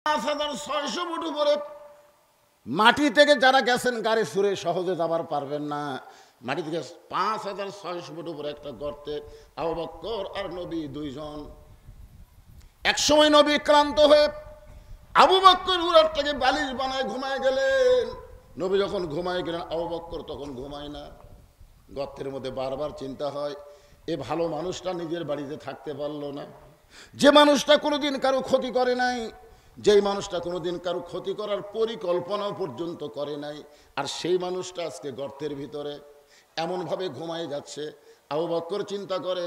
5600 foot উপরে মাটি থেকে যারা গেছেন গাড়ি ছুঁড়ে সহজে যাবার পারবেন না। মাটি থেকে 5600 ফুট উপরে একটা গর্তে আবু বকর আর নবী দুইজন। একসময় নবী ক্লান্ত হয়ে আবু বকর উরারটাকে বালিশ বানায় ঘুমায় গেলেন। নবী যখন ঘুমায় গেলেন আবু বকর তখন ঘুমায় না। গর্তের মধ্যে বারবার চিন্তা হয়, এ ভালো মানুষটা নিজের বাড়িতে থাকতে পারলো না, যে মানুষটা কোনোদিন কারো ক্ষতি করে নাই, যেই মানুষটা কোনোদিন কারো ক্ষতি করার পরিকল্পনাও পর্যন্ত করে নাই, আর সেই মানুষটা আজকে গর্তের ভিতরে এমনভাবে ঘুমায় যাচ্ছে। আবু বকর চিন্তা করে,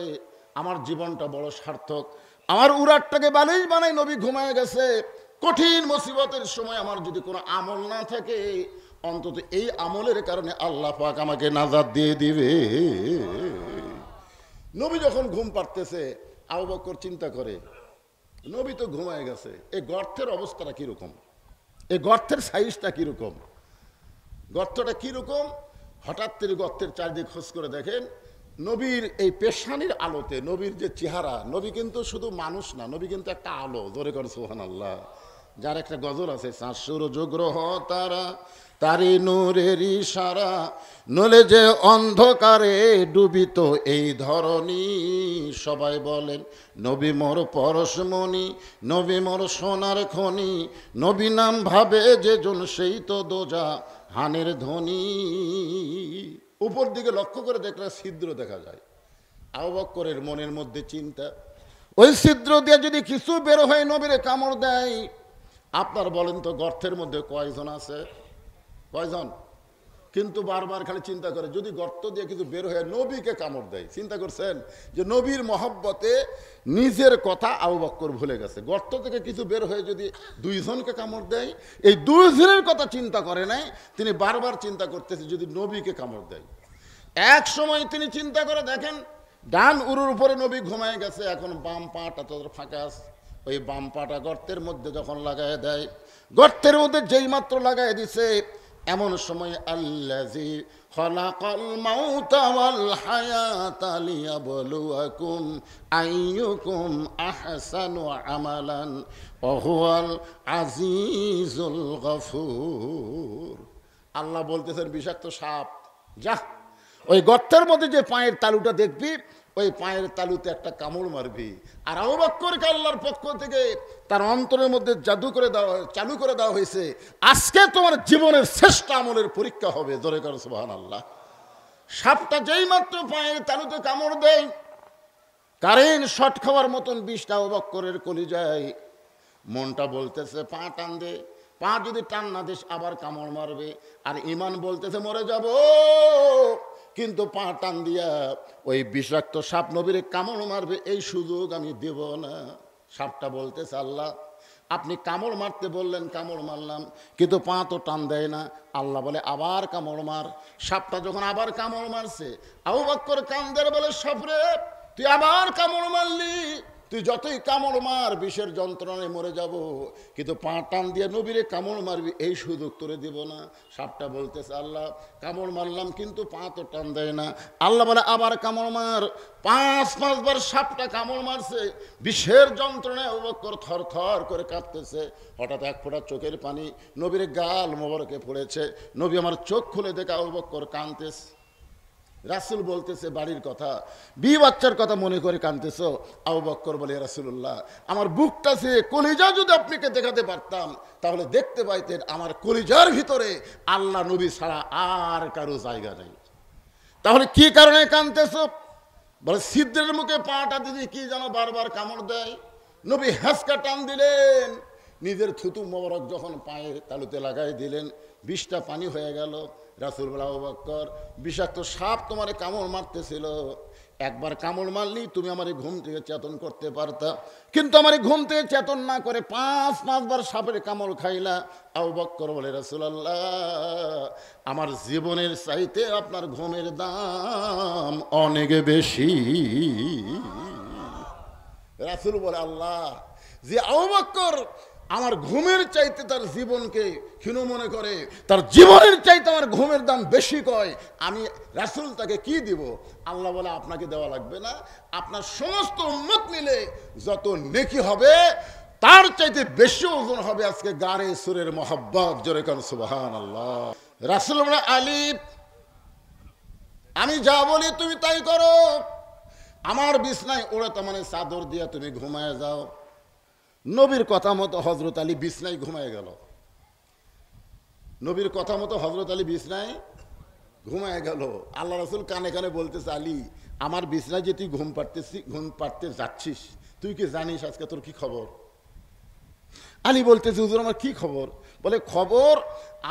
আমার জীবনটা বড় সার্থক, আমার উরাটটাকে বালিশ বানাই নবী ঘুমায় গেছে। কঠিন মুসিবতের সময় আমার যদি কোনো আমল না থাকে, অন্তত এই আমলের কারণে আল্লাহ পাক আমাকে নাজাত দিয়ে দিবে। নবী যখন ঘুম পাড়তেছে আবু বকর চিন্তা করে, নবী তো ঘুমায় গেছে, এই গর্তের অবস্থাটা কিরকম, এই গর্তের সাইজটা কিরকম, গর্তটা কিরকম। হঠাৎ তিনি গর্তের চারদিক খোঁজ করে দেখেন, নবীর এই পেশানির আলোতে নবীর যে চেহারা, নবী কিন্তু শুধু মানুষ না, নবী কিন্তু একটা আলো। জোরে করে সুবহানাল্লাহ। যার একটা গজল আছে, চাঁদসুর যোগ্রহ তারা তারি নূরের ইশারা, নলে যে অন্ধকারে ডুবিত এই ধরনী। সবাই বলেন নবী মোর পরশমণি, নবী মোর সোনার খনি, নবী নাম ভাবে যে জন সেই তো দোজা হানের ধ্বনি। উপর দিকে লক্ষ্য করে দেখলে ছিদ্র দেখা যায়। আবু বকরের মনের মধ্যে চিন্তা, ওই ছিদ্র দিয়ে যদি কিছু বের হয় নবীরে কামড় দেয়, আপনার বলেন তো গর্তের মধ্যে কয়জন আছে, কয়জন? কিন্তু বারবার খালি চিন্তা করে, যদি গর্ত দিয়ে কিছু বের হয়ে নবীকে কামড় দেয়। চিন্তা করছেন যে নবীর মহব্বতে নিজের কথা আবু বকর ভুলে গেছে। গর্ত থেকে কিছু বের হয়ে যদি দুইজনকে কামড় দেয়, এই দুইজনের কথা চিন্তা করে নাই, তিনি বারবার চিন্তা করতেছে যদি নবীকে কামড় দেয়। এক সময় তিনি চিন্তা করে দেখেন, ডান উরুর উপরে নবী ঘুমায় গেছে, এখন বাম পাটা তো ফাঁকা আছে। ওই বাম পাটা গর্তের মধ্যে যখন লাগায় দেয়, গর্তের মধ্যে যেই মাত্র লাগায় দিছে, এমন সময় আল্লাযী খালাকাল মাউতা ওয়াল হায়াতা লিয়াবলুয়াকুম আইয়ুকুম আহসানু আমালান ওয়া হুয়াল আজিজুল গফুর। আল্লাহ বলতেছেন, বিষাক্ত সাপ, যা ওই গর্তের মধ্যে যে পায়ের তালুটা দেখবি, ওই পায়ের তালুতে একটা কামড় মারবি। আর আবু বকরকে আল্লাহর পক্ষ থেকে তার অন্তরের মধ্যে চালু করে দেওয়া হয়েছে, আজকে তোমার জীবনের শ্রেষ্ঠ আমলের পরীক্ষা হবে। জোরে করো সুবহানাল্লাহ। সাপটা যেই মাত্র পায়ের তালুতে কামড় দেয়, কারেন্ট শর্ট খাওয়ার মতন বিষটা আবু বকরের কলিজায়। মনটা বলতেছে পা টান দে, পা যদি টান না দিস আবার কামড় মারবে। আর ইমান বলতেছে মরে যাব, কিন্তু পা টান দিয়া ওই বিষাক্ত সাপ নবীরে কামড় মারবে, এই সুযোগ আমি দেব না। সাপটা বলতেছে, আল্লাহ আপনি কামড় মারতে বললেন, কামড় মারলাম, কিন্তু পা তো টান দেয় না। আল্লাহ বলে আবার কামড় মার। সাপটা যখন আবার কামড় মারছে, আবু বকর কান্দের বলে, সাপরে তুই আবার কামড় মারলি, তুই যতই কামড় মার বিষের যন্ত্রণায় মরে যাব, কিন্তু পা টান দিয়ে নবীরে কামড় মারবি, এই সুযোগ তোরে দিব না। সাপটা বলতেছে, আল্লাহ কামড় মারলাম কিন্তু পা তো টান দেয় না। আল্লাহ বলে আবার কামড় মার। 5-5বার সাপটা কামড় মারছে, বিষের যন্ত্রণায় আবু বকর থর থর করে কাঁপতেছে। হঠাৎ এক ফোঁটা চোখের পানি নবীর গাল মোবারকে পড়েছে। নবী আমার চোখ খুলে দেখে আবু বকর কাঁদতেছে। রাসূল বলতেছে বাড়ির কথা, বিয়ে বাচ্চার কথা মনে করে কাঁদতেছ? আবু বকর বলে, রাসূলুল্লাহ আমার বুকটা সে কলিজা যদি আপনাকে দেখাতে পারতাম, তাহলে দেখতে পাইতেন আমার কলিজার ভিতরে আল্লাহ নবী ছাড়া আর কারো জায়গা নেই। তাহলে কি কারণে কাঁদতেছ? বলে ছিদ্রের মুখে পাটা দিদি কি যেন বারবার কামড় দেয়। নবী হ্যাঁচকা টান দিলেন, নিজের থুতু মোবারক যখন পায়ের তালুতে লাগাই দিলেন, বিষটা পানি হয়ে গেল। রাসূল বলে, আবু বকর বিষাক্ত সাপ তোমার কামড় মারতেছিল, একবার কামড় মারলি তুমি আমার ঘুম থেকে চেতন করতে পারতা, কিন্তু আমার ঘুম থেকে চেতন না করে 5-5বার সাপের কামড় খাইলা। আবু বকর বলে, রাসূলুল্লাহ আমার জীবনের চাইতে আপনার ঘুমের দাম অনেক বেশি। রাসূল বলে, আল্লাহ যে আবু বকর আমার ঘুমের চাইতে তার জীবনকে ক্ষীণ মনে করে, তার জীবনের চাইতে আমার ঘুমের দাম বেশি কয়, আমি রাসূল তাকে কি দিব? আল্লাহ বলে, আপনাকে দেওয়া লাগবে না, আপনার সমস্ত উম্মত মিলে যত নেকি হবে তার চাইতে বেশি ওজন হবে আজকে গারে সুরের মোহাব্বত। জোরে কোন সুবহানাল্লাহ। রাসূল বলে, আলী আমি যা বলি তুমি তাই করো, আমার বিছনায় ওড়ে মানে চাদর দিয়া তুমি ঘুমায় যাও। নবীর কথা মতো হযরত আলী বিছনায় ঘুমায় গেল। নবীর কথা মতো হযরত আলী বিছনায় ঘুমায় গেল। আল্লাহ রাসূল কানে কানে বলতেছে, আলী আমার বিছনায় যে তুই ঘুম পাড়তে যাচ্ছিস, তুই কি জানিস আজকে তোর কি খবর? আলী বলতেছে, হুজুর আমার কি খবর? বলে, খবর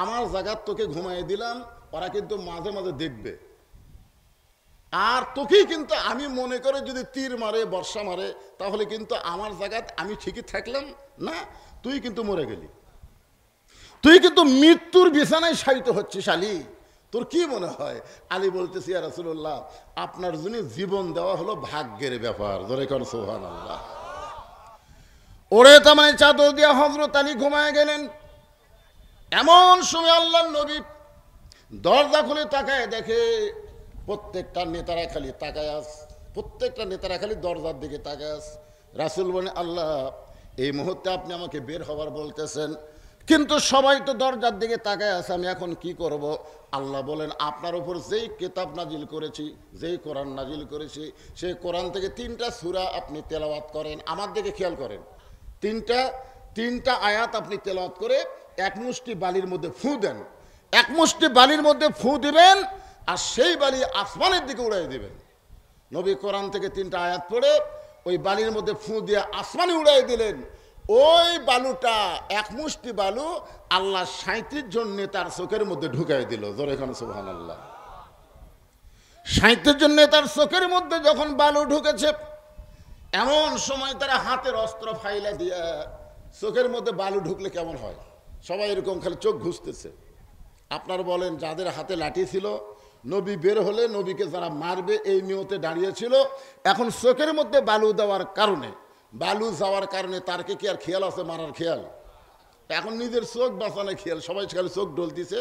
আমার জায়গার তোকে ঘুমাই দিলাম, ওরা কিন্তু মাঝে মাঝে দেখবে, আর তোকেই কিন্তু আমি মনে করে যদি তীর মারে বর্ষা মারে তাহলে কিন্তু আমার জায়গায় আমি ঠিকই থাকলাম না, তুই কিন্তু মরে গেলি, তুই কিন্তু মৃত্যুর বিছানায় শায়িত হচ্ছিস। আলী তোর কি মনে হয়? আলী বলতেছি, ইয়া রাসূলুল্লাহ আপনার জন্য জীবন দেওয়া হলো ভাগ্যের ব্যাপার। জোরে কোন সুবহানাল্লাহ। ওরে তামায় চাদর দিয়া হযরত আলী ঘুমায় গেলেন। এমন সময় আল্লাহর নবী দরজা খুলে তাকায় দেখে প্রত্যেকটা নেতারা খালি তাকায় আস, প্রত্যেকটা নেতারা খালি দরজার দিকে তাকায় আস। রাসূল বলে, আল্লাহ এই মুহূর্তে আপনি আমাকে বের হবার বলতেছেন, কিন্তু সবাই তো দরজার দিকে তাকায় আছে, আমি এখন কি করব? আল্লাহ বলেন, আপনার উপর যেই কিতাব নাজিল করেছি, যেই কোরআন নাজিল করেছি, সেই কোরআন থেকে 3টা সূরা আপনি তেলাওয়াত করেন। আমার দিকে খেয়াল করেন, তিনটা আয়াত আপনি তেলাওয়াত করে এক মুষ্টি বালির মধ্যে ফু দেন। এক মুষ্টি বালির মধ্যে ফু দিবেন আর সেই বালি আসমানের দিকে উড়াই দিবেন। নবী কোরআন থেকে 3টা আয়াত পড়ে ওই বালির মধ্যে ফু দিয়ে আসমানে উড়াই দিলেন। ওই বালুটা এক মুষ্টি বালু আল্লাহ 37 জন নেতার চোখের মধ্যে ঢুকাই দিল। জোরে খান সুবহানাল্লাহ। 37 জন নেতার চোখের মধ্যে যখন বালু ঢুকেছে, এমন সময় তারা হাতের অস্ত্র ফাইলা দিয়া, চোখের মধ্যে বালু ঢুকলে কেমন হয়? সবাই এরকম খালি চোখ ঘুষতেছে। আপনার বলেন, যাদের হাতে লাঠি ছিল, নবী বের হলে নবীকে যারা মারবে এই নিয়তে দাঁড়িয়েছিল, এখন চোখের মধ্যে বালু দেওয়ার কারণে, বালু যাওয়ার কারণে তার কি আর খেয়াল আছে মারার খেয়াল? এখন নিজের চোখ বাঁচানোর খেয়াল, সবাই খালি চোখ ডলতেছে।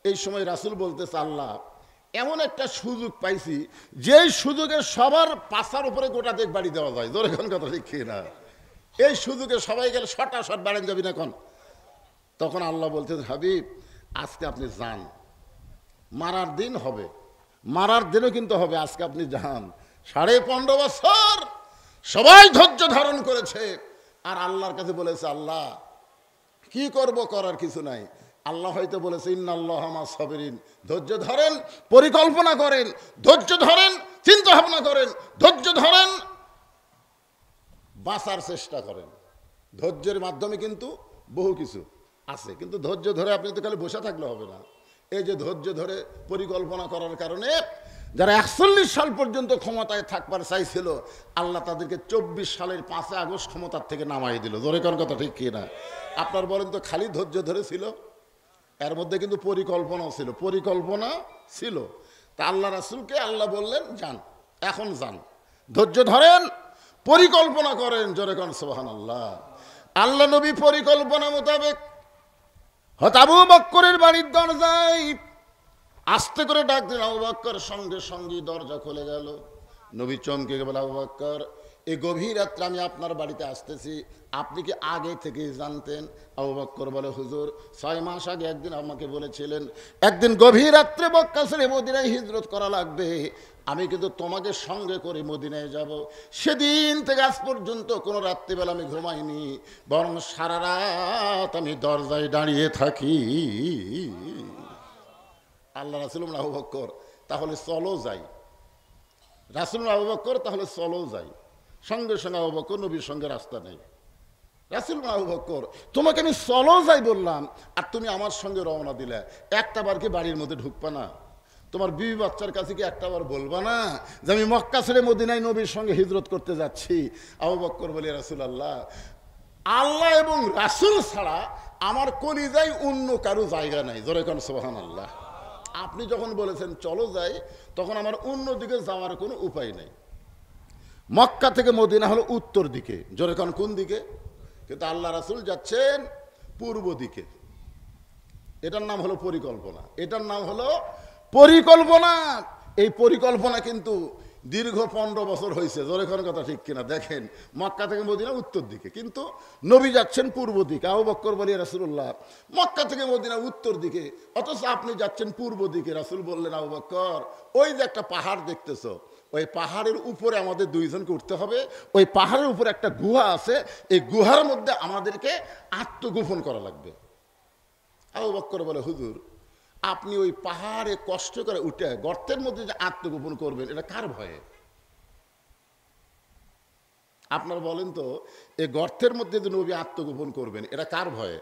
এই সময় রাসূল বলতেছে, আল্লাহ এমন একটা সুযোগ পাইছি, যেই সুযোগে সবার পাছার উপরে গোটা দেখ বাড়ি দেওয়া যায়। জোরে কোন কথা ঠিক না? এই সুযোগে সবাই গেলে শট বাড়েন যাবি না কোন? তখন আল্লাহ বলতেছেন, হাবিব আজকে আপনি যান, মারার দিন হবে, মারার দিনও কিন্তু হবে, আজকে আপনি যান। 15.5 বছর সবাই ধৈর্য ধারণ করেছে, আর আল্লাহর কাছে বলেছে, আল্লাহ কি করব, করার কিছু নাই। আল্লাহ হয়তো বলেছে, ইন্নাল্লাহা মা'আস সাবিরিন, ধৈর্য ধরেন, পরিকল্পনা করেন, ধৈর্য ধরেন, চিন্তা ভাবনা করেন, ধৈর্য ধরেন, বাঁচার চেষ্টা করেন। ধৈর্যের মাধ্যমে কিন্তু বহু কিছু আছে, কিন্তু ধৈর্য ধরে আপনি তো খালি বসে থাকলে হবে না। এই যে ধৈর্য ধরে পরিকল্পনা করার কারণে যারা 41 সাল পর্যন্ত ক্ষমতায় থাকবার চাইছিল, আল্লাহ তাদেরকে 24 সালের 5 আগস্ট ক্ষমতার থেকে নামাই দিল। জোরে কোন কথা ঠিক কিনা? আপনার বলেন তো, খালি ধৈর্য ধরে ছিল? এর মধ্যে কিন্তু পরিকল্পনাও ছিল, পরিকল্পনা ছিল। তা আল্লাহ রাসূলকে আল্লাহ বললেন, যান, এখন যান, ধৈর্য ধরেন, পরিকল্পনা করেন। জোরে কোন সুবহানাল্লাহ। আল্লাহ নবী পরিকল্পনা মোতাবেক হযরত আবু বকরের বাড়ির দরজায় আস্তে করে ডাক দিলেন। আবু বকর সঙ্গে সঙ্গে দরজা খুলে গেল। নবী চমকে গেলেন, আবু বকর এই গভীর রাত্রে আমি আপনার বাড়িতে আসতেছি, আপনি কি আগে থেকেই জানতেন? আবু বকর বলে, হুজুর 6 মাস আগে একদিন আমাকে বলেছিলেন, একদিন গভীর রাত্রে মক্কা ছেড়ে মদিনায় হিজরত করা লাগবে, আমি কিন্তু তোমাকে সঙ্গে করে মদিনায় যাব। সেদিন থেকে আজ পর্যন্ত কোনো রাত্রিবেলা আমি ঘুমাইনি, বরং সারা রাত আমি দরজায় দাঁড়িয়ে থাকি। আল্লাহ রাসূল বলেন, আবু বকর তাহলে চলো যাই। রাসূল আবু বকর তাহলে চলো যাই। সঙ্গে সঙ্গে আবু বকর নবীর সঙ্গে রাস্তা নেই। রাসূল আবু বকর তোমাকে আমি চলো যাই বললাম, আর তুমি আমার সঙ্গে রওনা দিলে, একটা বার কি বাড়ির মধ্যে ঢুকবা না? তোমার বিবি বাচ্চার কাছে কি একটা বার বলবা না যে আমি মক্কা ছেড়ে মদিনায় নবীর সঙ্গে হিজরত করতে যাচ্ছি? আবু বকর বলে, রাসূলুল্লাহ আল্লাহ এবং রাসূল ছাড়া আমার কলিজায় অন্য কারো জায়গা নাই। জোরে কোন সুবহানাল্লাহ। আপনি যখন বলেছেন চলো যাই, তখন আমার অন্য দিকে যাওয়ার কোনো উপায় নেই। মক্কা থেকে মদিনা হলো উত্তর দিকে, জোরে কোন দিকে? কিন্তু আল্লাহ রাসূল যাচ্ছেন পূর্ব দিকে। এটার নাম হলো পরিকল্পনা, এটার নাম হলো পরিকল্পনা। এই পরিকল্পনা কিন্তু দীর্ঘ 15 বছর হয়েছে, জোরে কোন কথা ঠিক কিনা? দেখেন মক্কা থেকে মদিনা উত্তর দিকে, কিন্তু নবী যাচ্ছেন পূর্ব দিকে। আবু বকর বলি রাসূলুল্লাহ মক্কা থেকে মদিনা উত্তর দিকে, অথচ আপনি যাচ্ছেন পূর্ব দিকে। রাসূল বললেন, আবু বকর ওই যে একটা পাহাড় দেখতেছো, ওই পাহাড়ের উপরে আমাদের দুইজনকে উঠতে হবে। ওই পাহাড়ের উপরে একটা গুহা আছে, এই গুহার মধ্যে আমাদেরকে আত্মগোপন করা লাগবে। আবু বকর বলে, হুজুর আপনি ওই পাহাড়ে কষ্ট করে উঠে গর্তের মধ্যে যে আত্মগোপন করবেন, এটা কার ভয়ে? আপনারা বলেন তো, এই গর্তের মধ্যে যে নবী আত্মগোপন করবেন, এটা কার ভয়ে?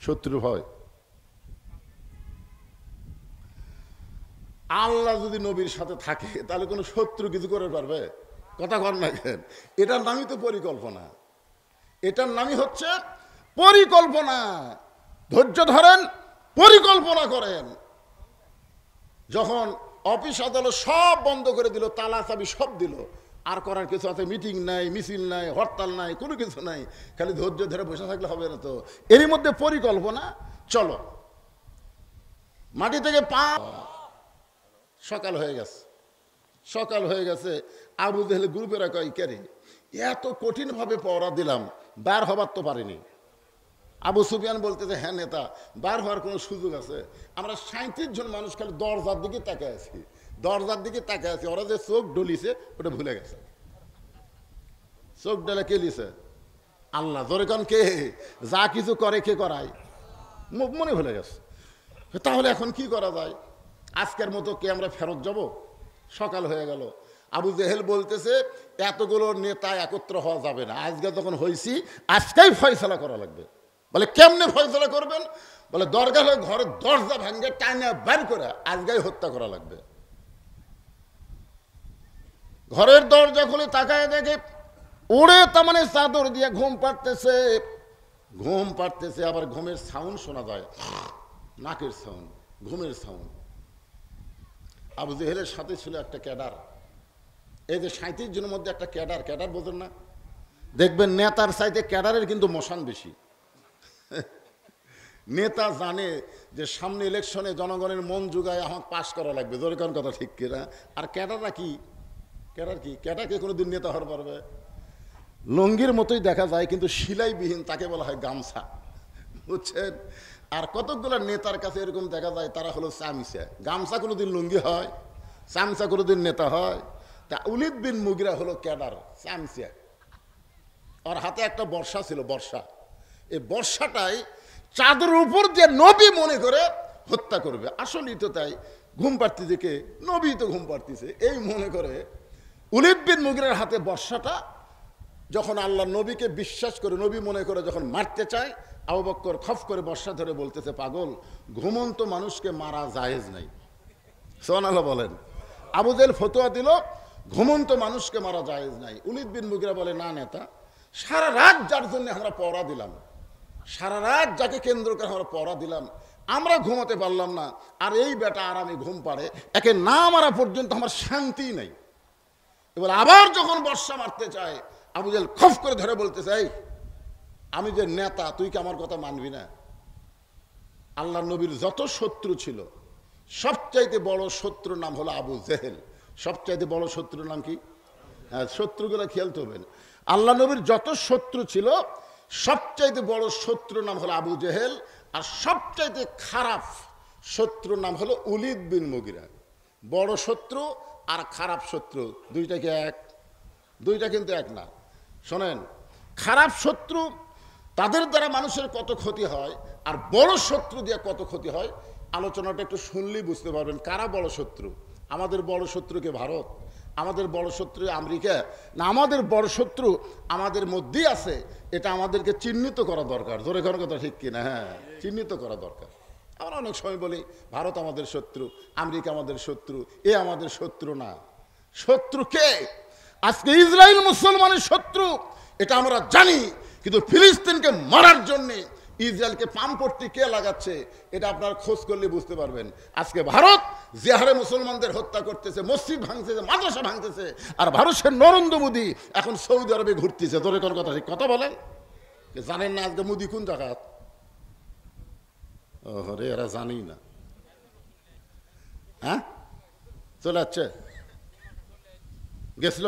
শত্রু ভয়। আল্লাহ যদি নবীর সাথে থাকে তাহলে কোনো শত্রু কিছু করে পারবে? কথা কর না কেন? এটার নামই তো পরিকল্পনা। এটার নামই হচ্ছে পরিকল্পনা। ধৈর্য ধরেন, পরিকল্পনা করেন। যখন অফিস আদালত সব বন্ধ করে দিল, তালা চাবি সব দিল, আর করার কিছু আছে? মিটিং নাই, মিছিল নাই, হরতাল নাই, কোনো কিছু নাই, খালি ধৈর্য ধরে বসে থাকলে হবে না তো। এরই মধ্যে পরিকল্পনা। চলো মাটি থেকে পা। সকাল হয়ে গেছে, সকাল হয়ে গেছে। আবু জেহেল গ্রুপেরা কয়, কেরে এত কঠিনভাবে পহরা দিলাম, বার হবার তো পারিনি। আবু সুফিয়ান বলতেছে, হ্যাঁ নেতা, বার হওয়ার কোনো সুযোগ আছে? আমরা 37 জন মানুষ খালি দরজার দিকে তাকায় আছি, দরজার দিকে তাকায় আছি। ওরা যে চোখ ডলিছে ওটা ভুলে গেছে। চোখ ডলে কে লিছে? আল্লাহ। জোরে কান কে? যা কিছু করে কে করায়? মনে ভুলে গেছে। তাহলে এখন কি করা যায়? আজকের মতো কি আমরা ফেরত যাব? সকাল হয়ে গেল। আবু জেহেল বলতেছে, এতগুলো নেতা একত্র হওয়া যাবে না, আজকে যখন হয়েছি আজকেই ফয়সালা করা লাগবে। বলে কেমনে ফয়সালা করবেন? বলে দরকার হলে ঘরের দরজা ভাঙ্গে টাইনা বের করে আজকেই হত্যা করা লাগবে। ঘরের দরজা খুলে তাকায় দেখে ওরে তার মানে চাদর দিয়ে ঘুম পাড়তেছে, ঘুম পাড়তেছে। আবার ঘুমের সাউন্ড শোনা যায়, নাকের সাউন্ড, ঘুমের সাউন্ড। আবু জেহেলের সাথে ছিল একটা ক্যাডার। এই যে 37 জনের মধ্যে একটা ক্যাডার, ক্যাডার বোঝেন না? দেখবেন নেতার চাইতে ক্যাডারের কিন্তু মশান বেশি। নেতা জানে যে সামনে ইলেকশনে জনগণের মন জুগায় আমাকে পাশ করা লাগবে, জোরে কোন কথা ঠিক কিনা? আর ক্যাডাররা কি? ক্যাডার কি? ক্যাডারকে কোনোদিন নেতা হতে পারবে? লঙ্গির মতোই দেখা যায়, কিন্তু সিলাইবিহীন, তাকে বলা হয় গামছা, বুঝছেন? আর কতকগুলো নেতার কাছে এরকম দেখা যায়, তারা হলো চামচা। গামছা কোনোদিন লুঙ্গি হয়? চামচা কোনোদিন নেতা হয়? তা উলিদ বিন মুগিরা হলো ক্যাডার, চামচা। ওর হাতে একটা বর্ষা ছিল, বর্ষা। এই বর্ষাটাই চাঁদের উপর দিয়ে নবী মনে করে হত্যা করবে। আসলেই তো তাই, ঘুম পাড়তে দেখে নবী তো ঘুম পাড়তেছে এই মনে করে উলিদ বিন মুগিরার হাতে বর্ষাটা। যখন আল্লাহ নবীকে বিশ্বাস করে, নবী মনে করে যখন মারতে চায়, আবু বকর খফ করে বর্ষা ধরে বলতেছে, পাগল, ঘুমন্ত মানুষকে মারা জায়েজ নাই। সুবহানাল্লাহ বলেন। আবু জেহেল ফতোয়া দিল, ঘুমন্ত মানুষকে মারা জায়েজ নাই। উলিদ বিন মুগিরা বলে, না নেতা, সারা রাত যার জন্য আমরা পহরা দিলাম, সারা রাত যাকে কেন্দ্র করে আমরা পহরা দিলাম, আমরা ঘুমাতে পারলাম না, আর এই বেটা আরামে ঘুম পাড়ে, একে না মারা পর্যন্ত আমার শান্তি নেই। এবার আবার যখন বর্ষা মারতে চায়, আবু জেহেল খফ করে ধরে বলতেছে, এই আমি যে নেতা, তুই কি আমার কথা মানবি না? আল্লাহ নবীর যত শত্রু ছিল, সবচাইতে বড় শত্রুর নাম হলো আবু জেহেল। সবচাইতে বড় শত্রুর নাম কি? হ্যাঁ, শত্রুগুলো খেয়ালতে হবেন। আল্লাহ নবীর যত শত্রু ছিল, সবচাইতে বড় শত্রুর নাম হলো আবু জেহেল। আর সবচাইতে খারাপ শত্রুর নাম হলো উলিদ বিন মুগিরা। বড় শত্রু আর খারাপ শত্রু দুইটা কি এক? দুইটা কিন্তু এক না। শোনেন, খারাপ শত্রু তাদের দ্বারা মানুষের কত ক্ষতি হয়, আর বড় শত্রু দিয়ে কত ক্ষতি হয়, আলোচনাটা একটু শুনলেই বুঝতে পারবেন কারা বড় শত্রু। আমাদের বড় শত্রুকে ভারত, আমাদের বড় শত্রু আমেরিকা, না আমাদের বড় শত্রু আমাদের মধ্যেই আছে। এটা আমাদেরকে চিহ্নিত করা দরকার। জোরে ঘর কথা ঠিক কিনা? হ্যাঁ, চিহ্নিত করা দরকার। আমরা অনেক সময় বলি ভারত আমাদের শত্রু, আমেরিকা আমাদের শত্রু, এ আমাদের শত্রু না। শত্রু কে? আজকে ইসরায়েল মুসলমানের শত্রু, এটা আমরা জানি, কিন্তু ফিলিস্তিনকে মারার জন্যে ইসরায়েলকে পামপট্টি কে লাগাচ্ছে, এটা আপনার খোঁজ করলে বুঝতে পারবেন। আজকে ভারত যে হারে মুসলমানদের হত্যা করতেছে, মসজিদ ভাঙতেছে, মাদ্রাসা ভাঙতেছে, আর ভারতের নরেন্দ্র মোদী এখন সৌদি আরবে ঘুরতেছে। তোর কোন কথা ঠিক কথা বলেন? জানেন না আজকে মোদী কোন জায়গা? ও রে, এরা জানি না। হ্যাঁ, চলে যাচ্ছে। গেছিল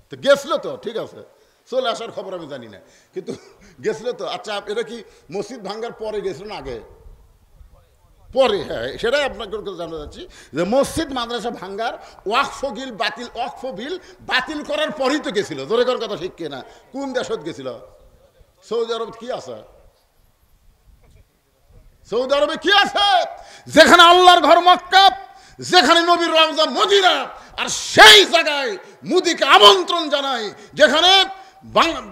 তো, গেছিল তো, ঠিক আছে, চলে আসার খবর আমি জানি না, কিন্তু গেছিল তো। আচ্ছা, এটা কি মসজিদ ভাঙ্গার পরে গেছিল না আগে? পরে, হ্যাঁ, সেটাই আপনাকে জানতে চাচ্ছি যে মসজিদ মাদ্রাসা ভাঙ্গার ওয়াকফ বিল বাতিল করার পরই তো গেছিল। জোরে করার কথা ঠিক কিনা? কোন দেশত গেছিল? সৌদি আরব। কি আছে সৌদি আরবে? কি আছে? যেখানে আল্লাহর ঘর মক্কা, যেখানে নবীর রওজা মদিনা, আর সেই জায়গায় মোদিকে আমন্ত্রণ জানায়, যেখানে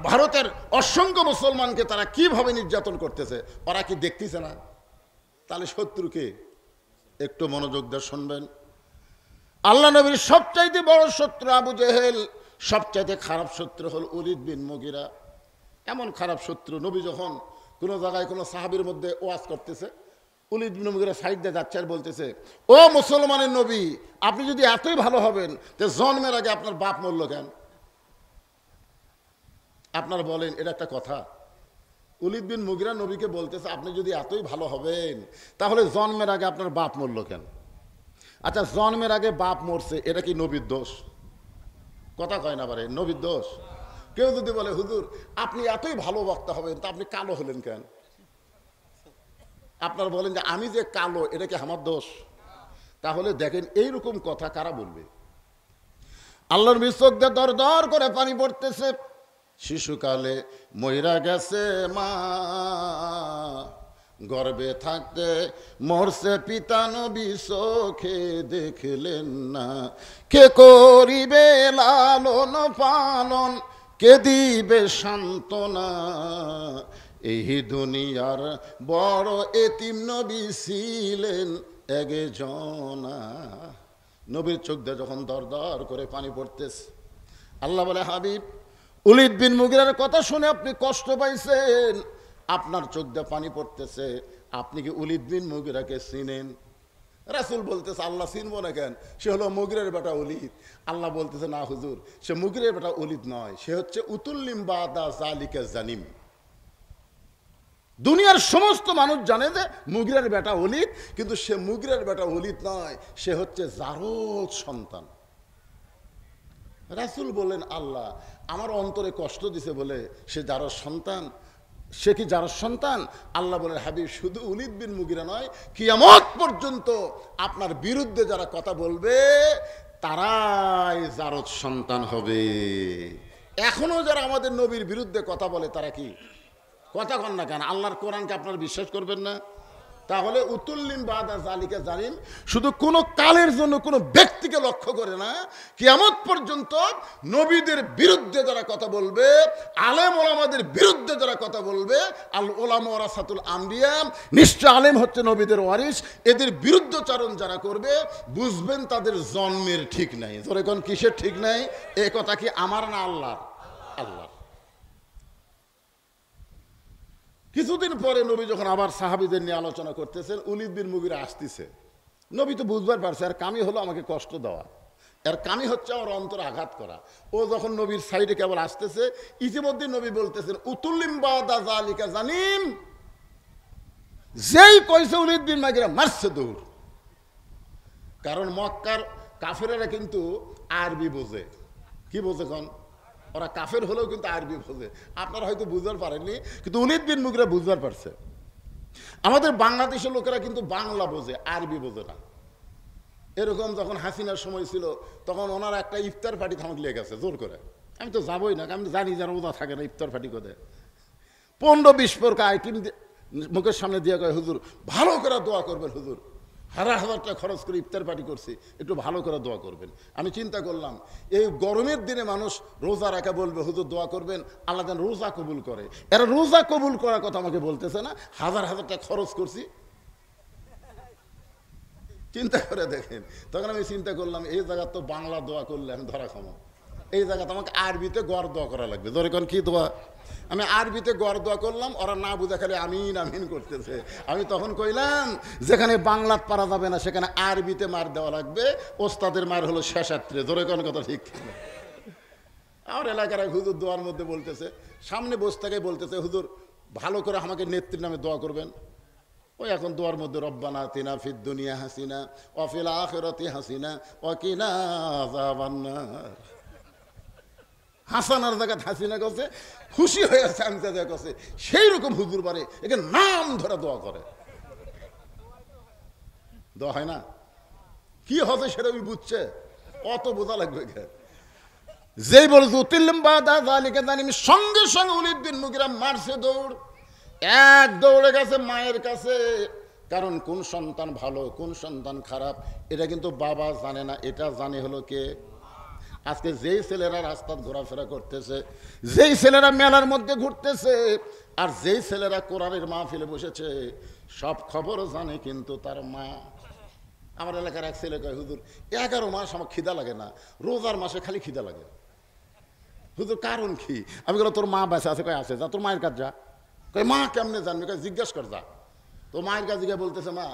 ভারতের অসংখ্য মুসলমানকে তারা কিভাবে নির্যাতন করতেছে, ওরা কি দেখতেছে না? তাহলে শত্রুকে একটু মনোযোগ দিয়ে শুনবেন। আল্লাহ নবীর সবচাইতে বড় শত্রু আবু জেহেল, সবচাইতে খারাপ শত্রু হল ওলীদ বিন মুগীরা। এমন খারাপ শত্রু, নবী যখন কোনো জায়গায় কোনো সাহাবীর মধ্যে ওয়াজ করতেছে, ওলীদ বিন মুগীরা সাইড দিয়ে যাচ্ছে আর বলতেছে, ও মুসলমানের নবী, আপনি যদি এতই ভালো হবেন তো জন্মের আগে আপনার বাপ মরল কেন? আপনারা বলেন, এটা একটা কথা? ওলীদ বিন মুগীরা নবীকে বলতেছে, আপনি যদি এতই ভালো হবেন তাহলে জন্মের আগে আপনার বাপ মরল কেন? আচ্ছা, জন্মের আগে বাপ মরছে, এটা কি নবীর দোষ? কথা কয় না পারে, নবীর দোষ? কেউ যদি বলে, হুজুর আপনি এতই ভালো বক্তা হবেন তা আপনি কালো হলেন কেন? আপনারা বলেন যে আমি যে কালো, এটা কি আমার দোষ? তাহলে দেখেন, এইরকম কথা কারা বলবে? আল্লাহর চোখ দিয়ে দর দর করে পানি পড়তেছে। শিশুকালে মইরা গেছে মা, গর্বে থাকতে মরছে পিতা, নবী চোখে দেখলেন না। কে করিবে লালন পালন, কে দিবে সান্ত্বনা, এই দুনিয়ার বড় এতিম নবী ছিলেন একজনা। নবীর চোখ দিয়ে যখন দর দর করে পানি পড়তেছে, আল্লাহ বলে, হাবিব, ওলীদ বিন মুগীরার কথা শুনে আপনি কষ্ট পাইছেন, আপনার চোখ দিয়ে পানি পড়তেছে, আপনি কি ওলীদ বিন মুগীরাকে চিনেন? রাসূল বলতেছে, আল্লাহ চিনবো না কেন, সে হলো মুগীরের বেটা ওলীদ। আল্লাহ বলতেছে, না হুজুর, সে মুগীরের বেটা ওলীদ নয়, সে হচ্ছে উতুল্লিম বাদা জালিকা জানিম। দুনিয়ার সমস্ত মানুষ জানে যে মুগীরের বেটা ওলীদ, কিন্তু সে মুগীরের বেটা ওলীদ নয়, সে হচ্ছে জারদ সন্তান। রাসূল বলেন, আল্লাহ আমার অন্তরে কষ্ট দিছে বলে সে জারদ সন্তান। সে কি জারদ সন্তান? আল্লাহ বলেন, হাবিব, শুধু ওলীদ বিন মুগীরা নয়, কিয়ামত পর্যন্ত আপনার বিরুদ্ধে যারা কথা বলবে তারাই জারদ সন্তান হবে। এখনো যারা আমাদের নবীর বিরুদ্ধে কথা বলে, তারা কি কথা কন না কেন? আল্লাহর কোরআনকে আপনারা বিশ্বাস করবেন না? তাহলে উতুল্লিম বাদা জালিকা জালিম শুধু কোনো কালের জন্য কোনো ব্যক্তিকে লক্ষ্য করে না, কিয়ামত পর্যন্ত নবীদের বিরুদ্ধে যারা কথা বলবে, আলেম ওলামাদের বিরুদ্ধে যারা কথা বলবে, আল ওলামা ওয়ারাসাতুল আম্বিয়া, নিশ্চয় আলেম হচ্ছে নবীদের ওয়ারিস, এদের বিরুদ্ধচারণ যারা করবে, বুঝবেন তাদের জন্মের ঠিক নাই। তোর এখন কিসের ঠিক নাই? এ কথা কি আমার না আল্লাহর? আল্লাহ। কিছুদিন পরে নবী যখন আবার সাহাবীদের নিয়ে আলোচনা করতেছেন, ওলীদ বিন মুগীরা আসতেছে। নবী তো বুঝবার পারছে আর কামি হলো আমাকে কষ্ট দেওয়া, এর কামি হচ্ছে আমার অন্তরে আঘাত করা। ও যখন নবীর সাইডে কেবল আসতেছে, ইতিমধ্যে নবী বলতেছেন, উতুল্লিম বাদা জালিকা জানিম, যেই কইছে ওলীদ বিন মুগীরা মারছে দৌড়। কারণ মক্কার কাফেরেরা কিন্তু আরবি বোঝে। কি বোঝে কোন? ওরা কাফের হলেও কিন্তু আরবি বোঝে। আপনারা হয়তো বুঝতে পারেননি, কিন্তু ওলীদ বিন মুগীরা বুঝতে পারছে। আমাদের বাংলাদেশের লোকেরা কিন্তু বাংলা বোঝে, আরবি বোঝে না। এরকম যখন হাসিনার সময় ছিল, তখন ওনার একটা ইফতার পার্টি থামক লেগে গেছে জোর করে। আমি তো যাবোই না, আমি জানি যারা ওদা থাকে না ইফতার পার্টি করে 15-20 প্রকার আইটেম মুখের সামনে দিয়ে কয়, হুজুর ভালো করে দোয়া করবেন, হুজুর হাজার টাকা খরচ করে ইফতার পার্টি করছি, একটু ভালো করে দোয়া করবেন। আমি চিন্তা করলাম, এই গরমের দিনে মানুষ রোজা রাখা বলবে, হুজুর দোয়া করবেন আল্লাহ যেন রোজা কবুল করে। এরা রোজা কবুল করার কথা আমাকে বলতেছে না, হাজার টাকা খরচ করছি। চিন্তা করে দেখেন। তখন আমি চিন্তা করলাম, এই জায়গা তো বাংলা দোয়া করলে আমি ধরা খামো, এই জায়গাতে আমাকে আরবিতে গড় দোয়া করা লাগবে। ধরে কোন কি দোয়া? আমি আরবিতে গড় দোয়া করলাম, ওরা না বুঝে খালি আমিন আমিন করতেছে। আমি তখন কইলাম, যেখানে বাংলাত পারা যাবে না সেখানে আরবিতে মার দেওয়া লাগবে। ওস্তাদের মার হলো শেষাত্রে। ধরে কোন কথা ঠিক না? আমার এলাকার এক হুজুর দোয়ার মধ্যে বলতেছে, সামনে বসে থেকে বলতেছে, হুজুর ভালো করে আমাকে নেত্রীর নামে দোয়া করবেন। ওই এখন দোয়ার মধ্যে রব্বানা আতিনা ফিদ দুনিয়া হাসিনা ওয়া ফিল আখিরাতি হাসিনা ওয়া কিনা আযাবান্নার। হাসানার জায়গায় হাসিনা গেছে, খুশি হয়ে চামচা দেওয়া গেছে, সেই রকম হুজুর বারে একে নাম ধরে দোয়া করে। দোয়া হয় না, কি হবে সেটা ওই বুঝছে, অত বোঝা লাগবে। যেই বলছে উতিল্লিম বাদা জালিকা জানিম, সঙ্গে সঙ্গে ওলীদ বিন মুগীরা মারছে দৌড়, এক দৌড়ে গেছে মায়ের কাছে। কারণ কোন সন্তান ভালো কোন সন্তান খারাপ এটা কিন্তু বাবা জানে না, এটা জানে হলো কে? আজকে যেই ছেলেরা রাস্তায় ঘোরাফেরা করতেছে, যেই ছেলেরা মেলার মধ্যে ঘুরতেছে, আর যেই ছেলেরা কোরআনের মাহফিলে বসেছে, সব খবর জানে কিন্তু তার মা। আমার এলাকার এক ছেলে কয়, হুজুর 11 মাস আমার খিদা লাগে না, রোজার মাসে খালি খিদা লাগে। হুজুর কারণ কি? আমি বললাম তোর মা বেঁচে আছে? কয় আছে। যা তোর মায়ের কাছে যা। কয় মা কেমনে জানবে? কয় জিজ্ঞেস কর যা। তো মায়ের কাছে গিয়ে বলতেছে, মা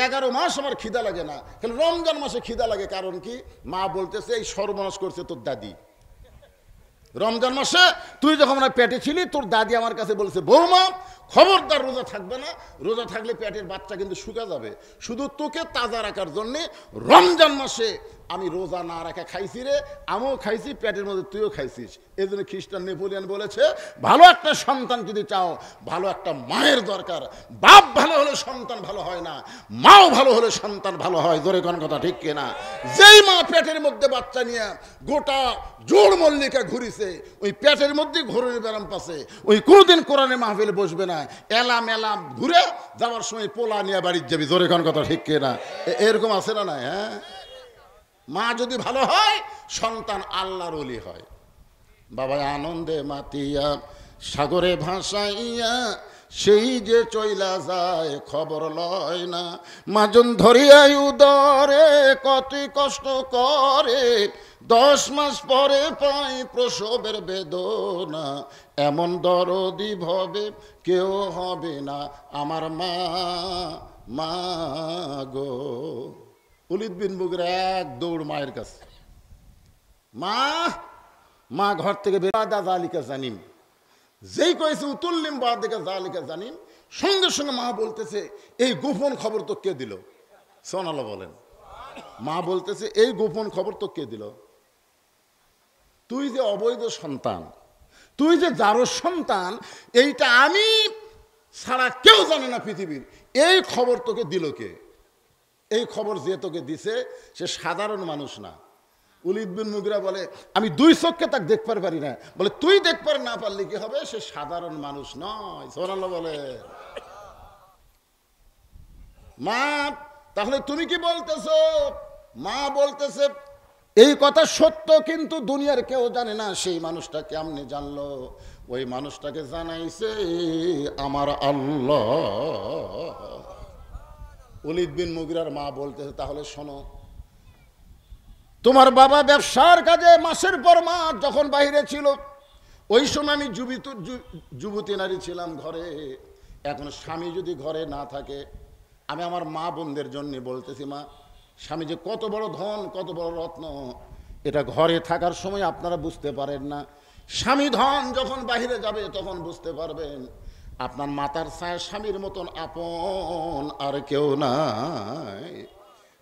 11 মাস আমার খিদা লাগে না, কিন্তু রমজান মাসে খিদা লাগে, কারণ কি? মা বলতেছে এই সর্বনাশ করছে তোর দাদি। রমজান মাসে তুই যখন আমার পেটে ছিলি, তোর দাদি আমার কাছে বলছে, বৌমা খবরদার রোজা থাকবে না, রোজা থাকলে পেটের বাচ্চা কিন্তু শুকা যাবে, শুধু তোকে তাজা রাখার জন্যে রমজান মাসে আমি রোজা না রাখা খাইছি রে, আমিও খাইছি, পেটের মধ্যে তুইও খাইছিস। এই জন্য খ্রিস্টান নেপোলিয়ান বলেছে, ভালো একটা সন্তান যদি চাও, ভালো একটা মায়ের দরকার। বাপ ভালো হলে সন্তান ভালো হয় না, মাও ভালো হলে সন্তান ভালো হয়। জোরে কোন কথা ঠিক কিনা? যেই মা পেটের মধ্যে বাচ্চা নিয়ে গোটা জোড় মল্লিকা ঘুরিছে, ওই পেটের মধ্যে ঘোরের ব্যারাম পাশে, ওই কোনোদিন কোরআনে মাহফিলে বসবে না, এলাম এলাম ঘুরে যাওয়ার সময় পোলা নিয়ে বাড়ির যাবি। জোরে কোন কথা ঠিক কিনা? এরকম আছে না? না, হ্যাঁ। মা যদি ভালো হয়, সন্তান আল্লাহর ওলি হয়। বাবা আনন্দে মাতিয়া সাগরে ভাসাইয়া, সেই যে চইলা যায় খবর লয় না, মাজন ধরিয়াই উদরে কতই কষ্ট করে, 10 মাস পরে পাই প্রসবের বেদনা, এমন দরদি ভবে কেউ হবে না আমার মা, মা গো। ওলীদ বিন মুগীরা এক দৌড় মায়ের কাছে। মা, মা ঘর থেকে বেরাদা জালিকা জানিম, যেই কয়েছে উতুল্লিম বাদিকা জালিকা জানিম, সঙ্গে সঙ্গে মা বলতেছে, এই গোপন খবর তো কে দিল? সুবহানাল্লাহ বলেন। মা বলতেছে, এই গোপন খবর তো কে দিল? তুই যে অবৈধ সন্তান, তুই যে যারো সন্তান, এইটা আমি ছাড়া কেউ জানে না পৃথিবীর, এই খবর তোকে দিল কে? এই খবর যে তোকে দিছে সে সাধারণ মানুষ না। ওলীদ বিন মুগীরা বলে, আমি 2 চোখে তাকে দেখতে পারি না। বলে তুই দেখতে না পারলে কি হবে? সে সাধারণ মানুষ নয়। সুবহানাল্লাহ বলে। মা, তাহলে তুমি কি বলতেছো? মা বলতেছে, এই কথা সত্য, কিন্তু দুনিয়ার কেউ জানে না। সেই মানুষটা কেমনে জানলো? ওই মানুষটাকে জানাইছে আমার আল্লাহ। ওলীদ বিন মুগীরার মা বলতেছে, তাহলে শোনো, তোমার বাবা ব্যবসার কাজে মাসের পর মাস যখন বাইরে ছিল, ওই সময় আমি যুবতী নারী ছিলাম ঘরে। এখন স্বামী যদি ঘরে না থাকে, আমি আমার মা বোনদের জন্য বলতেছি, মা, স্বামী যে কত বড় ধন, কত বড় রত্ন, এটা ঘরে থাকার সময় আপনারা বুঝতে পারেন না। স্বামী ধন যখন বাইরে যাবে তখন বুঝতে পারবেন। আপনার মাতার ছায়া স্বামীর মতন আপন আর কেউ নাই।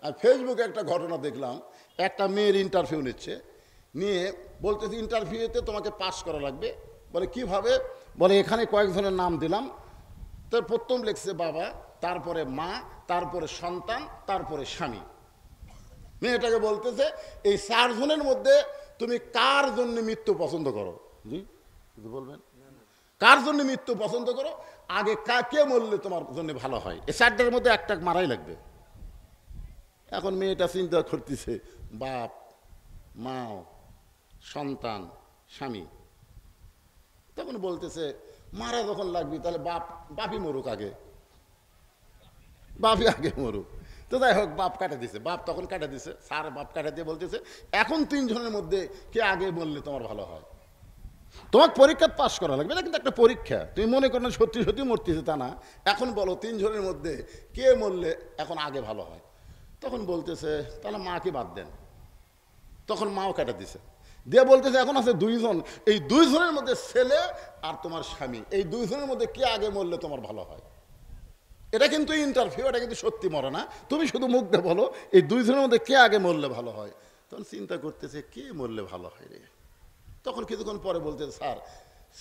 আর ফেসবুকে একটা ঘটনা দেখলাম, একটা মেয়ের ইন্টারভিউ নিচ্ছে, নিয়ে বলতেছে ইন্টারভিউতে তোমাকে পাস করা লাগবে। বলে কিভাবে? বলে এখানে কয়েকজনের নাম দিলাম, তার প্রথম লিখছে বাবা, তারপরে মা, তারপরে সন্তান, তারপরে স্বামী। মেয়েটাকে বলতেছে, এই 4 জনের মধ্যে তুমি কার জন্য মৃত্যু পছন্দ করো? জি বলবেন, কার জন্য মৃত্যু পছন্দ করো? আগে কাকে মরলে তোমার জন্য ভালো হয়? এই 4টার মধ্যে একটা মারাই লাগবে। এখন মেয়েটা চিন্তা করতেছে, বাপ, মা, সন্তান, স্বামী। তখন বলতেছে, মারা যখন লাগবি তাহলে বাপই মরুক আগে, বাপই আগে মরুক। তো যাই হোক, বাপ কাটা দিছে। বাপ তখন কাটা দিছে, স্যার বাপ কাটা দিয়ে বলতেছে, এখন 3 জনের মধ্যে কে আগে মরলে তোমার ভালো হয়? তোমাকে পরীক্ষা পাস করা লাগবে, এটা কিন্তু একটা পরীক্ষা। তুমি মনে করো না সত্যি সত্যি মরতেছে, তা না। এখন বলো 3 জনের মধ্যে কে মরলে এখন আগে ভালো হয়? তখন বলতেছে, তাহলে মাকে বাদ দেন। তখন মাও কাটা দিছে, দিয়ে বলতেছে, এখন আছে 2 জন। এই 2 জনের মধ্যে ছেলে আর তোমার স্বামী, এই 2 জনের মধ্যে কে আগে মরলে তোমার ভালো হয়? এটা কিন্তু ইন্টারভিউ, এটা কিন্তু সত্যি মরে না। তুমি শুধু মুখ দিয়ে বলো, এই 2 জনের মধ্যে কে আগে মরলে ভালো হয়? তখন চিন্তা করতেছে, কে মরলে ভালো হয় রে? তখন কিছুক্ষণ পরে বলতে, স্যার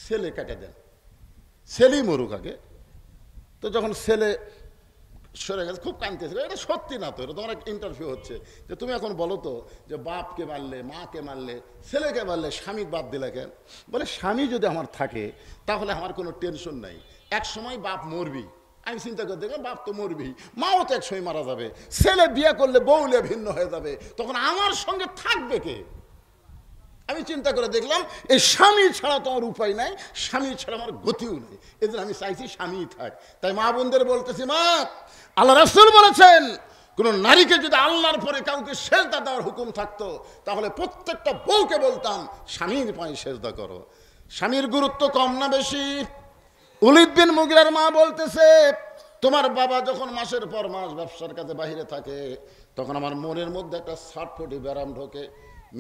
ছেলে কেটে দেন, ছেলেই মরুক আগে। তো যখন ছেলে সরে গেছে, খুব কাঁদতেছিল, এটা সত্যি না তো, এটা তোমার ইন্টারভিউ হচ্ছে যে তুমি এখন বলো তো যে বাপকে মারলে, মাকে মারলে, ছেলেকে মারলে, স্বামী বাদ দিলে কেন? বলে স্বামী যদি আমার থাকে তাহলে আমার কোনো টেনশন নাই, এক সময় বাপ মরবি। আমি চিন্তা করে দেখলাম বাপ তো মরবি, মাও তো এক সময় মারা যাবে, ছেলে বিয়ে করলে বউলে ভিন্ন হয়ে যাবে, তখন আমার সঙ্গে থাকবে কে? আমি চিন্তা করে দেখলাম এই স্বামী ছাড়া তো আমার উপায় নাই, স্বামী ছাড়া আমার গতিও নেই, এদের আমি চাইছি স্বামীই থাক। তাই মা বোনদের বলতেছি, মা, আল্লাহ রাসূল বলেছেন কোন নারীকে যদি আল্লাহর পরে কাউকে সেজদা দেওয়ার হুকুম থাকতো তাহলে প্রত্যেকটা বউকে বলতাম স্বামীর পায়ে সেজদা করো। স্বামীর গুরুত্ব কম না বেশি? উলিদ বিন মুগিরার মা বলতেছে, তোমার বাবা যখন মাসের পর মাস ব্যবসার কাজে বাহিরে থাকে তখন আমার মনের মধ্যে একটা ছটফটি ব্যারাম ঢোকে।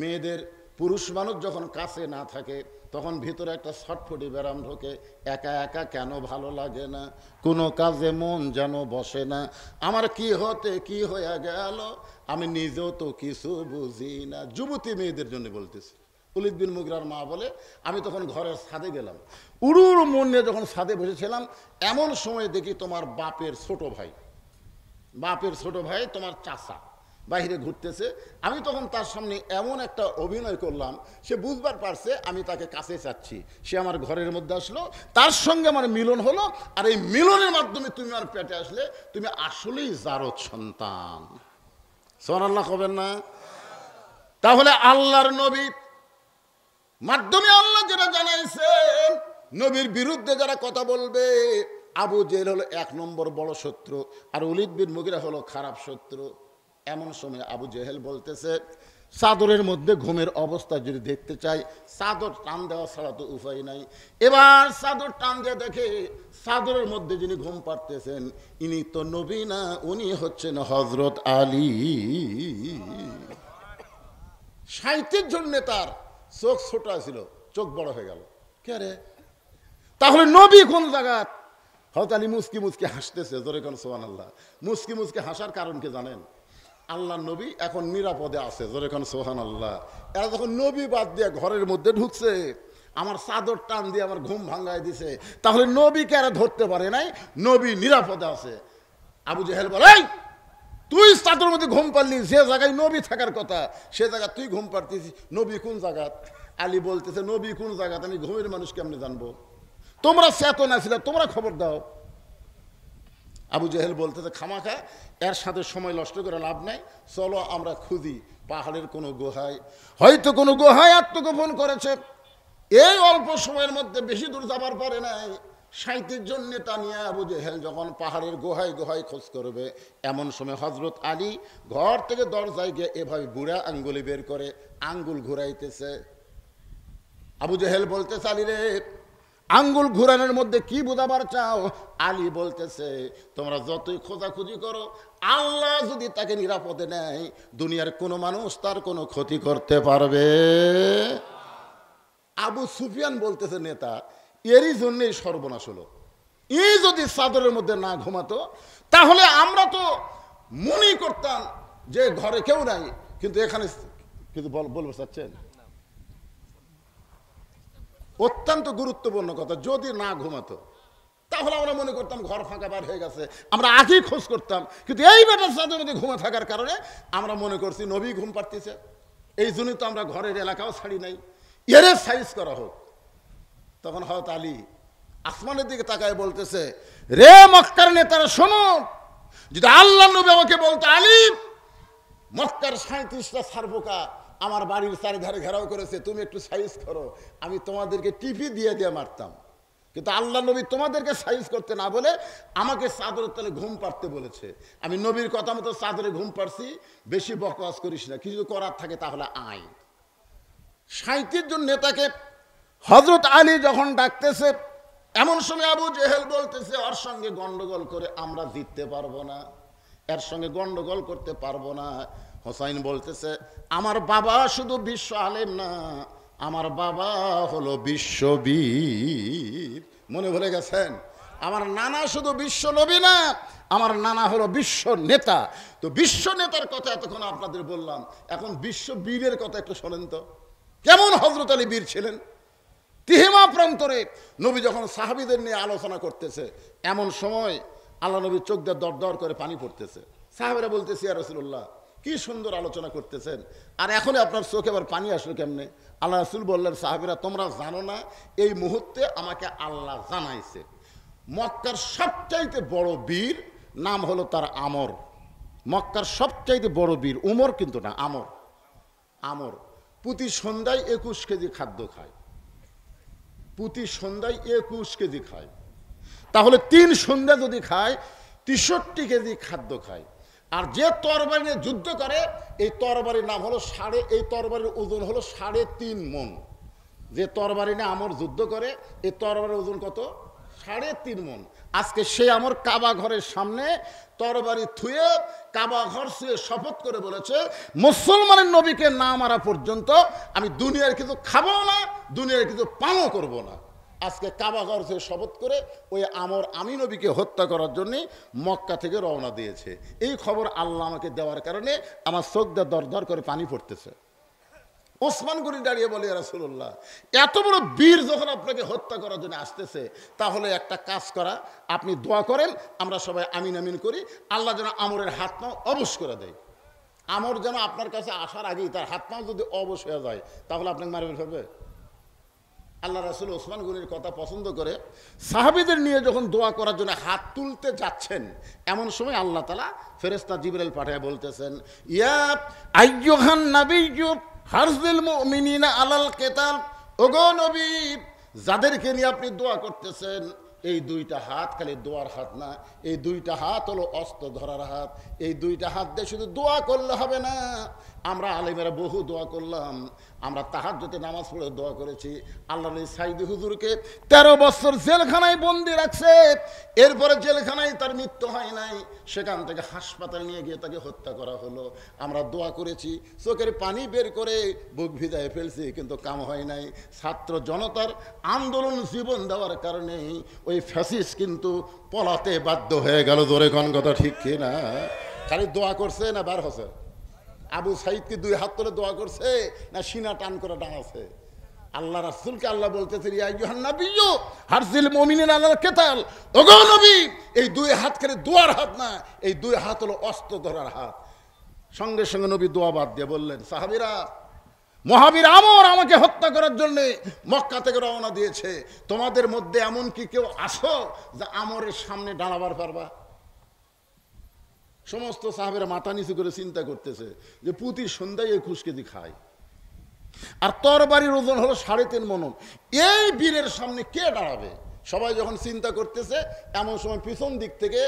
মেয়েদের, পুরুষ মানুষ যখন কাছে না থাকে তখন ভিতরে একটা ছটফটি ব্যারাম ঢোকে, একা একা কেন ভালো লাগে না, কোনো কাজে মন যেন বসে না, আমার কি হতে কি হয়ে গেল, আমি নিজেও তো কিছু বুঝি না। যুবতী মেয়েদের জন্য বলতেছি। উলিদ বিন মুগিরার মা বলে, আমি তখন ঘরের ছাদে গেলাম, উড়ুর মন নিয়ে যখন ছাদে বসেছিলাম এমন সময় দেখি তোমার বাপের ছোট ভাই তোমার চাচা বাইরে ঘুরতেছে। আমি তখন তার সামনে এমন একটা অভিনয় করলাম, সে বুঝবার পারছে আমি তাকে কাছে চাচ্ছি, সে আমার ঘরের মধ্যে আসলো, তার সঙ্গে আমার মিলন হলো, আর এই মিলনের মাধ্যমে তুমি আমার পেটে আসলে, তুমি আসলেই জারদ সন্তান। সুবহানাল্লাহ কবেন না? তাহলে আল্লাহর নবী মাধ্যমে আল্লাহ যেটা জানাইছেন, নবীর বিরুদ্ধে যারা কথা বলবে, আবু জেহেল হলো 1 নম্বর বড় শত্রু, আর উলিদ বিন মুগিরা হলো খারাপ শত্রু। এমন সময় আবু জেহেল বলতেছে, চাদরের মধ্যে ঘুমের অবস্থা যদি দেখতে চাই, চাদর টান দেওয়া ছাড়া তো উপায় নাই। এবার চাদর টান দিয়ে দেখে চাদরের মধ্যে যিনি ঘুম পাড়তেছেন ইনি তো নবী না, উনি হচ্ছেন হযরত আলী। 37 জন নেতার চোখ ছোট ছিল, চোখ বড় হয়ে গেল। কে রে? তাহলে নবী কোন জায়গাত? হযরত আলী মুস্কি মুস্কি হাসতেছে, জোরে কোন সুবহানাল্লাহ। মুস্কি মুস্কি হাসার কারণ কি জানেন? আল্লাহ নবী এখন নিরাপদে আছে, জোরে কোন সুবহানাল্লাহ। এরা যখন নবী বাদ দিয়ে ঘরের মধ্যে ঢুকছে, আমার চাদর টান দিয়ে আমার ঘুম ভাঙায় দিছে, তাহলে নবীকে এরা ধরতে পারে নাই, নবী নিরাপদে আছে। আবু জেহেল বলে, তুই চাদরের মধ্যে ঘুম পারলি, যে জায়গায় নবী থাকার কথা সে জায়গায় তুই ঘুম পারতিস, নবী কোন জায়গাত? আলী বলতেছে, নবী কোন জায়গাত আমি ঘুমের মানুষ কেমনে জানবো? তোমরা চেতনা ছিল, তোমরা খবর দাও। আবু জেহেল বলতেছে, খামাখা এর সাথে সময় নষ্ট করে লাভ নাই, চলো আমরা খুঁজি পাহাড়ের কোনো গুহায়, হয়তো কোনো গুহায় আত্মগোপন করেছে। এই অল্প সময়ের মধ্যে, বেশি দূর যাবার পরে নাই, 37 জন নেতা নিয়ে আবু জেহেল যখন পাহাড়ের গুহায় গুহায় খোঁজ করবে, এমন সময় হযরত আলী ঘর থেকে দরজায় গিয়ে এভাবে বুড়া আঙ্গুলি বের করে আঙ্গুল ঘুরাইতেছে। আবু জেহেল বলতেছে, আলী রে, আঙ্গুল ঘুরানোর মধ্যে কি বোঝাবার চাও? আলী বলতেছে, তোমরা যতই খোঁজাখুঁজি করো, আল্লাহ যদি তাকে নিরাপদে নেয়, দুনিয়ার কোনো মানুষ তার কোনো ক্ষতি করতে পারবে। আবু সুফিয়ান বলতেছে, নেতা, এরই জন্যই সর্বনাশ হলো। এই যদি চাদরের মধ্যে না ঘুমাতো তাহলে আমরা তো মনেই করতাম যে ঘরে কেউ নাই, কিন্তু এখানে কিন্তু বলবো চাচ্ছেন অত্যন্ত গুরুত্বপূর্ণ কথা, যদি না ঘুমাতো তাহলে আমরা মনে করতাম ঘর ফাঁকা বার হয়ে গেছে, আমরা আগেই খোঁজ করতাম। কিন্তু এই বেটার চাদরের মধ্যে ঘুমা থাকার কারণে আমরা মনে করছি নবী ঘুম পাড়তেছে, এই জন্যই তো আমরা ঘরের এলাকাও ছাড়ি নাই, এর সাইজ করা হোক। তখন হযরত আলী আসমানের দিকে তাকায় বলতেছে, রে মক্কার নেতারা শোনো, যদি আল্লাহ নবী আমাকে বলতো, আলী মক্কার 37টা সারবোকা আমার বাড়ির চারিধারে ঘেরাও করেছে, তুমি একটু সাইজ করো, আমি তোমাদেরকে টিপি দিয়ে দিয়ে মারতাম। কিন্তু আল্লাহ নবী তোমাদেরকে সাইজ করতে না বলে আমাকে চাদরের তলে ঘুম পাড়তে বলেছে, আমি নবীর কথা মতো চাদরে ঘুম পাড়ছি, বেশি বকওয়াজ করিস না, কিছু করার থাকে তাহলে আয়। 37 জন নেতাকে হযরত আলী যখন ডাকতেছে, এমন সময় আবু জেহেল বলতেছে, ওর সঙ্গে গন্ডগোল করে আমরা জিততে পারবো না, এর সঙ্গে গন্ডগোল করতে পারবো না। হোসাইন বলতেছে, আমার বাবা শুধু বিশ্ব আলেম না, আমার বাবা হলো বিশ্ববীর। মনে ভুলে গেছেন? আমার নানা শুধু বিশ্ব নবী না, আমার নানা হলো বিশ্ব নেতা। তো বিশ্ব নেতার কথা এতক্ষণ আপনাদের বললাম, এখন বিশ্ববীরের কথা একটু শোনেন তো। কেমন হযরত আলী বীর ছিলেন। তিহিমা প্রান্তরে নবী যখন সাহাবীদের নিয়ে আলোচনা করতেছে, এমন সময় আল্লাহ নবীর চোখ দিয়ে দর দর করে পানি পড়তেছে। সাহাবীরা বলতেছে, ইয়া রাসূলুল্লাহ, কি সুন্দর আলোচনা করতেছেন, আর এখনই আপনার চোখে আবার পানি আসলো কেমনে? আল্লাহ রাসূল বললেন, সাহাবীরা, তোমরা জানো না, এই মুহূর্তে আমাকে আল্লাহ জানাইছে মক্কার সবচাইতে বড় বীর নাম হলো তার আমর। মক্কার সবচাইতে বড় বীর উমর কিন্তু না, আমর। আমর প্রতি সন্ধ্যায় 21 কেজি খাদ্য খায়, প্রতি সন্ধ্যায় 21 কেজি খায়। তাহলে 3 সন্ধ্যা যদি খায় 63 কেজি খাদ্য খায়। আর যে তরবারি নিয়ে যুদ্ধ করে, এই তরবারির নাম হলো এই তরবারির ওজন হলো 3.5 মণ। যে তরবারি নিয়ে আমর যুদ্ধ করে, এই তরবারির ওজন কত? 3.5 মণ। আজকে সে আমর কাবা ঘরের সামনে তরবারি থুয়ে কাবা ঘর ছুঁয়ে শপথ করে বলেছে, মুসলমানের নবীকে না মারা পর্যন্ত আমি দুনিয়ার কিছু খাবো না, দুনিয়ার কিছু পানও করবো না। আজকে কাবা ঘর ছুঁয়ে শপথ করে ওই আমর আমি নবীকে হত্যা করার জন্যে মক্কা থেকে রওনা দিয়েছে। এই খবর আল্লাহ আমাকে দেওয়ার কারণে আমার চোখ দিয়ে দর দর করে পানি পড়তেছে। ওসমান গনি দাঁড়িয়ে বলে, ইয়া রাসূলুল্লাহ, এত বড় বীর যখন আপনাকে হত্যা করার জন্য আসতেছে, তাহলে একটা কাজ করা, আপনি দোয়া করেন, আমরা সবাই আমিন আমিন করি, আল্লাহ যেন আমরের হাত পাও অবশ করে দেয়। আমর যেন আপনার কাছে আসার আগেই তার হাত পাও যদি অবশ হয়ে যায়, তাহলে আপনাকে মারে ফেলবে। আল্লাহ রাসূল ওসমান গনির কথা পছন্দ করে সাহাবীদের নিয়ে যখন দোয়া করার জন্য হাত তুলতে যাচ্ছেন, এমন সময় আল্লাহ তাআলা ফেরেশতা জিবরাইল পাঠিয়ে বলতেছেন, ইয়া আইয়ুহান নাবিয়্যু হারজিল মুমিনিনা আলাল কিতাল, ওগো নবী, যাদেরকে নিয়ে আপনি দোয়া করতেছেন, এই 2টা হাত খালি দোয়ার হাত না, এই 2টা হাত হলো অস্ত্র ধরার হাত। এই 2টা হাত দিয়ে শুধু দোয়া করলে হবে না, আমরা আলেমেরা বহু দোয়া করলাম, আমরা তাহাজ্জুদে নামাজ পড়ে দোয়া করেছি। আল্লাহ সাইদি হুজুরকে 13 বছর জেলখানায় বন্দি রাখছে, এরপরে জেলখানায় তার মৃত্যু হয় নাই, সেখান থেকে হাসপাতালে নিয়ে গিয়ে তাকে হত্যা করা হলো। আমরা দোয়া করেছি, চোখের পানি বের করে বুক ভিজায় ফেলছি, কিন্তু কাম হয় নাই। ছাত্র জনতার আন্দোলন জীবন দেওয়ার কারণে ওই ফ্যাসিস্ট কিন্তু পলাতে বাধ্য হয়ে গেল। জোরে কোন কথা ঠিক কিনা? খালি দোয়া করছে না বার হচ্ছে? আবু সাইদ কি 2 হাত তুলে দোয়া করছে না সিনা টান করে দাঁড়াচ্ছে? আল্লাহ রাসূলকে আল্লাহ বলতেছে, ইয়া আইয়ুহান নাবিয়্যু হারজিল মুমিনিনা আলাল কিতাল, ওগো নবী, এই 2 হাত করে দোয়ার হাত না, এই 2 হাত হলো অস্ত্র ধরার হাত। সঙ্গে সঙ্গে নবী দোয়া বাদ দিয়ে বললেন, সাহাবীরা, মহাবীর আমর আমাকে হত্যা করার জন্য মক্কা থেকে রওনা দিয়েছে, তোমাদের মধ্যে এমন কি কেউ আসো যে আমরের সামনে দাঁড়াবার পারবা? সমস্ত সাহাবীরা মাথা নিচু করে চিন্তা করতেছে যে প্রতি সন্ধ্যায় 21 কেজি খায়, আর তরবারির ওজন হলো 3.5 মণ। এই বীরের সামনে কে দাঁড়াবে? সবাই যখন চিন্তা করতেছে, এমন সময় পিছন দিক থেকে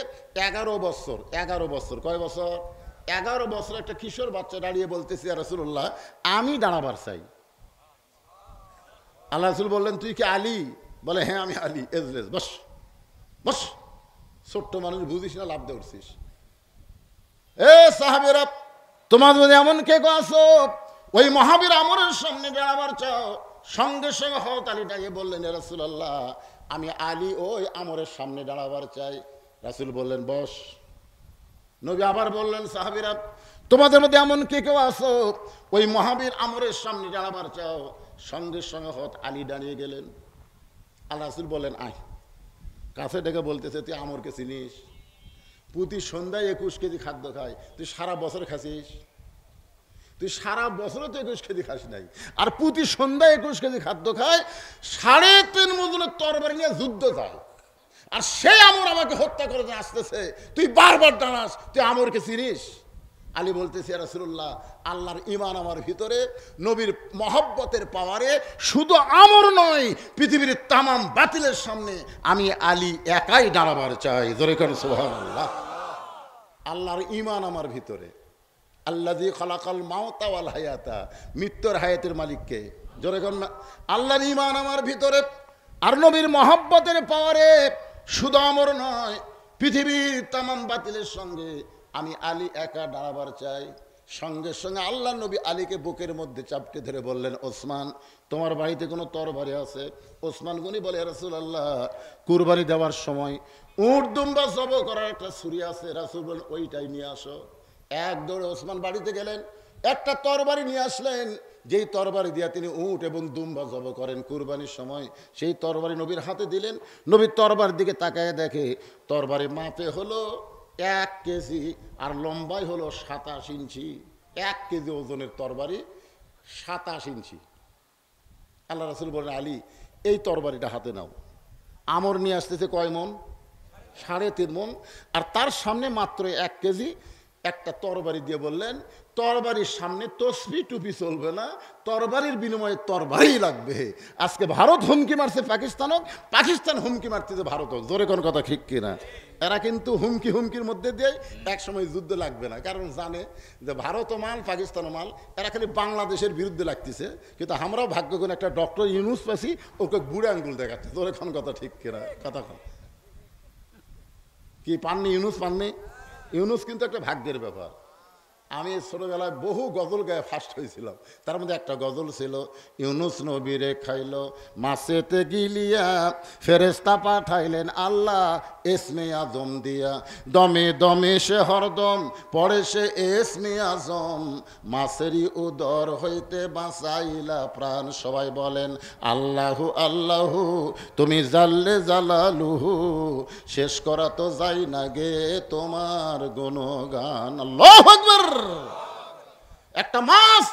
11 বছর, কয় বছর? 11 বছর একটা কিশোর বাচ্চা দাঁড়িয়ে বলতেছে, ইয়া রাসূলুল্লাহ, আমি দাঁড়াবার চাই। আল্লাহ রাসূল বললেন, তুই কি আলী? বলে, হ্যাঁ আমি আলী। এজলেস, বস বস, ছোট্ট মানুষ বুঝিস না, লাভ দিয়ে উঠছিস। এ সাহাবীরা, তোমার মধ্যে এমন কে আছো ওই মহাবীর আমরের সামনে দাঁড়াবার চাও? সঙ্গে সঙ্গে হযরত আলী ডাকে বললেন, ইয়া রাসূলুল্লাহ, আমি আলী ওই আমরের সামনে দাঁড়াবার চাই। রাসূল বললেন, বস। নবী আবার বললেন, সাহাবীরা, তোমাদের মধ্যে এমন কে কেউ আছো ওই মহাবীর আমরের সামনে দাঁড়াবার চাও? সঙ্গে সঙ্গে হযরত আলী দাঁড়িয়ে গেলেন। আল্লাহ রাসূল বললেন, আয়। কাছে ডেকে বলতেছে, তুই আমরকে চিনিস? প্রতি সন্ধ্যায় 21 কেজি খাদ্য খায়, তুই সারা বছর খাসিস? তুই সারা বছরও তো 21 কেজি খাস নাই, আর প্রতি সন্ধ্যায় 21 কেজি খাদ্য খায়, 3.5 মণের তরবারি নিয়ে যুদ্ধ যায়, আর সেই আমর আমাকে হত্যা করে আসতেছে, তুই বারবার দাঁড়াস, তুই আমরকে চিনিস? আলী বলতেছে, ইয়া রাসূলুল্লাহ, আল্লাহর ঈমান আমার ভিতরে, নবীর মহব্বতের পাওয়ারে শুধু আমর নয়, পৃথিবীর তামাম বাতিলের সামনে আমি আলী একাই দাঁড়াবার চাই। জোরে করে সুবহানাল্লাহ। আল্লাহর ঈমান আমার ভিতরে। আল্লাযী খালাকাল মাউতা ওয়াল হায়াতা, মৃত্যুর হায়াতের মালিককে। জোরে করে না? আল্লাহর ঈমান আমার ভিতরে, আর নবীর মহব্বতের পাওয়ারে শুধু আমর নয়, পৃথিবীর তামাম বাতিলের সঙ্গে আমি আলী একা দাঁড়াবার চাই। সঙ্গে সঙ্গে আল্লাহ নবী আলীকে বুকের মধ্যে চাপটে ধরে বললেন, ওসমান, তোমার বাড়িতে কোনো তরবারি আছে? ওসমান গনি বলে, ইয়া রাসূলুল্লাহ, কুরবানি দেওয়ার সময় উট দুম্বা জবাই করার একটা ছুরি আছে। রাসূল বলেন, ওইটাই নিয়ে আসো। এক দৌড়ে ওসমান বাড়িতে গেলেন, একটা তরবারি নিয়ে আসলেন, যেই তরবারি দিয়া তিনি উট এবং দুম্বা জব করেন কুরবানির সময়, সেই তরবারি নবীর হাতে দিলেন। নবীর তরবারির দিকে তাকায় দেখে তরবারি মাপে হলো 1 কেজি আর লম্বাই হলো 27 ইঞ্চি। 1 কেজি ওজনের তরবারি, 27 ইঞ্চি। আল্লাহ রাসূল বলেন, আলী এই তরবারিটা হাতে নাও। আমর নিয়ে আসতেছে কয় মন? 3.5 মন। আর তার সামনে মাত্র 1 কেজি একটা তরবারি দিয়ে বললেন, তরবারির সামনে তসবি টুপি চলবে না, তরবারির বিনিময়ে তরবারি লাগবে। আজকে ভারত হুমকি মারছে পাকিস্তানক, পাকিস্তান হুমকি মারতেছে ভারতক। জোরে কোন কথা ঠিক কিনা? এরা কিন্তু হুমকির মধ্যে দিয়ে একসময় যুদ্ধ লাগবে না, কারণ জানে যে ভারতও মাল পাকিস্তানও মাল। এরা খালি বাংলাদেশের বিরুদ্ধে লাগতেছে, কিন্তু আমরাও ভাগ্য করে একটা ডক্টর ইউনুস পাইছি, ওকে বুড়ে আঙ্গুল দেখাচ্ছে। জোরে কোন কথা ঠিক কিনা? কথা কন কি পাননি? ইউনুস পাননি? ইউনুস কিন্তু একটা ভাগ্যের ব্যাপার। আমি ছোটবেলায় বহু গজল গায়ে ফার্স্ট হয়েছিলাম, তার মধ্যে একটা গজল ছিল, ইউনুস নবীরে খাইল মাছেতে গিলিয়া, ফেরেশতা পাঠাইলেন আল্লাহ এসমে আজম দিয়া, দমে দমে সে হরদম পড়ে সে এসমে আজম, মাছেরই উদর হইতে বাঁচাইলা প্রাণ। সবাই বলেন আল্লাহু আল্লাহু, তুমি জাল্লে জালালুহু, শেষ করা তো যাই না গে তোমার গুণগান। আল্লাহু আকবার। একটা মাছ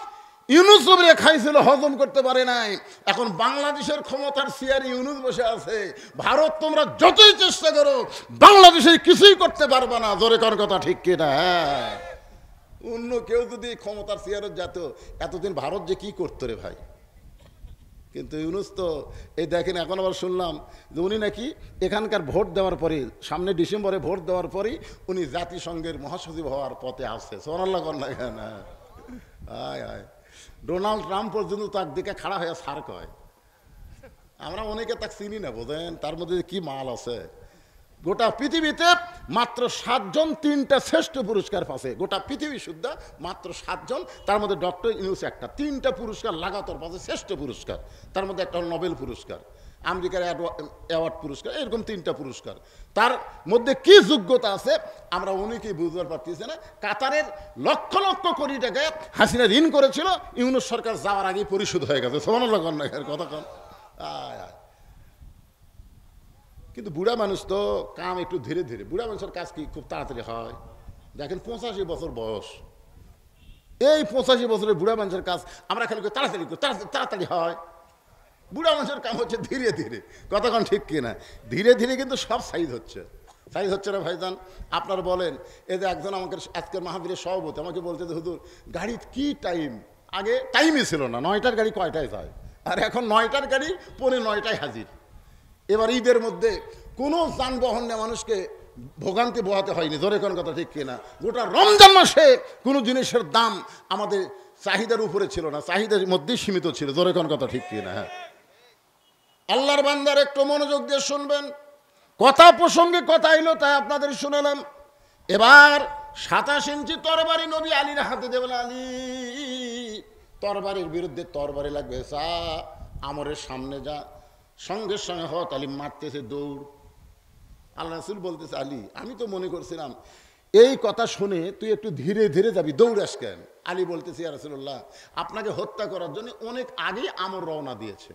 ইউনুস নবীরে খাইছিল, হজম করতে পারে নাই। এখন বাংলাদেশের ক্ষমতার চেয়ারে ইউনুস বসে আছে। ভারত তোমরা যতই চেষ্টা করো বাংলাদেশে কিছুই করতে পারবে না। জোরে কোন কথা ঠিক কিনা? অন্য কেউ যদি ক্ষমতার চেয়ারে যেত, এতদিন ভারত যে কি করতো রে ভাই। কিন্তু ইউনুস তো এই দেখেন, এখন আবার শুনলাম যে উনি নাকি এখানকার ভোট দেওয়ার পরে, সামনে ডিসেম্বরে ভোট দেওয়ার পরেই উনি জাতিসংঘের মহাসচিব হওয়ার পথে আসছে। সুবহানাল্লাহ কর না কেন? আয় আয়, ডোনাল্ড ট্রাম্প পর্যন্ত তার দিকে খাড়া হয়ে সার কয়। আমরা অনেকে তাকে চিনি না, বোঝেন তার মধ্যে কি মাল আছে। গোটা পৃথিবীতে মাত্র 7 জন 3টা শ্রেষ্ঠ পুরস্কার পাচ্ছে। গোটা পৃথিবী শুদ্ধ মাত্র 7 জন, তার মধ্যে ডক্টর ইউনুস একটা। 3টা পুরস্কার লাগাতার পাচ্ছে, শ্রেষ্ঠ পুরস্কার। তার মধ্যে একটা নোবেল পুরস্কার, আমেরিকার অ্যাওয়ার্ড পুরস্কার, এরকম 3টা পুরস্কার। তার মধ্যে কি যোগ্যতা আছে আমরা অনেকেই বুঝতে পারতেছি না। কাতারের লক্ষ লক্ষ কোটি টাকা হাসিনা ঋণ করেছিল, ইউনুস সরকার যাওয়ার আগেই পরিশোধ হয়ে গেছে। সুবহানাল্লাহ কথা কন। আয় আয়। কিন্তু বুড়া মানুষ তো কাম একটু ধীরে ধীরে, বুড়া মানুষের কাজ কি খুব তাড়াতাড়ি হয়? দেখেন 85 বছর বয়স, এই 85 বছরের বুড়া মানুষের কাজ আমরা খালি তাড়াতাড়ি তাড়াতাড়ি হয়। বুড়া মানুষের কাম হচ্ছে ধীরে ধীরে। কতক্ষণ ঠিক কিনা? ধীরে ধীরে কিন্তু সব সাইজ হচ্ছে না ভাইজান। আপনারা বলেন, এই যে একজন আমাকে আজকের মাহফিলের সভাপতি আমাকে বলতে যে হুজুর গাড়ি কি টাইম, আগে টাইমই ছিল না, 9টার গাড়ি কয়টায় যায়, আর এখন 9টার গাড়ি 8:45 হাজির। এবার ঈদের মধ্যে কোনো যানবাহন নিয়ে মানুষকে ভোগান্তি পোহাতে হয়নি। জোরে কোন কথা ঠিক কিনা? গোটা রমজান মাসে কোনো জিনিসের দাম আমাদের চাহিদার উপরে ছিল না, চাহিদার মধ্যেই সীমিত ছিল। জোরে কোন কথা ঠিক কিনা? আল্লাহর বান্দার একটু মনোযোগ দিয়ে শুনবেন। কথা প্রসঙ্গে কথা এলো তাই আপনাদের শুনালাম। এবার 27 ইঞ্চি তরবারি নবী আলীর হাতে দেবেন। আলী তরবারির বিরুদ্ধে তরবারি লাগবে, যা আমরের সামনে যা। সঙ্গে সঙ্গে হত আলী মারতেছে দৌড়। আল্লাহ রাসূল বলতেছে, আলী আমি তো মনে করছিলাম এই কথা শুনে তুই একটু ধীরে ধীরে যাবি, দৌড়াস কেন? আলী বলতেছে, ইয়া রাসূলুল্লাহ আপনাকে হত্যা করার জন্য অনেক আগেই আমর রওনা দিয়েছে,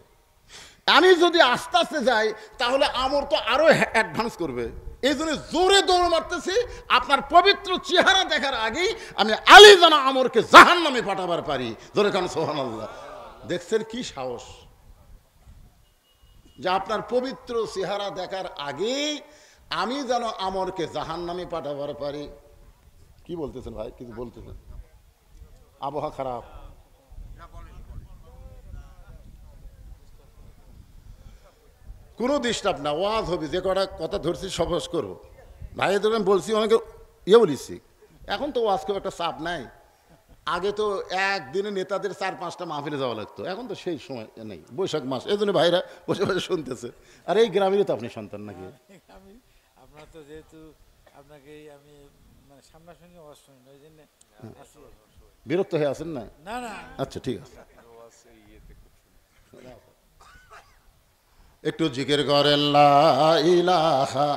আমি যদি আস্তে আস্তে যাই তাহলে আমর তো আরো অ্যাডভান্স করবে, এই জন্য জোরে দৌড় মারতেছি। আপনার পবিত্র চেহারা দেখার আগেই আমি আলী যেন আমরকে জাহান্নামে পাঠাবার পারি। জোরে কান সুবহানাল্লাহ। দেখছেন কি সাহস, যে আপনার পবিত্র চেহারা দেখার আগেই আমি যেন আমরকে জাহান্নামে পাঠাবার পারি। কি বলতেছেন ভাই? কিছু বলতেছেন? আবহাওয়া খারাপ, কোনো ডিস্টার্ব না, ওয়াজ হবে, যে কটা কথা ধরছি সবস করবো। ভাই ধরেন বলছি অনেকে বলিছি, এখন তো ওয়াজ খুব একটা চাপ নাই। আগে তো একদিনে নেতাদের 4-5টা মাহফিলে যাওয়া লাগতো, এখন তো সেই সময় নেই। বৈশাখ মাস, এই জন্য ভাইরা বসে বসে শুনতেছে। আর এই গ্রামেরই তো আপনি সন্তান নাকি? আপনার তো যেহেতু আপনাকে আমি মানে সামনাসামনি ওয়াজ শুনি, ওই জন্য বিরক্ত হয়ে আছেন না? না না, আচ্ছা ঠিক আছে, একটু জিকির করেন লা ইলাহা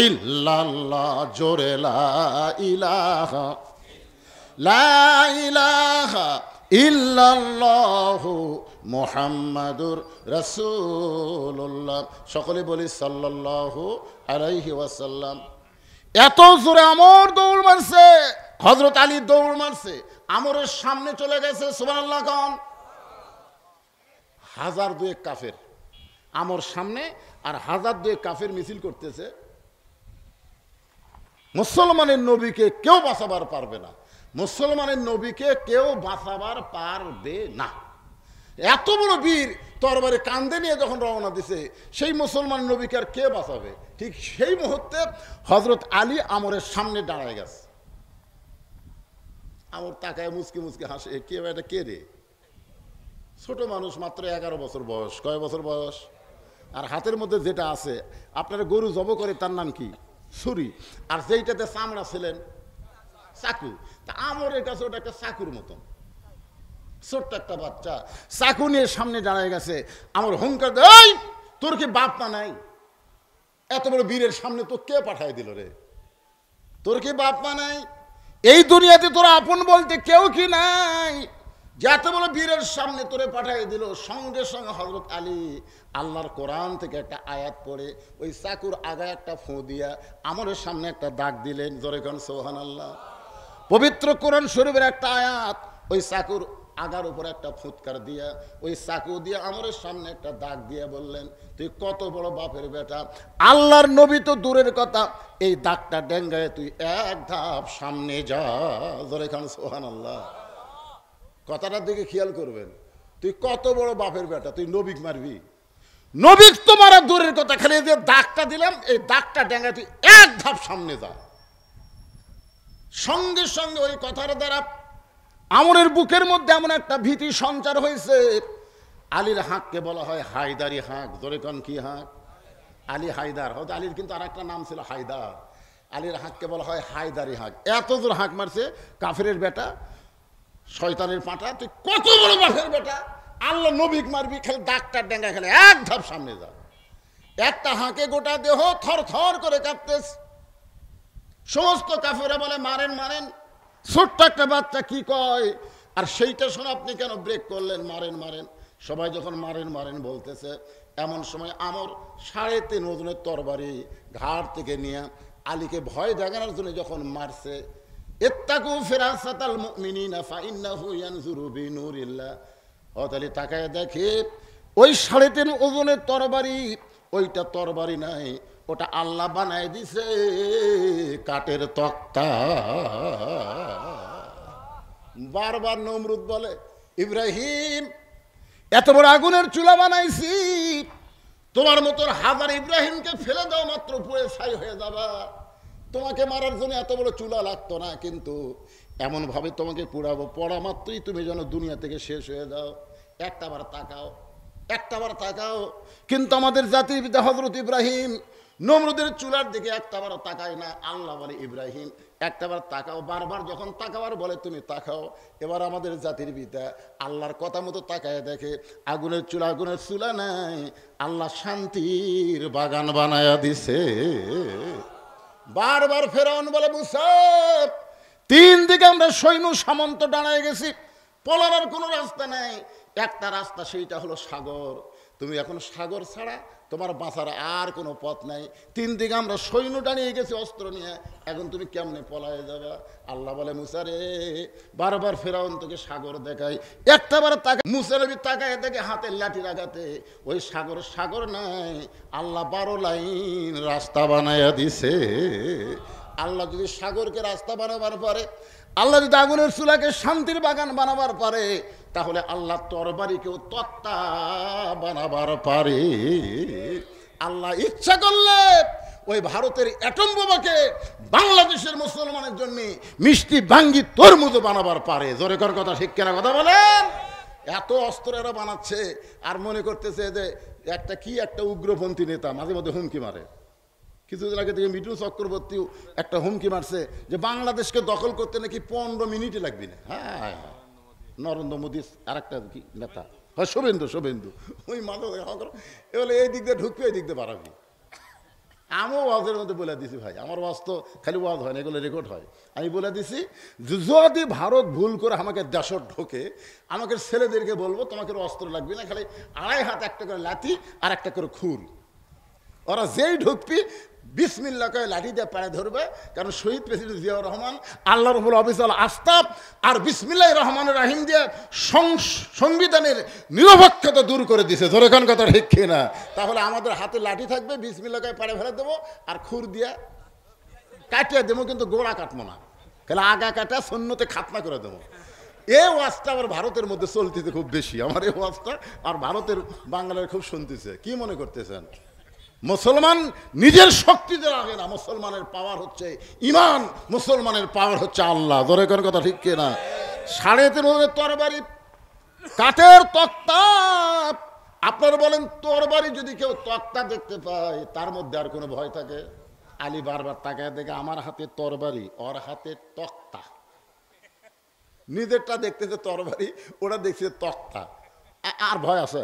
ইল্লাল্লাহ, জোরে লা ইলাহা লা ইলাহা ইল্লাল্লাহু মুহাম্মাদুর রাসূলুল্লাহ। সকলে বলি সাল্লাল্লাহু আলাইহি ওয়াসাল্লাম। এত জোরে আমর দৌড় মারছে, হযরত আলী দৌড় মারছে, আমরের সামনে চলে গেছে। সুবহানাল্লাহ কোন? হাজার দুয়েক কাফের আমর সামনে, আর হাজার দুয়েক কাফের মিছিল করতেছে। মুসলমানের নবীকে কেউ বাঁচাবার পারবে না, মুসলমানের নবীকে কেউ বাঁচাবার পারবে না। এত বড় বীর তরবারি কান্দে নিয়ে যখন রওনা দিছে, সেই মুসলমান নবীকে আর কে বাঁচাবে? ঠিক সেই মুহূর্তে হযরত আলী আমরের সামনে দাঁড়ায় গেছে। আমর তাকায় মুচকি মুচকি হাসে, কে এটা কে রে? ছোট মানুষ, মাত্র 11 বছর বয়স। কয় বছর বয়স? আর হাতের মধ্যে যেটা আছে, আপনারা গরু জব করে তার নাম কি? ছুরি। আর যেইটাতে চামড়া ছিলেন চাকু। তা আমরের কাছে ওটা একটা চাকুর মতন, ছোট্ট একটা বাচ্চা চাকু নিয়ে সামনে দাঁড়ায় গেছে। আমার হুঙ্কার দেয়, এই তোর কি বাপ মা নাই? এত বড় বীরের সামনে তো কে পাঠায় দিল রে? তোর কি বাপ মা নাই? এই দুনিয়াতে তোর আপন বলতে কেউ কি নাই? যত বড় বীরের সামনে তোরে পাঠিয়ে দিল। সঙ্গে সঙ্গে হযরত আলী আল্লাহর কোরআন থেকে একটা আয়াত পড়ে ওই চাকুর আগায় একটা ফু দিয়া আমরের সামনে একটা দাগ দিলেন। জোরে কোন সুবহানাল্লাহ। পবিত্র কোরআন শরীফের একটা আয়াত, ওই চাকুর আগার উপর একটা ফুৎকার দিয়া ওই চাকু দিয়ে আমরের সামনে একটা দাগ দিয়ে বললেন, তুই কত বড় বাপের বেটা! আল্লাহর নবী তো দূরের কথা, এই দাগটা ডেঙ্গায় তুই এক ধাপ সামনে যা। জোরে কোন সুবহানাল্লাহ। কথাটার দিকে খেয়াল করবেন। তুই কত বড় বাপের বেটা, তুই নবীক মারবি? নবীক তো মারা দূরের কথা, খালি যে দাগটা দিলাম, এই দাগটা ডেঙ্গায় তুই এক ধাপ সামনে যা। সঙ্গে সঙ্গে ওই কথার দ্বারা আমরের বুকের মধ্যে এমন একটা ভীতি সঞ্চার হয়েছে। আলীর হাঁককে বলা হয় হায়দারি হাঁক। জোরে কোন কি হাঁক? আলী হায়দার। হয়তো আলীর কিন্তু আর একটা নাম ছিল হায়দার। আলীর হাঁককে বলা হয় হায়দারি হাঁক। এত জোর হাঁক মারছে, কাফেরের বেটা, শয়তানের পাঁটা, তুই কত বড় বাপের বেটা, আল্লাহ নবীক মারবি, খালি দাগটা ডেঙ্গা, খালি এক ধাপ সামনে যা। একটা হাঁকে গোটা দেহ থর থর করে কাঁপতেছে। সমস্ত কাফেরা বলে মারেন মারেন। ছোট্ট একটা বাচ্চা কি কয়, আর সেইটা শুনে আপনি কেন ব্রেক করলেন? মারেন মারেন। সবাই যখন মারেন মারেন বলতেছে, এমন সময় আমর 3.5 ওজনের তরবারি ঘাট থেকে নিয়ে আলীকে ভয় দেখানোর জন্য যখন মারছে, ইত্তাকু ফিরাসাতাল মুমিনিনা ফাইন্নাহু ইয়ানজুরু বিনুরিল্লাহ। হযরত আলী তাকায় দেখে ওই 3.5 ওজনের তরবারি, ওইটা তরবারি নাই, ওটা আল্লাহ বানায় দিছে কাঠের তক্তা। বারবার নমরুদ বলে, ইব্রাহিম এত বড় আগুনের চুলা বানাইছি, তোমার মতো হাজার ইব্রাহিমকে ফেলে দাও, মাত্র পুড়ে ছাই হয়ে যাবা। তোমাকে মারার জন্য এত বড় চুলা লাগতো না, কিন্তু এমন ভাবে তোমাকে পুড়াবো, পড়া মাত্রই তুমি যেন দুনিয়া থেকে শেষ হয়ে যাও। একটাবার তাকাও, একটাবার তাকাও। কিন্তু আমাদের জাতির পিতা হযরত ইব্রাহিম নমরুদের চুলার দিকে একটাবার তাকায় না। আল্লাহ বলে, ইব্রাহিম একটাবার তাকাও। বারবার যখন তাকাবার বলে তুমি তাকাও। এবার আমাদের জাতির পিতা আল্লাহর কথা মতো তাকায় দেখে আগুনের চুলা নাই, আল্লাহ শান্তির বাগান বানায়া দিছে। বারবার ফেরাউন বলে, মুসা 3 দিকে আমরা সৈন্য সামন্ত দাঁড়ায় গেছি, পলানোর কোনো রাস্তা নাই, একটা রাস্তা, সেইটা হলো সাগর। তুমি এখন সাগর ছাড়া তোমার বাঁচার আর কোনো পথ নাই। 3 দিকে আমরা সৈন্য দাঁড়িয়ে গেছি অস্ত্র নিয়ে, এখন তুমি কেমনে পলায়ে যাবা? আল্লাহ বলে, মুসা রে, বারবার ফেরাউন তোকে সাগর দেখায়, একটাবার তাকায়। মুসা নবী তাকায় দেখে হাতের লাঠির আঘাতে ওই সাগর নাই, আল্লাহ 12 লাইন রাস্তা বানায়া দিছে। আল্লাহ যদি সাগরকে রাস্তা বানাবার পারে, আল্লাহ যদি আগুনের চুলাকে শান্তির বাগান বানাবার পারে, তাহলে আল্লাহ তরবারিকেও তক্তা বানাবার পারে। আল্লাহ ইচ্ছা করলে ওই ভারতের অ্যাটম বোমাকে বাংলাদেশের মুসলমানের জন্য মিষ্টি ভাঙ্গি তরমুজ বানাবার পারে। জোরে কর কথা, ঠিক কেনা কথা বলেন? এত অস্ত্র এরা বানাচ্ছে, আর মনে করতেছে যে একটা উগ্রপন্থী নেতা মাঝে মধ্যে হুমকি মারে। কিছুদিন আগে থেকে মিঠুন চক্রবর্তীও একটা হুমকি মারছে যে বাংলাদেশকে দখল করতে নাকি 15 মিনিটই লাগবে না। হ্যাঁ, নরেন্দ্র মোদী আর একটা নেতা হয়, শুভেন্দু, ওই মাথা দেখা করো, এবার এই দিক দিয়ে ঢুকবে, এই দিক দিয়ে বাড়াবি। আমিও ওয়াজের মধ্যে বলে দিছি ভাই, আমার ওয়াজ তো খালি ওয়াজ হয় না, এগুলো রেকর্ড হয়। আমি বলে দিছি যদি ভারত ভুল করে আমাকে দেশত ঢোকে, আমাকে ছেলেদেরকে বলবো তোমাকে অস্ত্র লাগবে না, খালি 2.5 হাত একটা করে লাঠি আর একটা করে খুর। ওরা যেই ঢুকবি বিসমিল্লাহ কয়ে লাঠি দিয়ে পাড়ে ধরবে, কারণ শহীদ প্রেসিডেন্ট জিয়াউর রহমান আল্লাহর উপর অবিচল আস্থা আর বিসমিল্লাহির রহমানির রহিম দিয়ে সংবিধানের নিরপেক্ষতা দূর করে দিছে। জোরে কোন কথা ঠিক কিনা? তাহলে আমাদের হাতে লাঠি থাকবে, বিসমিল্লাহ কয়ে পাড়ে ফেলে দেবো আর খুর দিয়ে কাটিয়ে দেবো, কিন্তু গোড়া কাটবো না, তাহলে আগা কাটা সুন্নতে খাতনা করে দেবো। এই ওয়াজটা আবার ভারতের মধ্যে চলতেছে খুব বেশি, আমার এই ওয়াজটা আর ভারতের বাঙালির খুব শুনতেছে। কি মনে করতেছেন? মুসলমান নিজের শক্তিতে লাগে না, মুসলমানের পাওয়ার হচ্ছে ইমান, মুসলমানের পাওয়ার হচ্ছে আল্লাহ। ধরে কোন কথা ঠিক কিনা? 3.5 তরবারি, কাঠের তক্তা। আপনারা বলেন তরবারি যদি কেউ তক্তা দেখতে পায় তার মধ্যে আর কোনো ভয় থাকে? আলী বারবার তাকায় দেখে আমার হাতে তরবারি, ওর হাতে তক্তা। নিজেরটা দেখতেছে তরবারি, ওরা দেখছে তক্তা, আর ভয় আছে?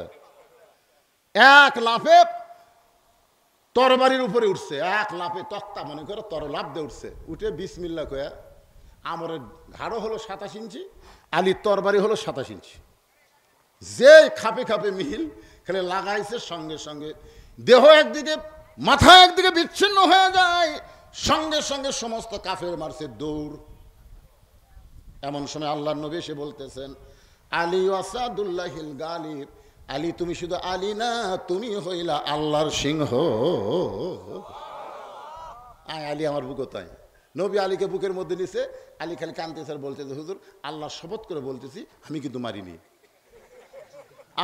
এক লাফে তরবারির উপরে উঠছে, এক লাফে তক্তা মনে করে লাফ দিয়ে উঠছে, উঠে বিসমিল্লাহ কয়া। আমার ঘাড়ও হলো 27 ইঞ্চি, আলীর তরবারি হলো 27 ইঞ্চি। যে খাপে খাপে মিল খেলে লাগাইছে, সঙ্গে সঙ্গে দেহ একদিকে মাথা একদিকে বিচ্ছিন্ন হয়ে যায়, সঙ্গে সঙ্গে সমস্ত কাফের মারছে দৌড়। এমন সময় আল্লাহর নবী এসে বলতেছেন, আলী আসাদুল্লাহিল গালিব, আলী তুমি শুধু আলী না, তুমি হইলা আল্লাহর সিংহ। আলী আমার বুক তাই। নবী আলীকে বুকের মধ্যে নিছে, আলী খালি কানতেছে আর বলতেছে, হুজুর আল্লাহ শপথ করে বলতেছি আমি কিন্তু মারিনি,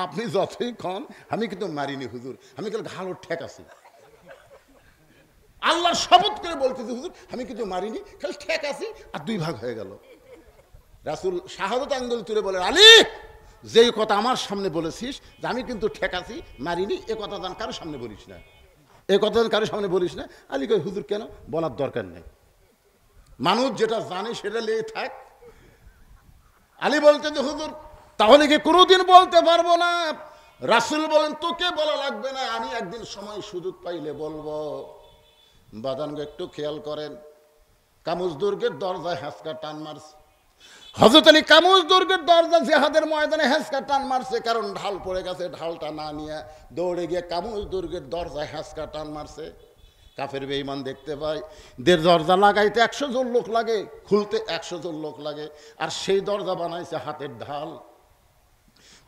আপনি যতই কন আমি কিন্তু মারিনি হুজুর, আমি খালি ঘাড় ঠেক আছি। আল্লাহর শপথ করে বলতেছি হুজুর আমি কিন্তু মারিনি, খালি ঠেক আছি। আর 2 ভাগ হয়ে গেল। রাসূল শাহাদাত আঙ্গুল তুলে বলে, আলী যেই কথা আমার সামনে বলেছিস যে আমি কিন্তু ঠেকাছি মারিনি, এ কথা জান কারোর সামনে বলিস না, এ কথা জান কারোর সামনে বলিস না। আলী কই, হুজুর কেন? বলার দরকার নেই, মানুষ যেটা জানে সেটা লেগে থাক। আলী বলতে যে হুজুর তাহলে কি কোনোদিন বলতে পারবো না? রাসূল বলেন, তোকে বলা লাগবে না, আমি একদিন সময় সুযোগ পাইলে বলবো। বাদানকে একটু খেয়াল করেন, কামুজ দুর্গের দরজায় হ্যাঁচকা টান মারছে। হযরত আলী কামুজ দুর্গের দরজা জিহাদের ময়দানে হ্যাঁচকা টান মারছে, কারণ ঢাল পড়ে গেছে, ঢালটা না নিয়ে দৌড়ে গিয়ে কামুজ দুর্গের দরজায় হ্যাঁচকা টান মারছে। কাফের বেঈমান দেখতে পায় দরজা লাগাইতে 100 জন লোক লাগে, খুলতে 100 জন লোক লাগে, আর সেই দরজা বানাইছে হাতের ঢাল।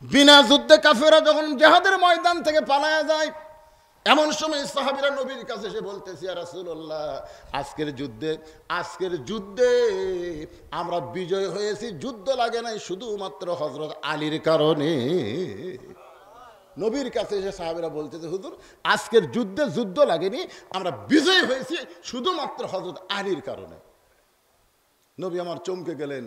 বিনা যুদ্ধে কাফেরা যখন জিহাদের ময়দান থেকে পালায়া যায়, এমন সময় সাহাবীরা নবীর কাছে এসে বলতেছে, ইয়া রাসূলুল্লাহ আজকের যুদ্ধে আমরা বিজয় হয়েছি, যুদ্ধ লাগে নাই শুধুমাত্র হযরত আলীর কারণে। নবীর কাছে এসে সাহাবীরা বলতেছে, হুজুর আজকের যুদ্ধে যুদ্ধ লাগেনি, আমরা বিজয় হয়েছি শুধুমাত্র হযরত আলীর কারণে। নবী আমার চমকে গেলেন,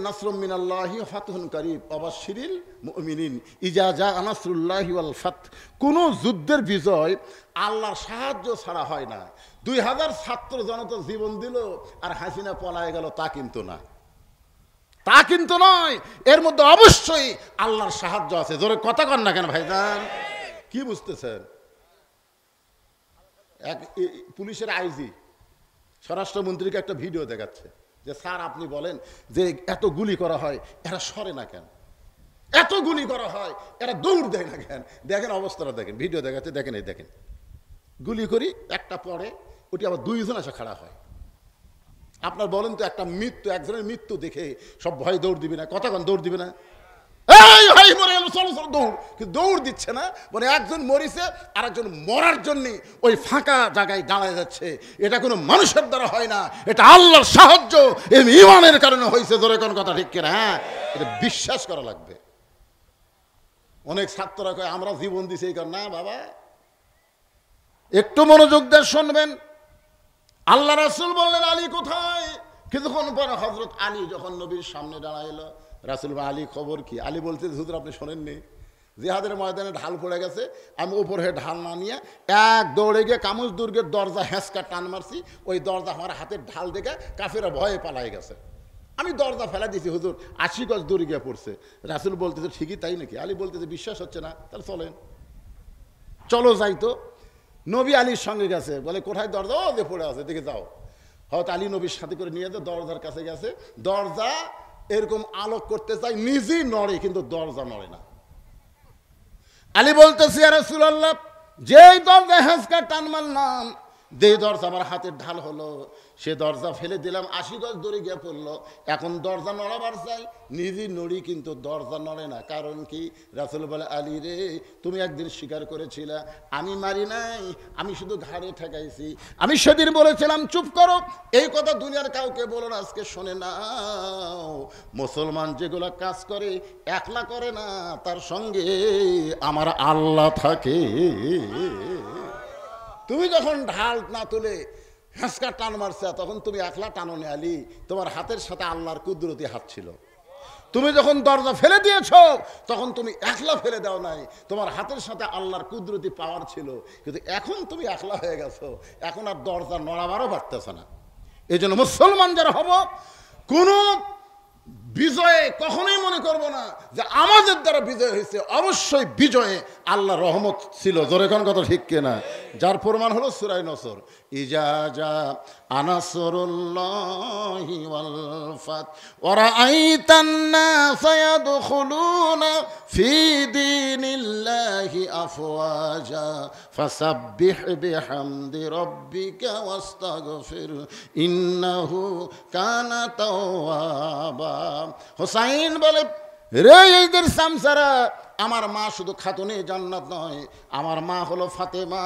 নাসরুম মিনাল্লাহি ফাতহুন কারীব ওয়াবাশশিরিল মুমিনিন ইজা জাআ নাসরুল্লাহি ওয়াল ফাত। কোন যুদ্ধের বিজয় আল্লাহর সাহায্য ছাড়া হয় না। 2000 ছাত্র জনতা জীবন দিল আর হাসিনা পলায় গেল, তা কিন্তু নয়, এর মধ্যে অবশ্যই আল্লাহর সাহায্য আছে। জোরে কথা কন না কেন ভাইজান? কি বুঝতেছেন? এক পুলিশের আইজি স্বরাষ্ট্রমন্ত্রীকে একটা ভিডিও দেখাচ্ছে যে, স্যার আপনি বলেন যে এত গুলি করা হয়, এরা সরে না কেন? এত গুলি করা হয়, এরা দৌড় দেয় না কেন? দেখেন অবস্থাটা, দেখেন ভিডিও দেখাচ্ছে, দেখেন এই দেখেন, গুলি করি একটা পরে ওটি আবার 2 জন এসে খাড়া হয়। আপনার বলেন তো একটা একজনের মৃত্যু দেখে সব ভয় দৌড় দিবে না? কতক্ষণ দৌড় দিবে না? এই ভাই মরে গেল, চলো চলো দৌড়, কিন্তু দৌড় দিচ্ছে না। মানে একজন মরিছে আর একজন মরার জন্য ওই ফাঁকা জায়গায় দাঁড়ায় যাচ্ছে। এটা কোনো মানুষের দ্বারা হয় না, এটা আল্লাহর সাহায্য, এই ঈমানের কারণে হয়েছে। ধরে কোন কথা ঠিক কিনা? হ্যাঁ, এটা বিশ্বাস করা লাগবে। অনেক ছাত্ররা কয় আমরা জীবন দিছি এই কারণ। না বাবা, একটু মনোযোগ দিয়ে শুনবেন। আল্লাহ রাসূল বললেন, আলী কোথায়? কিছুক্ষণ পরে হযরত আলী যখন নবীর সামনে দাঁড়াইল, রাসূল বলেন, আলী খবর কি? আলী বলছে, হুজুর আপনি শোনেননি, জিহাদের ময়দানে ঢাল পড়ে গেছে, আমি উপর হয়ে ঢাল না নিয়ে এক দৌড়ে গিয়ে কামুজ দুর্গের দরজা হ্যাঁচকা টান মারছি, ওই দরজা আমার হাতের ঢাল দেখে কাফেরা ভয়ে পালাই গেছে, আমি দরজা ফেলা দিয়েছি হুজুর, 80 গজ দূরে গিয়ে পড়ছে। রাসূল বলতেছে, ঠিকই তাই নাকি? আলী বলতেছে, বিশ্বাস হচ্ছে না? তাহলে চলেন, চলো যাই তো। নবী আলীর সঙ্গে গেছে, বলে কোথায় দরজা? ও যে পড়ে আছে, দেখে যাও। হয়তো আলী নবীর সাথে করে নিয়ে যেতে দরজার কাছে গেছে, দরজা এরকম আলোক করতে চাই, নিজেই নড়ে কিন্তু দরজা নড়ে না। আলী বলতেছে ইয়া রাসূলুল্লাহ, যেই দরজায় হ্যাঁচকা টান মারলাম, যে দরজা আমার হাতের ঢাল হলো, সে দরজা ফেলে দিলাম, 80 গজ দড়ি গিয়ে পড়লো। এখন দরজা নড়াবার চাই, নিজে নড়ি কিন্তু দরজা নড়ে না। কারণ কি? রাসূল বলে, আলী রে, তুমি একদিন স্বীকার করেছিলে আমি মারি নাই, আমি শুধু ঘাড়ে ঠেকাইছি। আমি সেদিন বলেছিলাম চুপ করো, এই কথা দুনিয়ার কাউকে বলো না, আজকে শোনে নাও। মুসলমান যেগুলা কাজ করে একলা করে না, তার সঙ্গে আমার আল্লাহ থাকে। তুমি যখন ঢাল না তুলে হ্যাঁচকা টান মারছে, তখন তুমি একলা টানো নি আলী, তোমার হাতের সাথে আল্লাহর কুদরতি হাত ছিল। তুমি যখন দরজা ফেলে দিয়েছ, তখন তুমি একলা ফেলে দাও নাই, তোমার হাতের সাথে আল্লাহর কুদরতি পাওয়ার ছিল। কিন্তু এখন তুমি একলা হয়ে গেছো, এখন আর দরজা নড়াবারও পারতেছে না। এই জন্য মুসলমান যারা হব, কোনো বিজয়ে কখনোই মনে করব না যে আমাদের দ্বারা বিজয় হয়েছে। অবশ্যই বিজয়ে আল্লাহ রহমত ছিল। জোরে কোন কথা ঠিক কিনা? যার প্রমাণ হলো সূরা নসর, ইজা জা আনাসরুল্লাহি ওয়াল ফাত ওয়া রাআইতান নাসা ইয়াদখুলুনা ফি দীনিল্লাহি আফওয়াজা ফাসাব্বিহ বিহামদি রাব্বিকা ওয়াস্তাগফির ইন্নাহু কানা তাওয়াবা। হুসাইন বলে, রে এইদের সামসারা, আমার মা শুধু খাতুনে জান্নাত নয়, আমার মা হলো ফাতেমা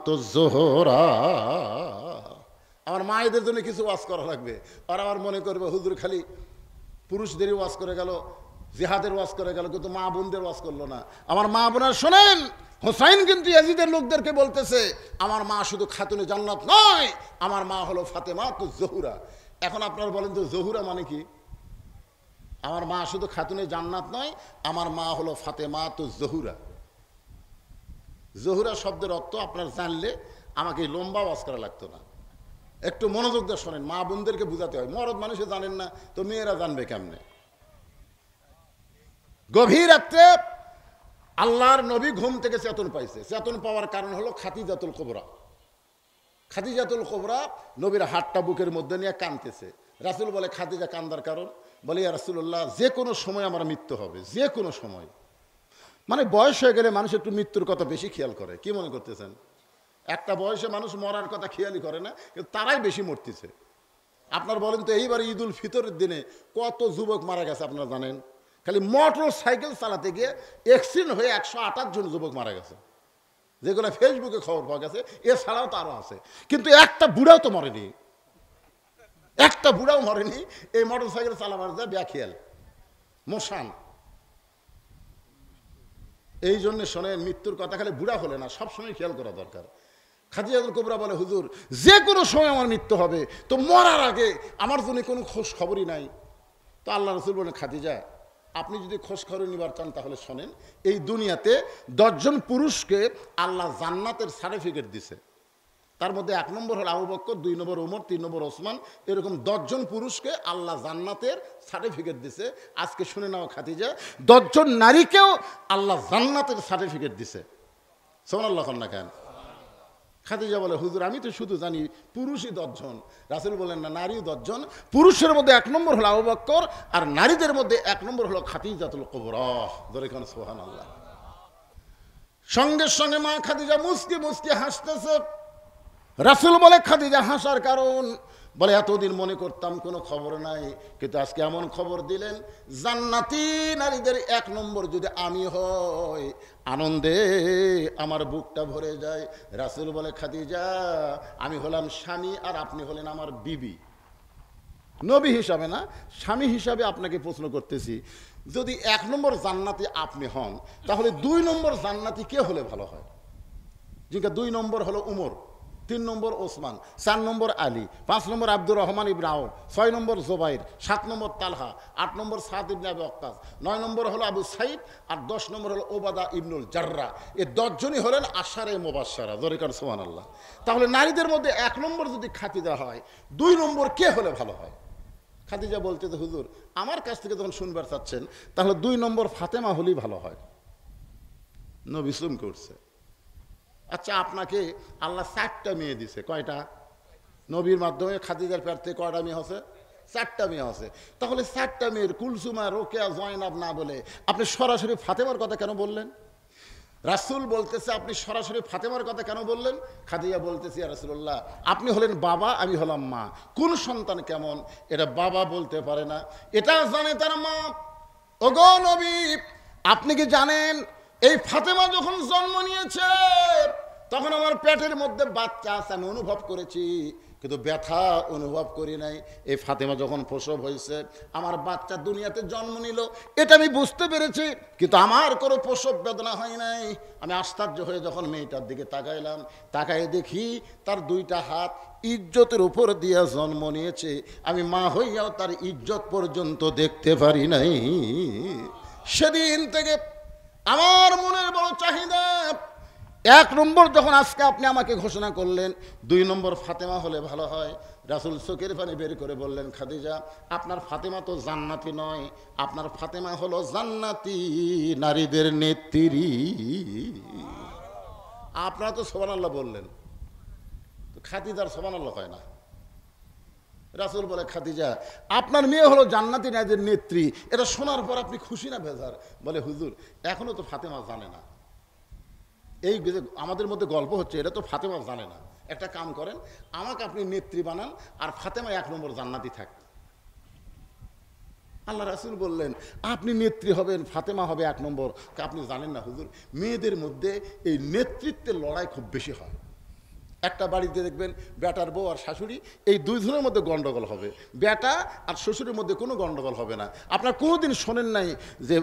তো জোহরা। আমার মায়েদের জন্য কিছু ওয়াজ করা লাগবে। আর আমার মনে করবে হুজুর খালি পুরুষদেরই ওয়াজ করে গেল, জিহাদের ওয়াজ করে গেল, কিন্তু মা বোনদের ওয়াজ করলো না। আমার মা বোনার শোনেন, হুসাইন কিন্তু ইয়াজিদের লোকদেরকে বলতেছে, আমার মা শুধু খাতুনে জান্নাত নয়, আমার মা হলো ফাতেমা তো জোহরা। এখন আপনারা বলেন তো জোহরা মানে কি? আমার মা শুধু খাতুনে জান্নাত নয়, আমার মা হলো ফাতেমা তো জহুরা। জহুরা শব্দের অর্থ আপনার জানলে আমাকে লম্বা ওয়াজ করা লাগতো না। একটু মনোযোগ দিয়ে শোনেন, মা বোনদেরকে বুঝাতে হয়। মরদ মানুষে জানেন না তো মেয়েরা জানবে কেমনে? গভীর রাত্রে আল্লাহর নবী ঘুম থেকে চেতন পাইছে। চেতন পাওয়ার কারণ হলো খাদিজাতুল কুবরা। খাদিজাতুল কুবরা নবীর হাতটা বুকের মধ্যে নিয়ে কাঁদতেছে। রাসূল বলে, খাদিজা কান্দার কারণ? বলে, ইয়া রাসূলুল্লাহ, যে কোনো সময় আমার মৃত্যু হবে, যে কোনো সময়। মানে বয়স হয়ে গেলে মানুষ একটু মৃত্যুর কথা বেশি খেয়াল করে। কি মনে করতেছেন? একটা বয়সে মানুষ মরার কথা খেয়ালই করে না, কিন্তু তারাই বেশি মরতেছে। আপনার বলেন তো, এইবার ঈদ উল ফিতরের দিনে কত যুবক মারা গেছে আপনারা জানেন? খালি মোটর সাইকেল চালাতে গিয়ে অ্যাক্সিডেন্ট হয়ে 128 জন যুবক মারা গেছে, যেগুলো ফেসবুকে খবর পাওয়া গেছে। এছাড়াও তো আরও আছে, কিন্তু একটা বুড়াও তো মরেনি, একটা বুড়াও মরেনি এই মোটর সাইকেল চালাবার যা ব্যাখিয়াল মোশান। এই জন্য শোনেন, মৃত্যুর কথা খালি বুড়া হলে না, সবসময় খেয়াল করা দরকার। খাদিজাতুল কুবরা বলে, হুজুর যে কোনো সময় আমার মৃত্যু হবে, তো মরার আগে আমার জন্য কোনো খোঁজ খবরই নাই। তো আল্লাহ রাসূল বলেন, খাদিজা, আপনি যদি খোঁজ খবর নিবার চান তাহলে শোনেন, এই দুনিয়াতে 10 জন পুরুষকে আল্লাহ জান্নাতের সার্টিফিকেট দিছে। তার মধ্যে 1 নম্বর হল আবু বকর, 2 নম্বর ওমর, 3 নম্বর ওসমান। এরকম 10 জন পুরুষকে আল্লাহ জান্নাতের সার্টিফিকেট দিছে। আজকে শুনে নাও খাদিজা, 10 জন নারীকেও আল্লাহ জান্নাতের সার্টিফিকেট দিছে। সুবহানাল্লাহ না কেন? খাদিজা বলে, হুজুর আমি তো শুধু জানি পুরুষই 10 জন। রাসূল বলেন, না, নারীও 10 জন। পুরুষের মধ্যে 1 নম্বর হলো আবু বকর, আর নারীদের মধ্যে 1 নম্বর হলো খাদিজাতুল কুবরা। ধরে কোন সুবহানাল্লাহ। সঙ্গে সঙ্গে মা খাদিজা মুস্কি মুস্কি হাসতেছে। রাসূল বলে, খাদিজা হাসার কারণ? বলে, এতদিন মনে করতাম কোনো খবর নাই, কিন্তু আজকে এমন খবর দিলেন, জান্নাতি নারীদের 1 নম্বর যদি আমি হই, আনন্দে আমার বুকটা ভরে যায়। রাসূল বলে, খাদিজা, আমি হলাম স্বামী আর আপনি হলেন আমার বিবি। নবী হিসাবে না, স্বামী হিসাবে আপনাকে প্রশ্ন করতেছি, যদি 1 নম্বর জান্নাতি আপনি হন, তাহলে 2 নম্বর জান্নাতি কে হলে ভালো হয়? যেটা 2 নম্বর হলো উমর, 3 নম্বর ওসমান, 4 নম্বর আলী, 5 নম্বর আব্দুর রহমান ইবনে আওফ, 6 নম্বর জুবাইর, 7 নম্বর তালহা, 8 নম্বর সাদ ইবনে আবি ওয়াক্কাস, 9 নম্বর হলো আবু সাইদ, আর 10 নম্বর হলো ওবাদা ইবনুল জাররা। এই 10 জনই হলেন আশারে মুবাশশারা। জোরে কার সুবহানাল্লাহ। তাহলে নারীদের মধ্যে 1 নম্বর যদি খাদিজা হয়, 2 নম্বর কে হলে ভালো হয়? খাদিজা বলতে, তো হুজুর আমার কাছ থেকে যখন শুনবার চাচ্ছেন, তাহলে 2 নম্বর ফাতেমা হলেই ভালো হয়। নবী সুম করছে। আচ্ছা, আপনাকে আল্লাহ 4টা মেয়ে দিছে, কয়টা? নবীর মাধ্যমে খাদিজার পেট থেকে কয়টা মেয়ে হচ্ছে? 4টা মেয়ে আছে। তাহলে 4টা মেয়ের কুলসুমা, রোকেয়া, জয়নাব না বলে আপনি সরাসরি ফাতেমার কথা কেন বললেন? রাসূল বলতেছে আপনি সরাসরি ফাতেমার কথা কেন বললেন? খাদিজা বলতেছে, ইয়া রাসূলুল্লাহ, আপনি হলেন বাবা, আমি হলাম মা, কোন সন্তান কেমন এটা বাবা বলতে পারে না, এটা জানে তার মা। ওগো নবী, আপনি কি জানেন এই ফাতেমা যখন জন্ম নিয়েছে তখন আমার পেটের মধ্যে বাচ্চা আছে, আমি অনুভব করেছি, কিন্তু ব্যথা অনুভব করি নাই। এই ফাতেমা যখন প্রসব হয়েছে, আমার বাচ্চা দুনিয়াতে জন্ম নিল, এটা আমি বুঝতে পেরেছি, কিন্তু আমার কোনো প্রসব বেদনা হয় নাই। আমি আশ্চর্য হয়ে যখন মেয়েটার দিকে তাকাইলাম, তাকাই দেখি তার 2টা হাত ইজ্জতের উপর দিয়া জন্ম নিয়েছে। আমি মা হইয়াও তার ইজ্জত পর্যন্ত দেখতে পারি নাই। সেদিন থেকে আমার মনের বড় চাহিদা, 1 নম্বর যখন আজকে আপনি আমাকে ঘোষণা করলেন 2 নম্বর ফাতেমা হলে ভালো হয়। রাসূল চোখের পানি বের করে বললেন, খাদিজা, আপনার ফাতেমা তো জান্নাতি নয়, আপনার ফাতেমা হলো জান্নাতি নারীদের নেত্রী। আপনারা তো সুবহানাল্লাহ বললেন, খাদিজার সুবহানাল্লাহ হয় না। রাসূল বলে, খাদিজা, আপনার মেয়ে হলো জান্নাতি নারীদের নেত্রী, এটা শোনার পর আপনি খুশি না বেজার? বলে, হুজুর, এখনো তো ফাতেমা জানে না। এই যে আমাদের মধ্যে গল্প হচ্ছে, এটা তো ফাতেমা জানে না। একটা কাম করেন, আমাকে আপনি নেত্রী বানান, আর ফাতেমা 1 নম্বর জান্নাতি থাক। আল্লাহ রাসূল বললেন, আপনি নেত্রী হবেন, ফাতেমা হবে 1 নম্বর। আপনি জানেন না হুজুর, মেয়েদের মধ্যে এই নেতৃত্বের লড়াই খুব বেশি হয়। একটা বাড়িতে দেখবেন বেটার বউ আর শাশুড়ি, এই 2 জনের মধ্যে গন্ডগোল হবে, বেটা আর শ্বশুরের মধ্যে কোনো গন্ডগোল হবে না। আপনার কোনোদিন শোনেন নাই যে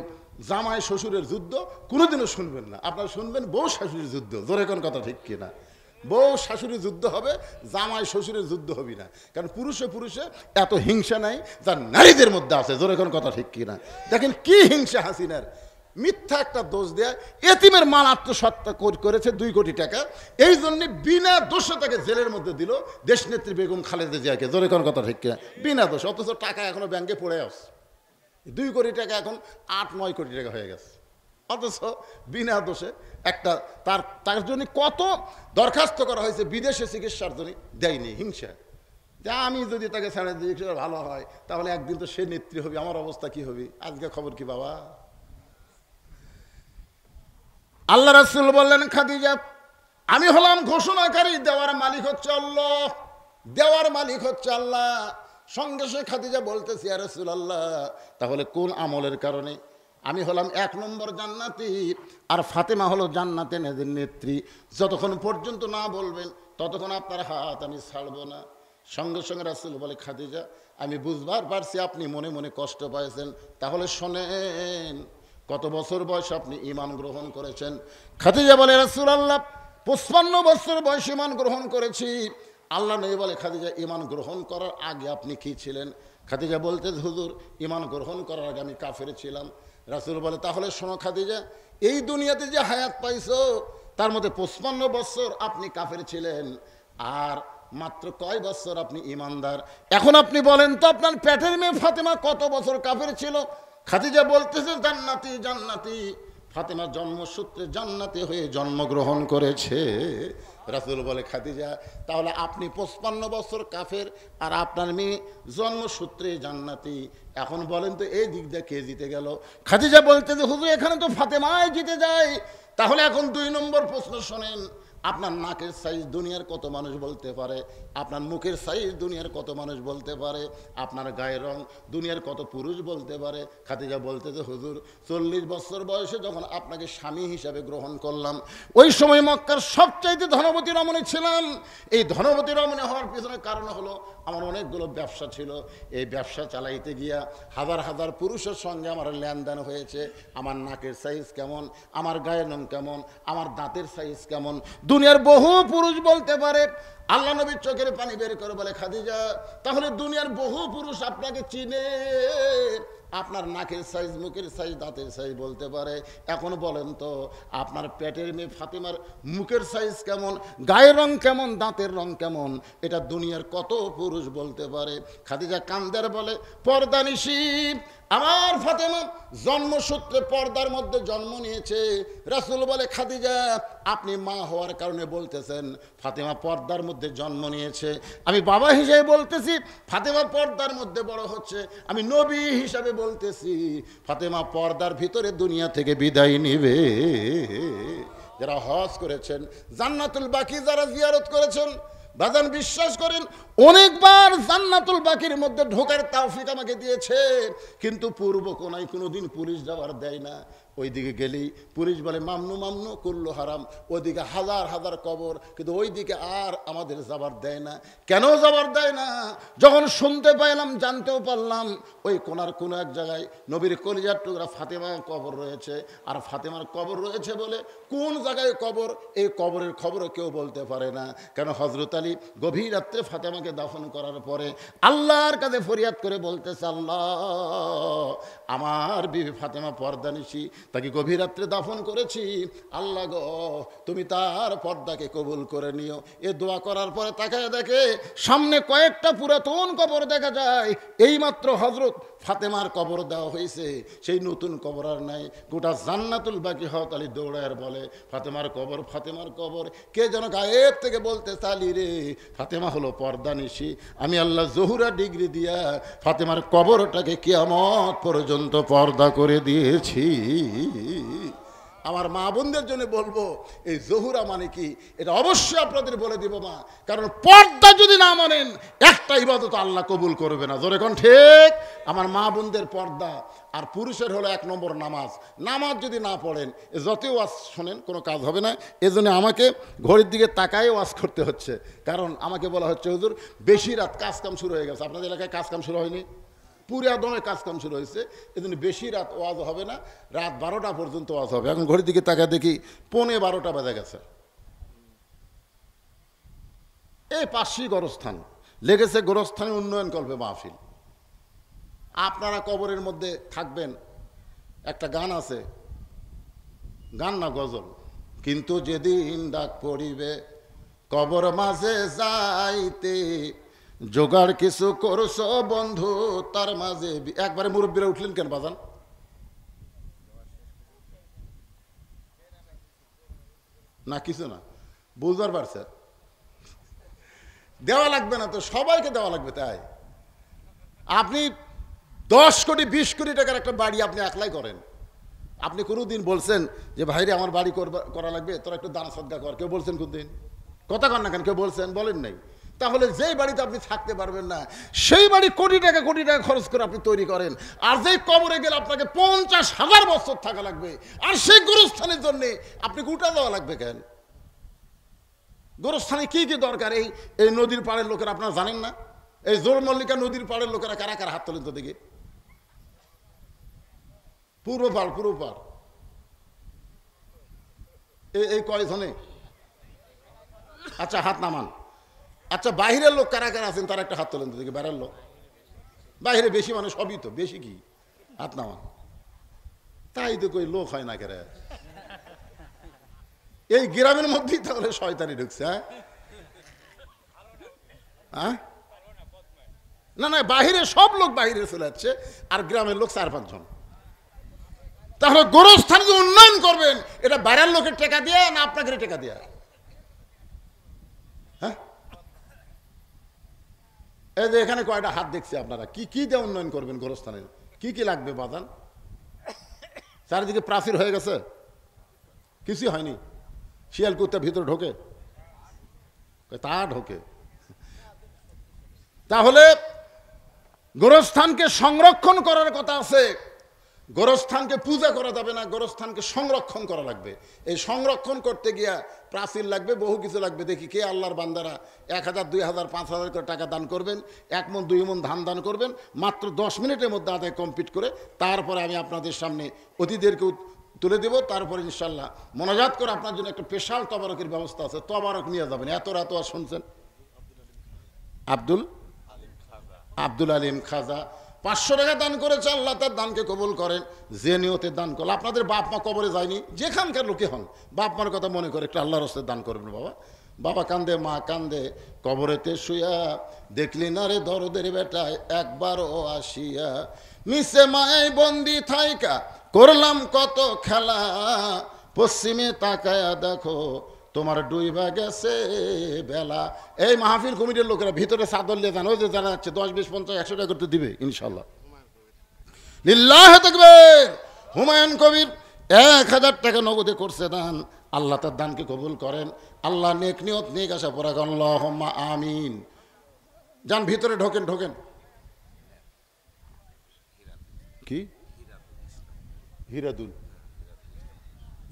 জামাই শ্বশুরের যুদ্ধ, কোনোদিনও শুনবেন না। আপনারা শুনবেন বউ শাশুড়ির যুদ্ধ। জোরে কোন কথা ঠিক কিনা? বউ শাশুড়ির যুদ্ধ হবে, জামাই শ্বশুরের যুদ্ধ হবে না। কারণ পুরুষে পুরুষে এত হিংসা নাই যা নারীদের মধ্যে আছে। জোরে কোন কথা ঠিক কিনা? দেখেন কি হিংসা হাসিনার। মিথ্যা একটা দোষ দেয়া, এতিমের মাল আত্মসত্ত্বা করেছে 2 কোটি টাকা, এই জন্য বিনা দোষে তাকে জেলের মধ্যে দিল দেশনেত্রী বেগম খালেদা জিয়াকে। জোরে কোন কথা ঠিক কিনা? বিনা দোষ। অথচ টাকা এখনো ব্যাংকে পড়ে আছে, 2 কোটি টাকা এখন 8-9 কোটি টাকা হয়ে গেছে। অথচ বিনা দোষে একটা তার জন্য কত দরখাস্ত করা হয়েছে বিদেশে চিকিৎসার জন্য, দেয়নি। হিংসা যা, আমি যদি তাকে ছেড়ে দিই ভালো হয়, তাহলে একদিন তো সে নেত্রী হবে, আমার অবস্থা কি হবে? আজকে খবর কি বাবা? আল্লাহ রাসূল বললেন, খাদিজা, আমি হলাম ঘোষণাকারী, দেওয়ার মালিক হচ্ছে আল্লাহ, দেওয়ার মালিক হচ্ছে আল্লাহ। সঙ্গে সে খাদিজা বলতেছি, ইয়া রাসূলুল্লাহ, তাহলে কোন আমলের কারণে আমি হলাম 1 নম্বর জান্নাতি আর ফাতেমা হলো জান্নাতে নেত্রী? যতক্ষণ পর্যন্ত না বলবেন ততক্ষণ আপনার হাত আমি ছাড়বো না। সঙ্গে সঙ্গে রাসূল বলে, খাদিজা, আমি বুঝবার পারছি আপনি মনে মনে কষ্ট পাইছেন, তাহলে শোনেন, কত বছর বয়সে আপনি ঈমান গ্রহণ করেছেন? খাদিজা বলে, রাসূলুল্লাহ, 55 বছর বয়সে ঈমান গ্রহণ করেছি। আল্লাহ নবী বলে, খাদিজা, ঈমান গ্রহণ করার আগে আপনি কি ছিলেন? খাদিজা বলতে, হুজুর, ঈমান গ্রহণ করার আগে আমি কাফের ছিলাম। রাসূল বলে, তাহলে শোনো খাদিজা, এই দুনিয়াতে যে হায়াত পাইছো তার মধ্যে 55 বছর আপনি কাফের ছিলেন, আর মাত্র কয় বছর আপনি ঈমানদার? এখন আপনি বলেন তো, আপনার পেটের মেয়ে ফাতেমা কত বছর কাফের ছিল? খাদিজা বলতেছে, জান্নাতি, জান্নাতি। ফাতেমা জন্মসূত্রে জান্নাতি হয়ে জন্মগ্রহণ করেছে। রাসূল বলে, খাদিজা, তাহলে আপনি 55 বছর কাফের আর আপনার মেয়ে জন্মসূত্রে জান্নাতি। এখন বলেন তো, এই দিক দিয়ে কে জিতে গেল? খাদিজা বলতে যে, হুজুর, এখানে তো ফাতেমাই জিতে যায়। তাহলে এখন 2 নম্বর প্রশ্ন শোনেন, আপনার নাকের সাইজ দুনিয়ার কত মানুষ বলতে পারে? আপনার মুখের সাইজ দুনিয়ার কত মানুষ বলতে পারে? আপনার গায়ের রং দুনিয়ার কত পুরুষ বলতে পারে? খাদিজা বলতে যে, হুজুর, 40 বছর বয়সে যখন আপনাকে স্বামী হিসাবে গ্রহণ করলাম, ওই সময় মক্কার সবচাইতে ধনবতী রমণী ছিলাম। এই ধনবতী রমণী হওয়ার পিছনে কারণ হলো আমার অনেকগুলো ব্যবসা ছিল। এই ব্যবসা চালাইতে গিয়া হাজার হাজার পুরুষের সঙ্গে আমার লেনদেন হয়েছে। আমার নাকের সাইজ কেমন, আমার গায়ের রং কেমন, আমার দাঁতের সাইজ কেমন, দুনিয়ার বহু পুরুষ বলতে পারে। আল্লাহ নবীর চোখের পানি বের করে বলে, খাদিজা, তাহলে দুনিয়ার বহু পুরুষ আপনাকে চিনে, আপনার নাকের সাইজ, মুখের সাইজ, দাঁতের সাইজ বলতে পারে। এখন বলেন তো, আপনার পেটের মেয়ে ফাতেমার মুখের সাইজ কেমন, গায়ের রং কেমন, দাঁতের রং কেমন, এটা দুনিয়ার কত পুরুষ বলতে পারে? খাদিজা কান্দার বলে, পর্দানিশী, আমার ফাতেমা জন্মসূত্রে পর্দার মধ্যে জন্ম নিয়েছে। রাসূল বলে, খাদিজা আপনি মা হওয়ার কারণে বলতেছেন ফাতেমা পর্দার মধ্যে জন্ম নিয়েছে, আমি বাবা হিসেবে বলতেছি ফাতেমা পর্দার মধ্যে বড় হচ্ছে। আমি নবী হিসাবে বলতেছি ফাতেমা পর্দার ভিতরে দুনিয়া থেকে বিদায় নিবে। যারা হজ করেছেন, জান্নাতুল বাকি যারা জিয়ারত করেছেন, বাজান বিশ্বাস করেন অনেকবার জান্নাতুল বাকির মধ্যে ঢোকার তৌফিক আমাকে দিয়েছে, কিন্তু পূর্ব কোনায় কোনোদিন পুলিশ যাওয়ার দেয় না। ওইদিকে গেলেই পুলিশ বলে মামনু মামনু কুল্লু হারাম, ওইদিকে হাজার হাজার কবর, কিন্তু ওইদিকে আর আমাদের যাবার দেয় না। কেন যাবার দেয় না? যখন শুনতে পাইলাম, জানতেও পারলাম ওই কোনার কোনো এক জায়গায় নবীর কলিজার টুকরা ফাতেমার কবর রয়েছে, আর ফাতেমার কবর রয়েছে বলে কোন জায়গায় কবর, এই কবরের খবরও কেউ বলতে পারে না। কেন হযরত আলী গভীর রাত্রে ফাতেমাকে দাফন করার পরে আল্লাহর কাছে ফরিয়াদ করে বলতেছে, আল্লাহ আমার বিবি ফাতেমা পর্দানিশী, তাকে গভীর রাত্রে দাফন করেছি, আল্লাহ গো তুমি তার পর্দাকে কবুল করে নিও। এ দোয়া করার পরে তাকায় দেখে সামনে কয়েকটা পুরাতন কবর দেখা যায়, এইমাত্র হযরত ফাতেমার কবর দেওয়া হয়েছে, সেই নতুন কবর আর নাই। গোটা জান্নাতুল বাকি হযরত আলী দৌড়ায় বলে ফাতেমার কবর, ফাতেমার কবর। কে যেন গায়েব থেকে বলতে চালি রে ফাতেমা হলো পর্দানিশী, আমি আল্লাহ জহুরা ডিগ্রি দিয়া ফাতেমার কবরটাকে কিয়ামত পর্যন্ত পর্দা করে দিয়েছি। আমার মা বোনদের জন্য বলবো এই জহুরা মানে কি এটা অবশ্যই আপনাদের বলে দিব মা, কারণ পর্দা যদি না মানেন একটা ইবাদত আল্লাহ কবুল করবে না। জোরে কোন ঠিক? আমার মা বোনদের পর্দা আর পুরুষের হলো এক নম্বর নামাজ। নামাজ যদি না পড়েন যতই ওয়াজ শোনেন কোনো কাজ হবে না। এজন্য আমাকে ঘড়ির দিকে তাকায় ওয়াজ করতে হচ্ছে, কারণ আমাকে বলা হচ্ছে হুজুর বেশি রাত কাজকাম শুরু হয়ে গেছে। আপনাদের এলাকায় কাজকাম শুরু হয়নি? পুরা দমে কাজকাম শুরু হয়েছে, এজন্য বেশি রাত ওয়াজ হবে না, রাত 12টা পর্যন্ত ওয়াজ হবে। এখন ঘড়ির দিকে তাকায় দেখি 11:15 বাজে গেছে। এই পাশেই গোরস্থান লেগেছে, গোরস্থানে উন্নয়ন কল্পে মাহফিল। আপনারা কবরের মধ্যে থাকবেন, একটা গান আছে, গান না গজল, কিন্তু যেদিন ডাক পড়িবে কবর মাঝে যাইতে জোগাড় কিছু করছো বন্ধু তার মাঝে। একবারে মুরব্বীরা উঠলেন কেন বাজান? না কিছু না, বুঝবার পারছে, দেওয়া লাগবে না তো, সবাইকে দেওয়া লাগবে। তাই আপনি 10 কোটি 20 কোটি টাকার একটা বাড়ি আপনি একলাই করেন, আপনি কোনোদিন বলছেন যে ভাইরে আমার বাড়ি করা লাগবে, তোরা একটু দান সদকা কর? কেউ বলছেন কোনদিন? কথা কন না কেন? কেউ বলছেন? বলেন নাই। তাহলে যেই বাড়িতে আপনি থাকতে পারবেন না সেই বাড়ি কোটি টাকা খরচ করে আপনি তৈরি করেন, আর যেই কবরে গেলে আপনাকে 50,000 বছর থাকা লাগবে, আর সেই গোরস্থানের জন্য আপনি গোটা দেওয়া লাগবে কেন? গোরস্থানে কি কি দরকার? এই নদীর পাড়ের লোকেরা আপনারা জানেন না? এই জোর মল্লিকা নদীর পাড়ের লোকেরা কারা কারা হাত তোলেন তো দেখি? পূর্ব পাড় এই কয়জনে? আচ্ছা হাত নামান। আচ্ছা বাহিরের লোক কারা কারা আছেন তারা একটা হাত তোলেন তো দেখি। বাইরের লোক, বাইরে বেশি মানে সবই তো, বেশি কি? হাত নামান। তাই তো কই লোক হয় না কেন? এই গ্রামের মধ্যেই তাহলে শয়তানি ঢুকছে। হ্যাঁ না না, বাহিরে সব লোক বাহিরে চলে যাচ্ছে, আর গ্রামের লোক 4-5 জন। তাহলে গোরস্থান যে উন্নয়ন করবেন এটা বাইরের লোকের টাকা দিয়ে না আপনাকে টাকা দিয়ে? হ্যাঁ এই যে এখানে কয়টা হাত দেখছি, আপনারা কি কি দিয়ে উন্নয়ন করবেন গোরস্থানের? কি কি লাগবে বাদান? চারিদিকে প্রাচীর হয়ে গেছে, কিছু হয়নি। শিয়াল কুত্তা ভিতরে ঢোকে? তা ঢোকে। তাহলে গোরস্থানকে সংরক্ষণ করার কথা আছে। গোরস্থানকে পূজা করা যাবে না, গোরস্থানকে সংরক্ষণ করা লাগবে। এই সংরক্ষণ করতে গিয়া প্রাচীর লাগবে, বহু কিছু লাগবে। দেখি কে আল্লাহর বান্দারা 1000, 2000, 5000 করে টাকা দান করবেন, 1 মণ 2 মণ ধান দান করবেন, মাত্র 10 মিনিটের মধ্যে আদায় কমপ্লিট করে তারপরে আমি আপনাদের সামনে অতিথিদেরকে তুলে দেব। তারপরে ইনশাল্লাহ মোনাজাত করে আপনার জন্য একটা স্পেশাল তবারকের ব্যবস্থা আছে, তবারক নিয়ে যাবেন। এত রাত আর শুনছেন আব্দুল আলিম খাজা 500 টাকা দান করেছে, আল্লাহ তার দানকে কবুল করেন। যে নিয়তে দান করল, আপনাদের বাপ মা কবরে যায়নি, যেখানকার লোকে হন বাপ মার কথা মনে করে একটু আল্লাহর রাস্তায় দান করবেন বাবা। বাবা কান্দে, মা কান্দে, কবরেতে শুয়া দেখলি না রে দরদের বেটায় একবারও আসিয়া, মিশে মায় বন্দি থাইকা করলাম কত খেলা, পশ্চিমে তাকায়া দেখো তোমার ডুইবা গেছে বেলা। এই মাহফিল কমিটির লোকেরা ভিতরে চাদর নিয়ে যান, ওই যে যারা যাচ্ছে 10, 20, 50, 100 টাকা করতে দিবে ইনশাল্লাহ। লিল্লাহ তাকবীর। হুমায়ুন কবির 1000 টাকা নগদে করছে দান। আল্লাহ তার দানকে কবুল করেন। আল্লাহ নেক নিয়ত নেক আশা পড়া আল্লাহুম্মা আমিন। যান ভিতরে ঢোকেন, ঢোকেন। কি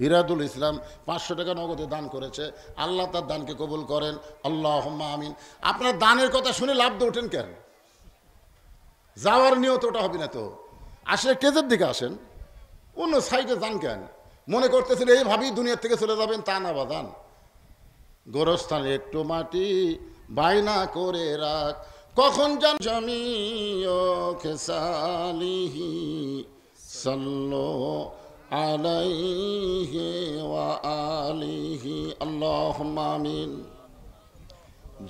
হিরাদুল ইসলাম 500 টাকা নগদে দান করেছে। আল্লাহ তার দানকে কবুল করেন আল্লাহুম্মা আমিন। আপনার দানের কথা শুনে লাভ দিয়ে ওঠেন কেন? যাওয়ার নিয়ত ওটা হবে না তো। আসলে স্টেজের দিকে আসেন, অন্য সাইডে যান কেন? মনে করতেছেন এইভাবেই দুনিয়ার থেকে চলে যাবেন, তা না বাদান। গোরস্থানে একটু মাটি বাইনা করে রাখ, কখন যান জামিও খেসালিহি সাল্লো আলাইহি ওয়া আলিহি আল্লাহুম্মা আমিন।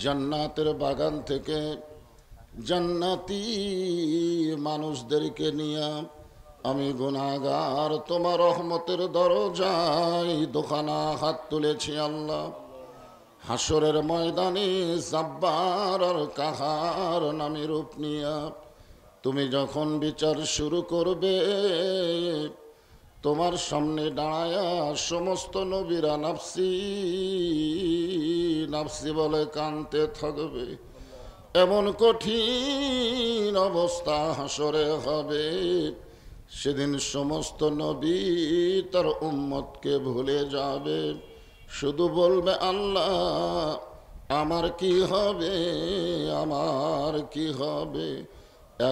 জান্নাতের বাগান থেকে জান্নাতি মানুষদেরকে নিয়ে আমি গুনাহগার তোমার রহমতের দরজায় দোকানা হাত তুলেছি আল্লাহ। হাসরের ময়দানে জাব্বার আর কাহার নামে রূপ নিয়া তুমি যখন বিচার শুরু করবে, তোমার সামনে দাঁড়ায়া সমস্ত নবীরা নাফসি নাফসি বলে কানতে থাকবে। এমন কঠিন অবস্থা হাসরে হবে, সেদিন সমস্ত নবী তার উম্মতকে ভুলে যাবে, শুধু বলবে আল্লাহ আমার কি হবে, আমার কি হবে।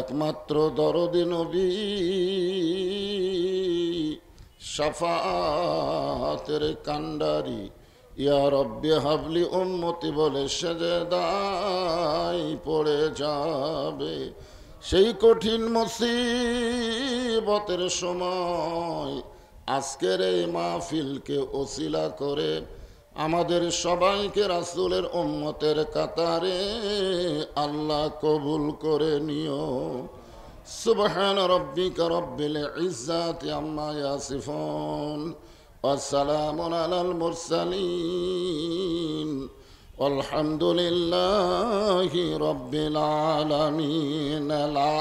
একমাত্র দরদি নবী শাফাতের কান্ডারি ইয়া রব্বি হাবলি উম্মতি বলে সেজদায় পড়ে যাবে। সেই কঠিন মুসিবতের সময় আজকের এই মাহফিলকে ওসিলা করে আমাদের সবাইকে রাসূলের উম্মতের কাতারে আল্লাহ কবুল করে নিও। সুবহান রাব্বিকা রব্বিল ইজ্জাতি আম্মা ইয়াসিফুন ওয়া সালামুন আলাল মুরসালিন আলহামদুলিল্লাহি রাব্বিল আলামিন। লা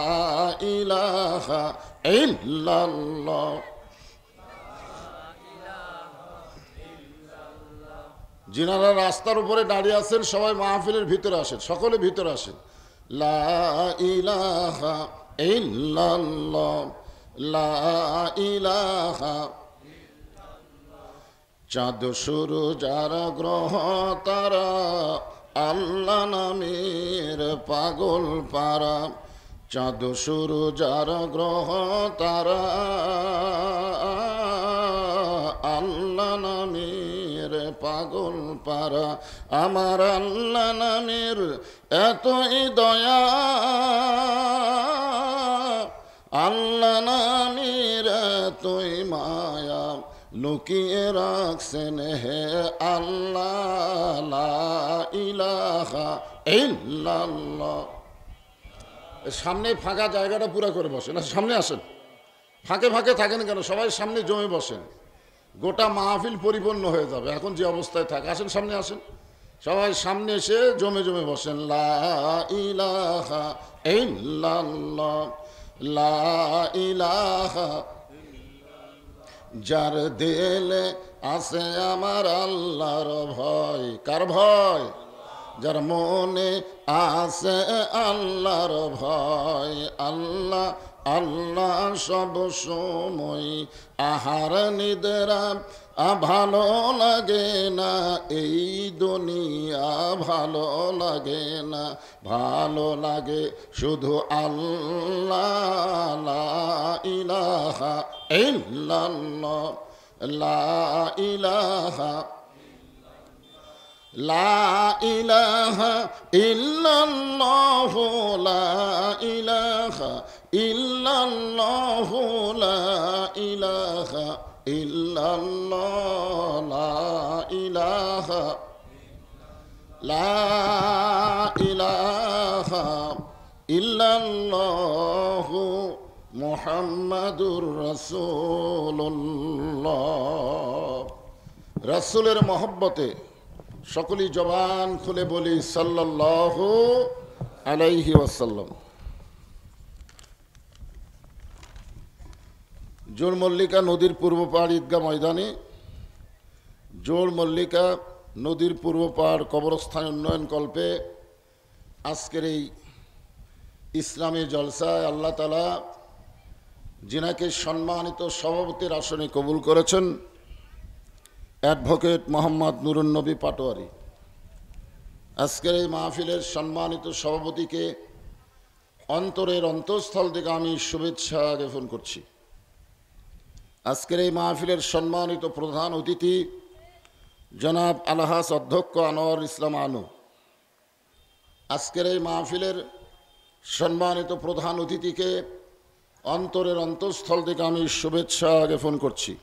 ইলাহা ইল্লাল্লাহ। যিনারা রাস্তার উপরে দাঁড়িয়ে আছেন সবাই মাহফিলের ভিতরে আসেন, সকলে ভিতরে আসেন। লা ইলাহা ইল্লাল্লাহ, লা ইলাহা। চাঁদ শুরু যারা গ্রহ তারা আল্লাহ নামের পাগল পারা। চাঁদ শুরু যারা গ্রহ তারা আল্লাহ নামের পাগল পারা। আমার আল্লাহ নামের এতই দয়া, আল্লাহ নামের এতই মায়া, লুকিয়ে রাখছেন হে আল্লাহ। লা ইলাহা ইল্লাল্লাহ। সামনে ফাঁকা জায়গাটা পুরো করে বসেন, সামনে আসেন। ফাঁকে ফাঁকে থাকেন কেন? সবাই সামনে জমে বসেন, গোটা মাহফিল পরিপূর্ণ হয়ে যাবে। এখন যে অবস্থায় থাকে, আসেন সামনে আসেন, সবাই সামনে এসে জমে জমে বসেন। লা ইলাহা ইল্লাল্লাহ, লা ইলাহা। যার দিলে আছে আমার আল্লাহর ভয়, কার ভয়? যার মনে আছে আল্লাহর ভয়, আল্লাহ আল্লাহ সব সময়। আহার নিদ্রা ভালো লাগে না, এই দুনিয়া ভালো লাগে না, ভালো লাগে শুধু আল্লাহ। লা ইলাহা ইল্লাল্লাহ, লা ইলাহা, লা ইলাহা ইল্লাল্লাহ, লা ইলাহা ইল্লাল্লাহ, লা ইলাহা ইল্লাল্লাহ, লা ইলাহা। লা ইলাহা ইল্লাল্লাহু মুহাম্মাদুর রাসূলুল্লাহ। রাসূলের মহব্বতে সকলেই জবান খুলে বলি সাল্লাল্লাহু আলাইহি ওয়াসাল্লাম। জোড় মল্লিকা নদীর পূর্ব পাড় ঈদগাহ ময়দানে, জোড় মল্লিকা নদীর পূর্ব পাড় কবরস্থান উন্নয়ন কল্পে আজকের এই ইসলামী জলসায় আল্লাহ তাআলা যিনাকে সম্মানিত সভাপতির আসনে কবুল করেছেন, অ্যাডভোকেট মোহাম্মদ নুরুন নবী পাটোয়ারি। আজকের এই মাহফিলের সম্মানিত সভাপতিকে অন্তরের অন্তঃস্থল থেকে আমি শুভেচ্ছা জ্ঞাপন করছি। আজকের এই মাহফিলের সম্মানিত প্রধান অতিথি জনাব আলহাজ অধ্যক্ষ আনোয়ার ইসলাম আনু। আজকের এই মাহফিলের সম্মানিত প্রধান অতিথিকে অন্তরের অন্তঃস্থল থেকে আমি শুভেচ্ছা জ্ঞাপন করছি।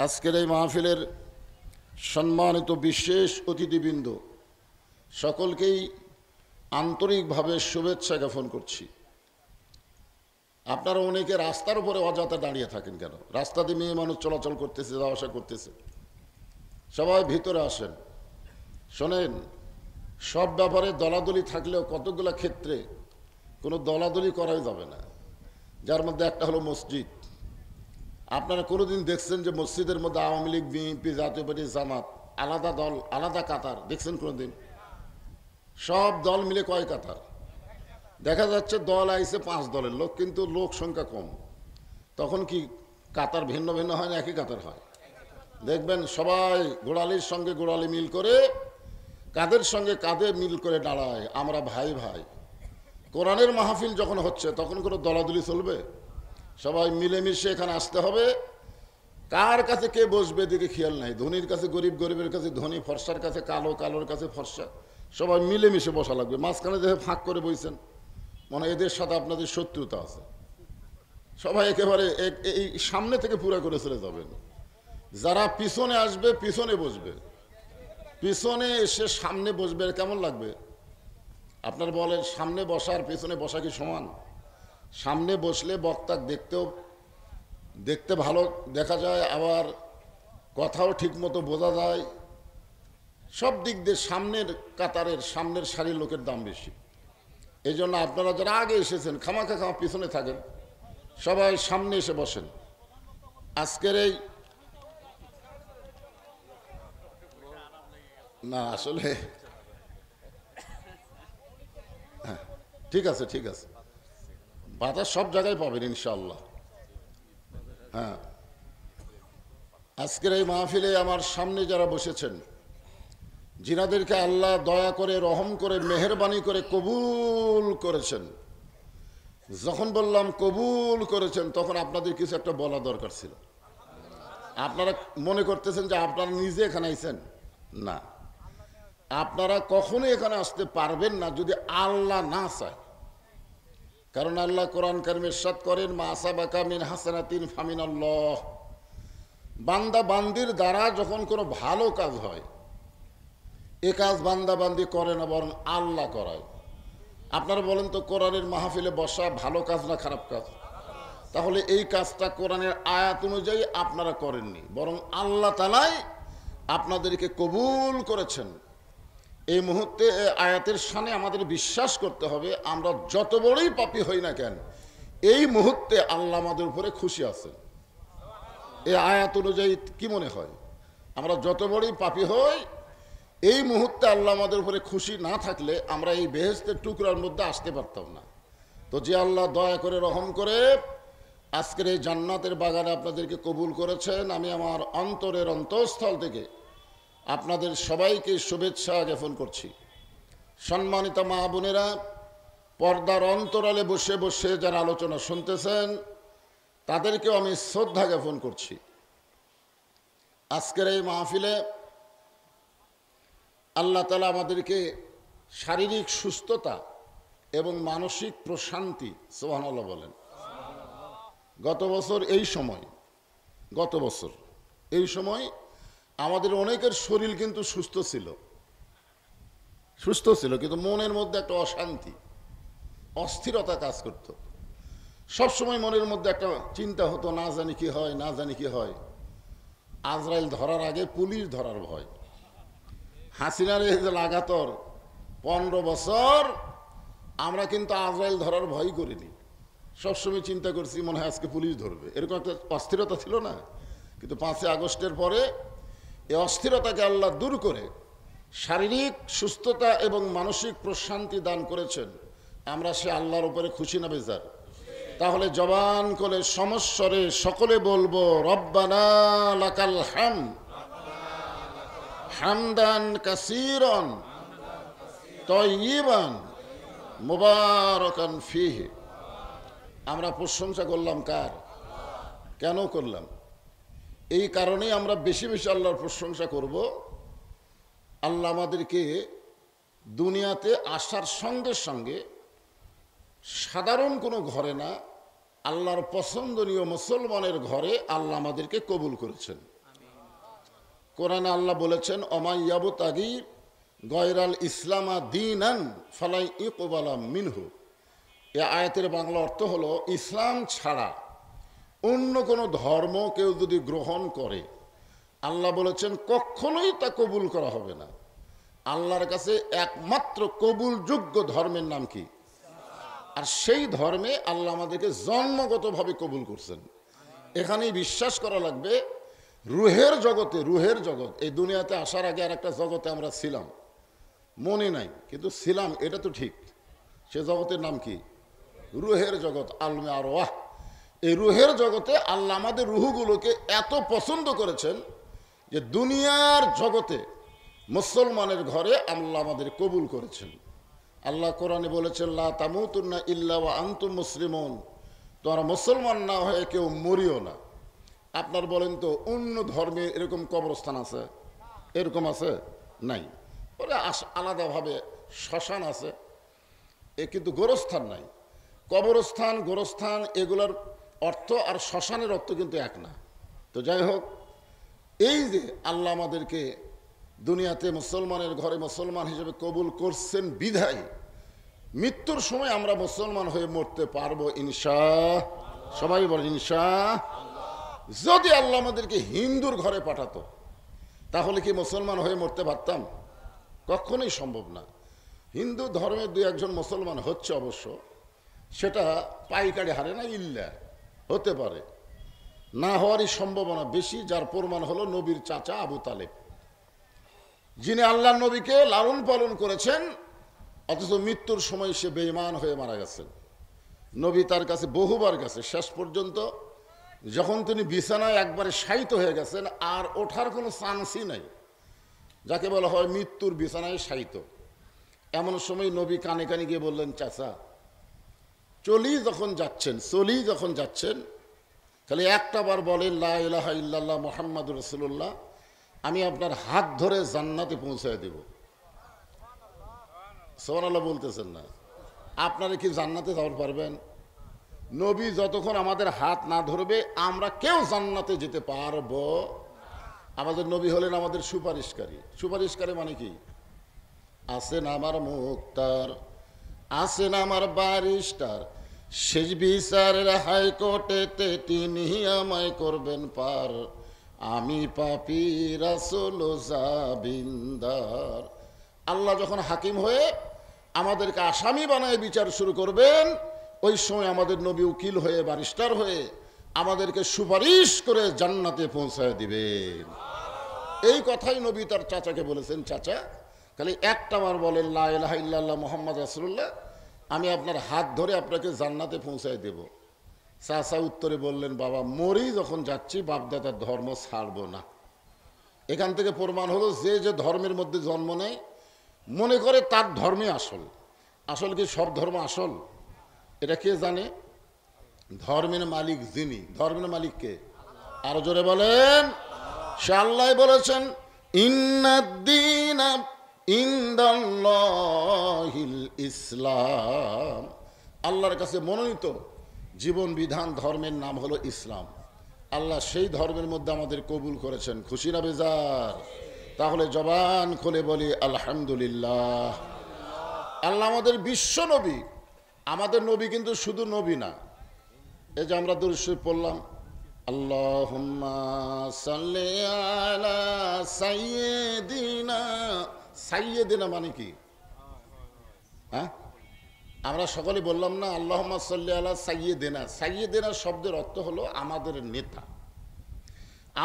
আজকের এই মাহফিলের সম্মানিত বিশেষ অতিথিবৃন্দ সকলকেই আন্তরিকভাবে শুভেচ্ছা জ্ঞাপন করছি। আপনারা অনেকে রাস্তার উপরে অযথা দাঁড়িয়ে থাকেন কেন? রাস্তা দিয়ে মেয়ে মানুষ চলাচল করতেছে, যাওয়া আসা করতেছে। সবাই ভিতরে আসেন। শোনেন, সব ব্যাপারে দলাদলি থাকলেও কতগুলো ক্ষেত্রে কোনো দলাদলি করাই যাবে না, যার মধ্যে একটা হলো মসজিদ। আপনারা কোনোদিন দেখছেন যে মসজিদের মধ্যে আওয়ামী লীগ, বিএনপি, জাতীয় পার্টি, জামাত আলাদা দল, আলাদা কাতার দেখছেন কোনোদিন? সব দল মিলে কয় কাতার? দেখা যাচ্ছে দল আইছে 5 দলের লোক, কিন্তু লোক সংখ্যা কম। তখন কি কাতার ভিন্ন ভিন্ন হয় না একই কাতার হয়? দেখবেন সবাই গোড়ালির সঙ্গে গোড়ালি মিল করে, কাদের সঙ্গে কাঁধে মিল করে দাঁড়ায়, আমরা ভাই ভাই। কোরআনের মাহফিল যখন হচ্ছে তখন কোনো দলাদলি চলবে? সবাই মিলেমিশে এখানে আসতে হবে। কার কাছে কে বসবে দিকে খেয়াল নাই। ধনীর কাছে গরিব, গরিবের কাছে ধনী, ফর্সার কাছে কালো, কালোর কাছে ফর্সা। সবাই মিলেমিশে বসা লাগবে। মাঝখানে দেখে ফাঁক করে বইছেন, মানে এদের সাথে আপনাদের শত্রুতা আছে। সবাই একেবারে এই সামনে থেকে পুরা করে চলে যাবেন। যারা পিছনে আসবে পিছনে বসবে, পিছনে এসে সামনে বসবে। কেমন লাগবে? আপনার বলেন, সামনে বসা আর পিছনে বসা কি সমান? সামনে বসলে বক্তা দেখতে ভালো দেখা যায়, আবার কথাও ঠিক মতো বোঝা যায়। সব দিক দিয়ে সামনের কাতারের, সামনের সারির লোকের দাম বেশি। এই জন্য আপনারা যারা আগে এসেছেন খামাখা পিছনে থাকেন, সবাই সামনে এসে বসেন। আজকের এই না আসলে হ্যাঁ, ঠিক আছে ঠিক আছে, বাতাস সব জায়গায় পাবেন ইনশাআল্লাহ। হ্যাঁ, আজকের এই মাহফিলে আমার সামনে যারা বসেছেন, যিনাদেরকে আল্লাহ দয়া করে, রহম করে, মেহেরবানি করে কবুল করেছেন। যখন বললাম কবুল করেছেন, তখন আপনাদের কিছু একটা বলা দরকার ছিল। আপনারা মনে করতেছেন যে আপনারা নিজে এখানে আইছেন? না, আপনারা কখনোই এখানে আসতে পারবেন না যদি আল্লাহ না চায়। কারণ আল্লাহ কোরআন কারিমে ইরশাদ করেন, মা আসাবাকা মিন হাসানাতিন ফামিনাল্লাহ। বান্দা বান্দির দ্বারা যখন কোনো ভালো কাজ হয়, এ কাজ বান্দা বান্দি করে না, বরং আল্লাহ করায়। আপনারা বলেন তো, কোরআনের মাহফিলে বসা ভালো কাজ না খারাপ কাজ? তাহলে এই কাজটা কোরআনের আয়াত অনুযায়ী আপনারা করেননি, বরং আল্লাহ তাআলাই আপনাদেরকে কবুল করেছেন। এই মুহূর্তে আয়াতের শানে আমাদের বিশ্বাস করতে হবে, আমরা যত বড়ই পাপী হই না কেন, এই মুহূর্তে আল্লাহ আমাদের উপরে খুশি আছেন। এই আয়াত অনুযায়ী কি মনে হয়? আমরা যত বড়ই পাপী হই, এই মুহূর্তে আল্লাহ আমাদের উপরে খুশি না থাকলে আমরা এই বেহেশতের টুকরার মধ্যে আসতে পারতাম না। তো যে আল্লাহ দয়া করে, রহম করে আজকের এই জান্নাতের বাগানে আপনাদেরকে কবুল করেছেন, আমি আমার অন্তরের অন্তঃস্থল থেকে আপনাদের সবাইকে শুভেচ্ছা জ্ঞাপন করছি। সম্মানিত মা বোনেরা, পর্দার অন্তরালে বসে বসে যারা আলোচনা শুনতেছেন, তাদেরকেও আমি শ্রদ্ধা জ্ঞাপন করছি। আজকের এই মাহফিলে আল্লাহ তাআলা আমাদেরকে শারীরিক সুস্থতা এবং মানসিক প্রশান্তি, সুবহানাল্লাহ বলেন। গত বছর এই সময় আমাদের অনেকের শরীর কিন্তু সুস্থ ছিল, সুস্থ ছিল, কিন্তু মনের মধ্যে একটা অশান্তি, অস্থিরতা কাজ করত। সবসময় মনের মধ্যে একটা চিন্তা হতো, না জানি কি হয়, না জানি কি হয়। আজরাইল ধরার আগে পুলিশ ধরার ভয়। হাসিনার এই যে লাগাতার 15 বছর আমরা কিন্তু আজরাইল ধরার ভয় করিনি। সবসময় চিন্তা করছি মনে হয় আজকে পুলিশ ধরবে, এরকম একটা অস্থিরতা ছিল না। কিন্তু 5ই আগস্টের পরে এই অস্থিরতাকে আল্লাহ দূর করে শারীরিক সুস্থতা এবং মানসিক প্রশান্তি দান করেছেন। আমরা সে আল্লাহর উপরে খুশি না বেজার? তাহলে জবান করে সমস্বরে সকলে বলবো, রব্বানা লাকাল হামদ হামদান কাসীরান তাইয়িবান মুবারাকান ফীহি। আমরা প্রশংসা করলাম কার? কেন করলাম? এই কারণেই আমরা বেশি বেশি আল্লাহর প্রশংসা করব। আল্লাহ আমাদেরকে দুনিয়াতে আসার সঙ্গে সঙ্গে সাধারণ কোনো ঘরে না, আল্লাহর পছন্দনীয় মুসলমানের ঘরে আল্লাহ আমাদেরকে কবুল করেছেন। কোরআনে আল্লাহ বলেছেন, অমাইয়াবতাগি গয়রাল ইসলামা দীনান ফালাই ইকবালা মিনহু। এ আয়াতের বাংলা অর্থ হলো, ইসলাম ছাড়া অন্য কোনো ধর্ম কেউ যদি গ্রহণ করে, আল্লাহ বলেছেন কখনোই তা কবুল করা হবে না। আল্লাহর কাছে একমাত্র কবুলযোগ্য ধর্মের নাম কি? আর সেই ধর্মে আল্লাহ আমাদেরকে জন্মগতভাবে কবুল করছেন। এখানেই বিশ্বাস করা লাগবে, রুহের জগতে, রুহের জগৎ, এই দুনিয়াতে আসার আগে আর একটা জগতে আমরা ছিলাম, মনে নাই, কিন্তু ছিলাম, এটা তো ঠিক। সে জগতের নাম কি? রুহের জগৎ, আলমে আরওয়াহ। এই রুহের জগতে আল্লাহ আমাদের রুহগুলোকে এত পছন্দ করেছেন যে দুনিয়ার জগতে মুসলমানের ঘরে আল্লাহ আমাদের কবুল করেছেন। আল্লাহ কোরআনে বলেছেন, লা তামুতুন্না ইল্লা ওয়া আনতুম মুসলিমুন, তোমরা মুসলমান না হয়ে কেউ মরিও না। আপনার বলেন তো, অন্য ধর্মে এরকম কবরস্থান আছে? এরকম আছে? নাই। ওরা আলাদাভাবে শ্মশান আছে, কিন্তু গোরস্থান নাই। কবরস্থান, গোরস্থান এগুলোর অর্থ আর শ্মশানের অর্থ কিন্তু এক না। তো যাই হোক, এই যে আল্লাহ আমাদেরকে দুনিয়াতে মুসলমানের ঘরে মুসলমান হিসেবে কবুল করছেন বিধায় মৃত্যুর সময় আমরা মুসলমান হয়ে মরতে পারবো ইনশাআল্লাহ। সবাই বলেন ইনশাআল্লাহ। যদি আল্লাহ আমাদেরকে হিন্দুর ঘরে পাঠাতো, তাহলে কি মুসলমান হয়ে মরতে পারতাম? কখনোই সম্ভব না। হিন্দু ধর্মের 2-1 মুসলমান হচ্ছে অবশ্য, সেটা পাইকারি হারে না, ইল্লা হতে পারে, না হওয়ারই সম্ভাবনা বেশি। যার প্রমাণ হলো নবীর চাচা আবু তালেব, যিনি আল্লাহর নবীকে লালন পালন করেছেন, অথচ মৃত্যুর সময় সে বেঈমান হয়ে মারা গেছেন। নবী তার কাছে বহুবার গেছে, শেষ পর্যন্ত যখন তিনি বিছানায় একবারে শায়িত হয়ে গেছেন, আর ওঠার কোনো চান্সই নাই, যাকে বলা হয় মৃত্যুর বিছানায় শায়িত, এমন সময় নবী কানে কানে গিয়ে বললেন, চাচা চলি যখন যাচ্ছেন খালি একটা বার বলেন, লা ইলাহা ইল্লাল্লাহ মুহাম্মাদুর রাসূলুল্লাহ, আমি আপনার হাত ধরে জান্নাতে পৌঁছায় দেব। সুবহানাল্লাহ বলতেছেন না? আপনারা কি জান্নাতে যাওয়ার পারবেন? নবী যতক্ষণ আমাদের হাত না ধরবে আমরা কেউ জান্নাতে যেতে পারবো? আমাদের নবী হলেন আমাদের সুপারিশকারী। সুপারিশকারী মানে কি? আছেন আমার মুক্তার, আছেন আমার বারিস্টার, শেষ বিচারের হাইকোর্টেতে তিনি আমায় করবেন পার, আমি পাপী রাসূল জাবিন্দার। আল্লাহ যখন হাকিম হয়ে আমাদেরকে আসামি বানায় বিচার শুরু করবেন, ওই সময় আমাদের নবী উকিল হয়ে, বারিস্টার হয়ে আমাদেরকে সুপারিশ করে জান্নাতে পৌঁছায় দিবেন। এই কথাই নবী তার চাচাকে বলেছেন, চাচা খালি একটা বার বলেন, লা ইলাহা ইল্লাল্লাহ মুহাম্মাদ রাসূলুল্লাহ, আমি আপনার হাত ধরে আপনাকে জান্নাতে পৌঁছায় দেব। চাচা উত্তরে বললেন, বাবা মরি যখন যাচ্ছি বাপদাদার ধর্ম ছাড়বো না। এখান থেকে প্রমাণ হলো, যে যে ধর্মের মধ্যে জন্ম নেয় মনে করে তার ধর্মে আসল। আসল কি সব ধর্ম আসল? এটা কে জানে? ধর্মের মালিক যিনি, ধর্মের মালিক কে? আরো জোরে বলেন। সে আল্লাহ বলেছেন, ইন্নাদ-দীনা ইনদাল্লাহিল ইসলাম, আল্লাহর কাছে মনোনীত জীবন বিধান ধর্মের নাম হলো ইসলাম। আল্লাহ সেই ধর্মের মধ্যে আমাদের কবুল করেছেন। খুশি না বেজার? তাহলে জবান খুলে বলি আলহামদুলিল্লাহ। আল্লাহ আমাদের বিশ্ব নবী। আমাদের নবী কিন্তু শুধু নবী না, এই যে আমরা দরুদ শরীফ পড়লাম, আল্লাহুম্মা সাল্লি আলা সাইয়্যিদিনা। সাইয়্যিদিনা মানে কি? হ্যাঁ, আমরা সকলে বললাম না আল্লাহুম্মা সাল্লি আলা সাইয়্যিদিনা। সাইয়্যিদিনা শব্দের অর্থ হলো আমাদের নেতা।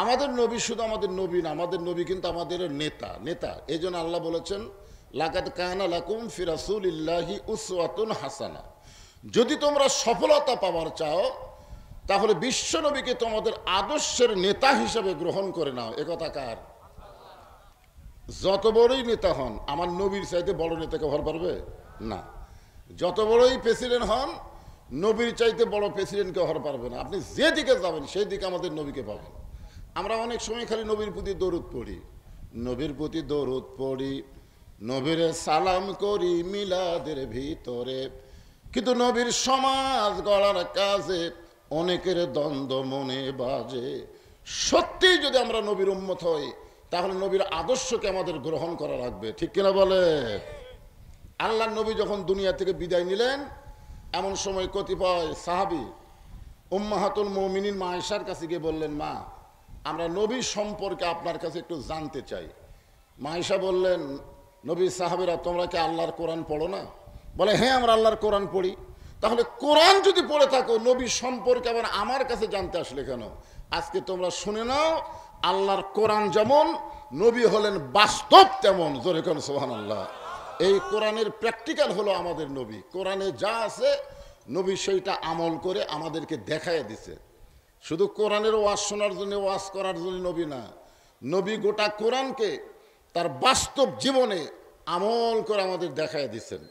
আমাদের নবী শুধু আমাদের নবী না, আমাদের নবী কিন্তু আমাদের নেতা। নেতা এই জন্য আল্লাহ বলেছেন, লাকাদ কানা লাকুম ফি রাসূলিল্লাহি উসওয়াতুন হাসানা। যদি তোমরা সফলতা পাওয়ার চাও তাহলে বিশ্ব নবীকে তোমাদের আদর্শের নেতা হিসেবে গ্রহণ করে নাও। একথা কার? যত বড়ই নেতা হন, আমার নবীর চাইতে বড় নেতাকে হতে পারবে না। যত বড়ই প্রেসিডেন্ট হন, নবীর চাইতে বড় প্রেসিডেন্টকে হতে পারবে না। আপনি যে দিকে যাবেন সেই দিকে আমাদের নবীকে পাবেন। আমরা অনেক সময় খালি নবীর প্রতি দরুদ পড়ি, নবীর প্রতি দরুদ পড়ি, নবীরে সালাম করি মিলাদের ভিতরে, কিন্তু নবীর সমাজ গড়ার কাজে অনেকের দ্বন্দ্ব মনে বাজে। সত্যি যদি আমরা নবীর উম্মত হই তাহলে নবীর আদর্শকে আমাদের গ্রহণ করা লাগবে, ঠিক কিনা বলে? আল্লাহ নবী যখন দুনিয়া থেকে বিদায় নিলেন, এমন সময় কতিপয় সাহাবী উম্মাহাতুল মুমিনিন মা আয়েশার কাছে গিয়ে বললেন, মা, আমরা নবী সম্পর্কে আপনার কাছে একটু জানতে চাই। মা আয়েশা বললেন, নবী সাহাবীরা, তোমরা কি আল্লাহর কোরআন পড়ো না? বলে, হ্যাঁ, আমরা আল্লাহর কোরআন পড়ি। তাহলে কোরআন যদি পড়ে থাকো, নবী সম্পর্কে আবার আমার কাছে জানতে আসলে কেন? আজকে তোমরা শুনে নাও, আল্লাহর কোরআন যেমন, নবী হলেন বাস্তব তেমন। জোরে কোন সুবহানাল্লাহ। এই কোরআনের প্র্যাকটিক্যাল হলো আমাদের নবী। কোরআনে যা আছে নবী সেইটা আমল করে আমাদেরকে দেখায় দিছে। শুধু কোরআনের ওয়াজ শোনার জন্য, ওয়াজ করার জন্য নবী না, নবী গোটা কোরআনকে তার বাস্তব জীবনে আমল করে আমাদের দেখায় দিচ্ছেন।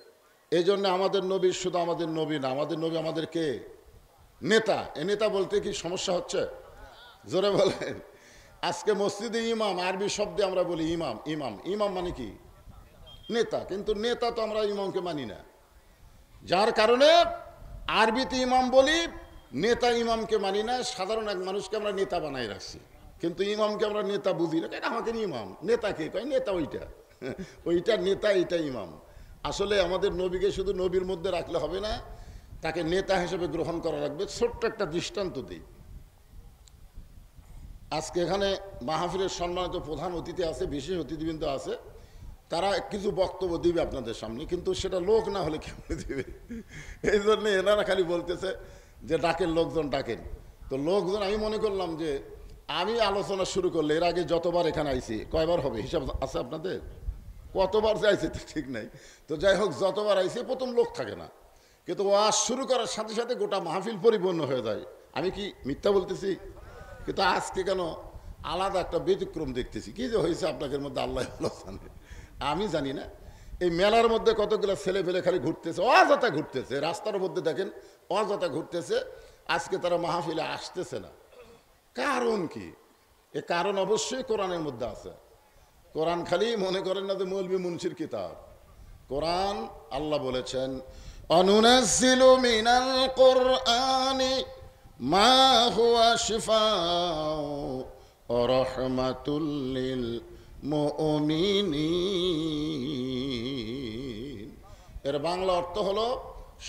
এই জন্য আমাদের নবী শুধু আমাদের নবী না, আমাদের নবী আমাদেরকে নেতা। এ নেতা বলতে কি সমস্যা হচ্ছে? জোরে বলেন। আজকে মসজিদে ইমাম, আরবি শব্দে আমরা বলি ইমাম। ইমাম ইমাম মানে কি? নেতা। কিন্তু নেতা তো আমরা ইমামকে মানি না, যার কারণে আরবিতে ইমাম বলি, নেতা ইমামকে মানি না। সাধারণ এক মানুষকে আমরা নেতা বানাই রাখছি, কিন্তু ইমামকে আমরা নেতা বুঝি না। কেন আমাকে ইমাম? নেতা কে? কয় নেতা ওইটা, ওইটা নেতা, এইটা ইমাম। আসলে আমাদের নবীকে শুধু নবীর মধ্যে রাখলে হবে না, তাকে নেতা হিসেবে গ্রহণ করা লাগবে। ছোট্ট একটা দৃষ্টান্ত দিই। আজকে এখানে মাহফিলের সম্মানিত প্রধান অতিথি আছে, বিশেষ অতিথিবৃন্দ আছে, তারা কিছু বক্তব্য দিবে আপনাদের সামনে, কিন্তু সেটা লোক না হলে কেমন দিবে? এই জন্য এনারা খালি বলতেছে যে ডাকেন, লোকজন ডাকেন। তো লোকজন, আমি মনে করলাম যে আমি আলোচনা শুরু করলে, এর আগে যতবার এখানে আইছি, কয়বার হবে হিসাব আছে আপনাদের? কতবার যে আইছে ঠিক নাই। তো যাই হোক, যতবার আইছে প্রথম লোক থাকে না, কিন্তু ওয়াজ শুরু করার সাথে সাথে গোটা মাহফিল পরিপূর্ণ হয়ে যায়। আমি কি মিথ্যা বলতেছি? কিন্তু আজকে কেন আলাদা একটা ব্যতিক্রম দেখতেছি। কি যে হয়েছে আপনাদের মধ্যে আল্লাহ জানে, আমি জানি না। এই মেলার মধ্যে কতগুলো ছেলে ফেলে খালি ঘুরতেছে, অযথা ঘুরতেছে, রাস্তার মধ্যে দেখেন অযথা ঘুরতেছে। আজকে তারা মাহফিলে আসতেছে না, কারণ কি? এ কারণ অবশ্যই কোরআনের মধ্যে আছে। কোরআন খালি মনে করেন না যে মৌলবি মুন্সির কিতাব। কোরআন আল্লাহ বলেছেন, অনুনাজ্জিলু মিনাল কুরআনি মা হুয়া শিফাউ ওয়া রাহমাতুল লিল মুমিনিন। এর বাংলা অর্থ হলো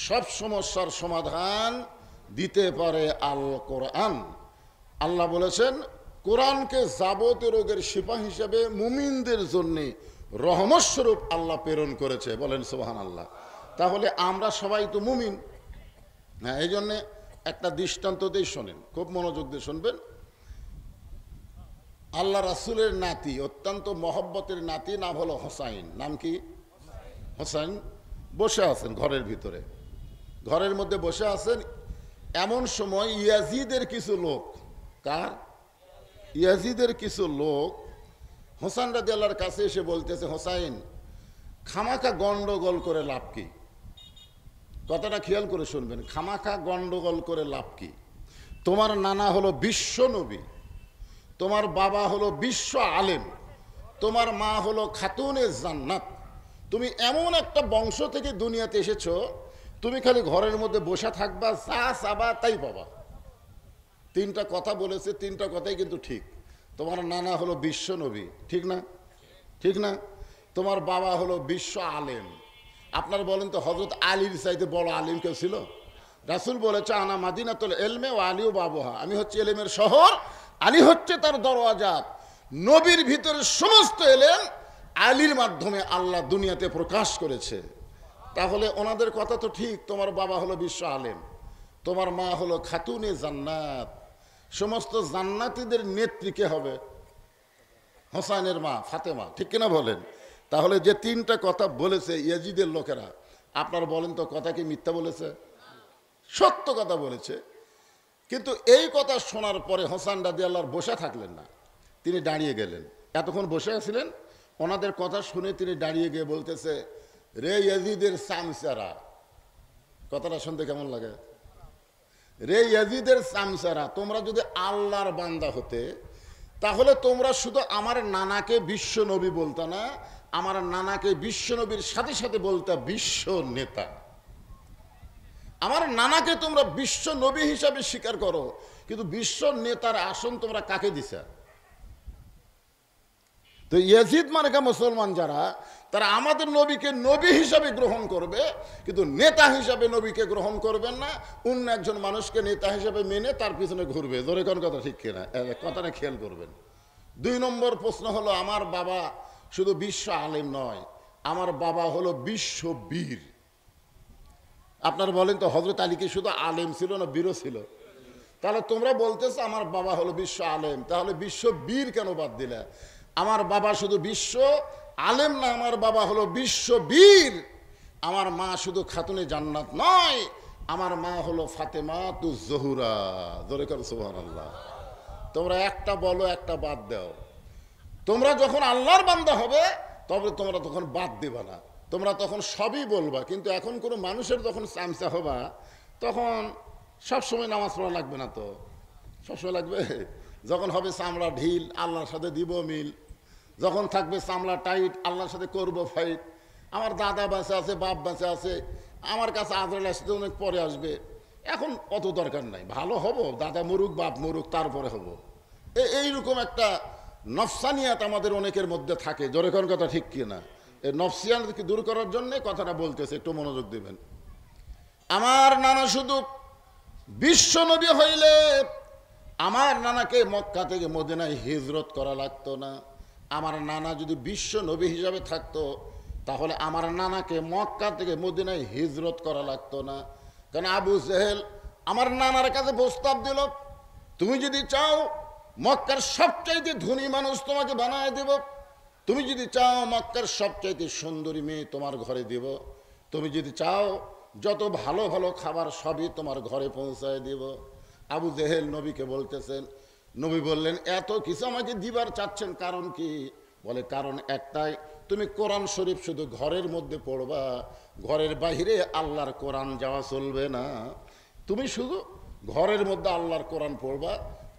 সব সমস্যার সমাধান দিতে পারে আল কোরআন। আল্লাহ বলেছেন, কোরআনকে যাবতীয় রোগের শিফা হিসেবে মুমিনদের জন্য রহমত স্বরূপ আল্লাহ প্রেরণ করেছে। বলেন সুবহানাল্লাহ। তাহলে আমরা সবাই তো মুমিন। হ্যাঁ, এই জন্যে একটা দৃষ্টান্ত দিয়ে শোনেন, খুব মনোযোগ দিয়ে শুনবেন। আল্লাহ রাসূলের নাতি, অত্যন্ত মহব্বতের নাতি, নাম হলো হোসাইন। নাম কি? হোসাইন। বসে আছেন ঘরের ভিতরে, ঘরের মধ্যে বসে আছেন। এমন সময় ইয়াজিদের কিছু লোক, কার? ইয়াজিদের কিছু লোক হোসাইন রাদিয়াল্লাহর কাছে এসে বলতেছে, হোসাইন, খামাখা গন্ডগোল করে লাভ কি? কথাটা খেয়াল করে শুনবেন। খামাখা গন্ডগোল করে লাভ কি? তোমার নানা হলো বিশ্ব নবী, তোমার বাবা হলো বিশ্ব আলেম, তোমার মা হলো খাতুনে জান্নাত। তুমি এমন একটা বংশ থেকে দুনিয়াতে এসেছো, তুমি খালি ঘরের মধ্যে বসে থাকবা, যা চাবা তাই পাবা। তিনটা কথা বলেছে, তিনটা কথাই কিন্তু ঠিক। তোমার নানা হলো বিশ্ব নবী, ঠিক না? ঠিক না? তোমার বাবা হলো বিশ্ব আলেম, আপনারা বলেন তো হজরত আলীর চাইতে বড় আলিম কেউ ছিল? রাসূল বলেছে আনা মাদিনাতুল ইলমে ওয়া আলী বাবুহা, আমি হচ্ছে এলেমের শহর, আলী হচ্ছে তার দরওয়াজা। নবীর ভিতরে সমস্ত এলেম আলীর মাধ্যমে আল্লাহ দুনিয়াতে প্রকাশ করেছে। তাহলে ওনাদের কথা তো ঠিক, তোমার বাবা হলো বিশ্ব আলেম, তোমার মা হলো খাতুনে জান্নাত, সমস্ত জান্নাতীদের নেত্রী কে হবে? হোসাইনের মা ফাতেমা, ঠিক কিনা বলেন? তাহলে যে তিনটা কথা বলেছে ইয়াজিদের লোকেরা, আপনারা বলেন তো কথা কি মিথ্যা বলেছে? সত্য কথা বলেছে। কিন্তু এই কথা শোনার পরে হোসেন রাদিয়াল্লাহু বসে থাকলেন না, তিনি দাঁড়িয়ে গেলেন। এতক্ষণ বসে আছিলেন, ওনাদের কথা শুনে তিনি দাঁড়িয়ে গিয়ে বলতেছে, রে ইয়াজিদের সামসারা। কথাটা শুনতে কেমন লাগে? রে ইয়াজিদের সামসারা, তোমরা যদি আল্লাহর বান্দা হতে তাহলে তোমরা শুধু আমার নানাকে বিশ্ব নবী বলতা না, আমার নানাকে বিশ্ব নবীর সাথে সাথে বলতা বিশ্ব নেতা। আমার নানাকে তোমরা বিশ্ব নবী হিসাবে স্বীকার করো, কিন্তু বিশ্ব নেতার আসন তোমরা কাকে দিছা? তো ইয়াজিদ মার্কা মুসলমান যারা, তারা আমাদের নবীকে নবী হিসাবে গ্রহণ করবে, কিন্তু নেতা হিসাবে নবীকে গ্রহণ করবেন না। অন্য একজন মানুষকে নেতা হিসাবে মেনে তার পিছনে ঘুরবে। জোরে কোন কথা ঠিক কিনা? কথাটা খেয়াল করবেন। 2 নম্বর প্রশ্ন হলো, আমার বাবা শুধু বিশ্ব আলেম নয়, আমার বাবা হলো বিশ্ব বীর। আপনারা বলেন তো হযরত আলী কি শুধু আলেম ছিল না বীরও ছিল? তাহলে তোমরা বলতেছো আমার বাবা হলো বিশ্ব আলেম, তাহলে বিশ্ব বীর কেন বাদ দিলে? আমার বাবা শুধু বিশ্ব আলেম না, আমার বাবা হলো বিশ্ব বীর। আমার মা শুধু খাতুনে জান্নাত নয়, আমার মা হলো ফাতেমাতুজ জোহরা। জোরে কর সুবহানাল্লাহ। তোমরা একটা বলো, একটা বাদ দাও। তোমরা যখন আল্লাহর বান্দা হবে তবে তোমরা তখন বাদ দিবা না, তোমরা তখন সবই বলবা। কিন্তু এখন কোনো মানুষের যখন চামচা হবা, তখন সবসময় নামাজ পড়া লাগবে না। তো সবসময় লাগবে? যখন হবে চামড়া ঢিল, আল্লাহর সাথে দিব মিল। যখন থাকবে চামড়া টাইট, আল্লাহর সাথে করবো ফাইট। আমার দাদা বেঁচে আছে, বাপ বেঁচে আছে, আমার কাছে আজরাইল আসতে অনেক পরে আসবে, এখন অত দরকার নাই, ভালো হব, দাদা মরুক বাপ মরুক তারপরে হব। এইরকম একটা নফসানিয়াত আমাদের অনেকের মধ্যে থাকে। জোরে কোন কথা ঠিক কিনা? এই নফসিয়াতকে দূর করার জন্য কথাটা বলতেছে, একটু মনোযোগ দিবেন। আমার নানা শুধু বিশ্ব নবী হইলে আমার নানাকে মক্কা থেকে মদিনায় হিজরত করা লাগতো না। আমার নানা যদি বিশ্ব নবী হিসাবে থাকতো তাহলে আমার নানাকে মক্কা থেকে মদিনায় হিজরত করা লাগতো না। কারণ আবু জেহেল আমার নানার কাছে প্রস্তাব দিল, তুমি যদি চাও মক্কার সবচাইতে ধনী মানুষ তোমাকে বানায় দেব, তুমি যদি চাও মক্কার সবচাইতে সুন্দরী মেয়ে তোমার ঘরে দেব, তুমি যদি চাও যত ভালো ভালো খাবার সবই তোমার ঘরে পৌঁছায় দেব। আবু জেহেল নবীকে বলতেছেন। নবী বললেন, এত কিছু আমাকে দিবার চাচ্ছেন, কারণ কি? বলে, কারণ একটাই, তুমি কোরআন শরীফ শুধু ঘরের মধ্যে পড়বা, ঘরের বাইরে আল্লাহর কোরআন যাওয়া চলবে না। তুমি শুধু ঘরের মধ্যে আল্লাহর কোরআন পড়বা,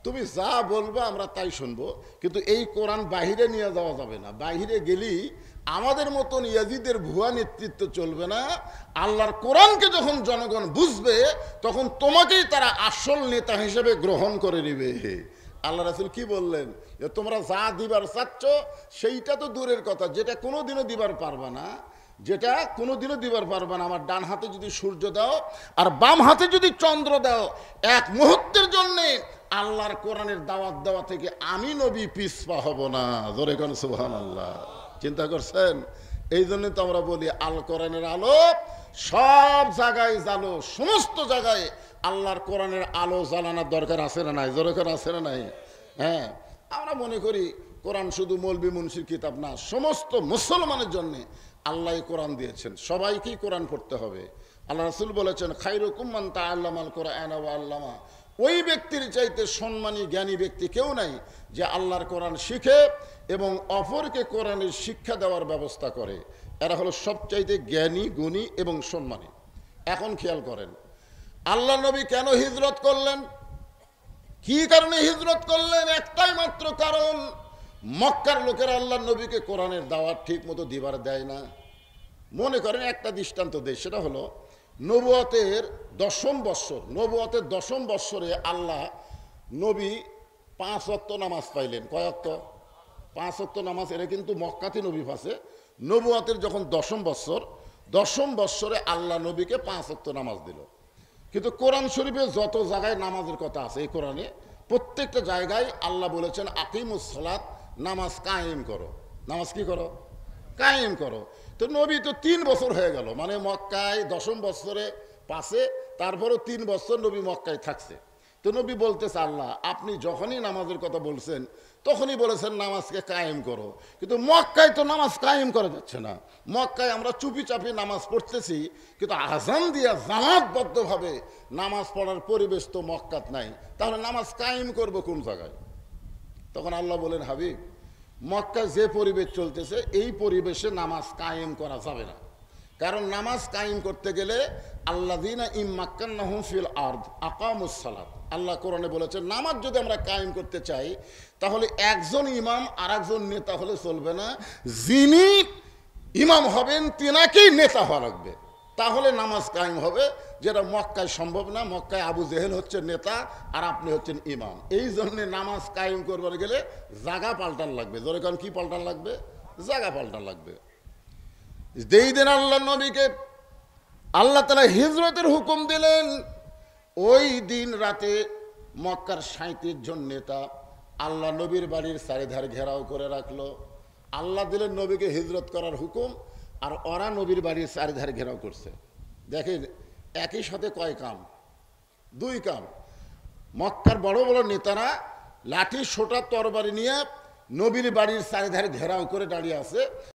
তুমি যা বলবা আমরা তাই শুনবো, কিন্তু এই কোরআন বাহিরে নিয়ে যাওয়া যাবে না। বাহিরে গেলেই আমাদের মতন ইয়াজিদের ভুয়া নেতৃত্ব চলবে না। আল্লাহর কোরআনকে যখন জনগণ বুঝবে তখন তোমাকেই তারা আসল নেতা হিসেবে গ্রহণ করে নেবে। আল্লাহ রাসূল কি বললেন? যে তোমরা যা দিবার চাচ্ছ সেইটা তো দূরের কথা, যেটা কোনোদিনও দিবার পারবা না, যেটা কোনোদিনও দিবার পারবে না। আমার ডান হাতে যদি সূর্য দাও আর বাম হাতে যদি চন্দ্র দাও, এক মুহূর্তের জন্যে আল্লাহর কোরআনের দাওয়াত দেওয়া থেকে আমি নবী পিছপা হব না। জোরে কোন সুবহানাল্লাহ। চিন্তা করছেন? এই জন্য তো আমরা বলি আল কোরআনের আলো সব জায়গায় জ্বালো, সমস্ত জায়গায় আল্লাহর কোরআনের আলো জ্বালানোর দরকার আছে না নাই? জোরে করে আছে না নাই? হ্যাঁ, আমরা মনে করি কোরআন শুধু মৌলবি মুন্সির কিতাব না, সমস্ত মুসলমানের জন্য আল্লাহ কোরআন দিয়েছেন, সবাইকেই কোরআন পড়তে হবে। আল্লাহ রাসূল বলেছেন, খায়রুকুম মান তাআল্লামাল কোরআন ওয়া আল্লামা। ওই ব্যক্তির চাইতে সম্মানী জ্ঞানী ব্যক্তি কেউ নাই যে আল্লাহর কোরআন শিখে এবং অপরকে কোরআনের শিক্ষা দেওয়ার ব্যবস্থা করে। এরা হলো সবচাইতে জ্ঞানী, গুণী এবং সম্মানী। এখন খেয়াল করেন, আল্লাহ নবী কেন হিজরত করলেন? কি কারণে হিজরত করলেন? একটাই মাত্র কারণ, মক্কার লোকেরা আল্লাহ নবীকে কোরআনের দাওয়াত ঠিক মতো দিবার দেয় না। মনে করেন একটা দৃষ্টান্ত দেয়, সেটা হলো নবুয়তের 10ম বৎসর, নবুয়তের 10ম বৎসরে আল্লাহ নবী 5 ওয়াক্ত নামাজ পাইলেন। কয় ওয়াক্ত? 5 ওয়াক্ত নামাজ। এরা কিন্তু মক্কাতে নবী পাশে। নবুয়তের যখন 10ম বৎসর, 10ম বৎসরে আল্লাহ নবীকে 5 ওয়াক্ত নামাজ দিল। কিন্তু কোরআন শরীফে যত জায়গায় নামাজের কথা আছে, এই কোরআনে প্রত্যেকটা জায়গায় আল্লাহ বলেছেন আকিমুস সালাত, নামাজ কায়েম করো। নামাজ কি করো? কায়েম করো। তো নবী তো 3 বছর হয়ে গেল, মানে মক্কায় 10ম বৎসরে পাশে, তারপরও 3 বছর নবী মক্কায় থাকছে। তো নবী বলতেছে আল্লাহ আপনি যখনই নামাজের কথা বলছেন তখনই বলেছেন নামাজকে কায়েম করো, কিন্তু মক্কায় তো নামাজ কায়েম করা যাচ্ছে না। মক্কায় আমরা চুপি চাপি নামাজ পড়তেছি, কিন্তু আজান দিয়া জামাতবদ্ধভাবে নামাজ পড়ার পরিবেশ তো মক্কাত নাই, তাহলে নামাজ কায়েম করব কোন জায়গায়? তখন আল্লাহ বলেন হাবিব, মক্কায় যে পরিবেশ চলতেছে এই পরিবেশে নামাজ কায়েম করা যাবে না। কারণ নামাজ কায়েম করতে গেলে আল্লাযীনা ইম্মাক্কান্নাহুম ফিল আরদ আকামুস সালাত, আল্লাহ কোরআনে বলেছেন নামাজ যদি আমরা কায়েম করতে চাই তাহলে একজন ইমাম আর একজন নেতা হলে চলবে না, যিনি ইমাম হবেন তিনাকেই নেতা হওয়া লাগবে, তাহলে নামাজ কায়েম হবে, যেটা মক্কায় সম্ভব না। মক্কায় আবু জেহেল হচ্ছে নেতা আর আপনি হচ্ছেন ইমাম। এই জন্যে নামাজ কায়েম করবার গেলে জায়গা পাল্টান লাগবে। ধরে কারণ কি পাল্টান লাগবে? জায়গা পাল্টান লাগবে। যেই দিন আল্লাহ নবীকে আল্লাহ তাআলা হিজরতের হুকুম দিলেন, ওই দিন রাতে মক্কার 37 জন নেতা আল্লাহ নবীর বাড়ির চারিধার ঘেরাও করে রাখলো। আল্লাহ দিলেন নবীকে হিজরত করার হুকুম, আর ওরা নবীর বাড়ির চারিধার ঘেরাও করছে। দেখেন একই সাথে কয় কাম? 2 কাম। মক্কার বড় বড় নেতারা লাঠি সোটা তরবারি নিয়ে নবীর বাড়ির চারিধারে ঘেরাও করে দাঁড়িয়ে আছে,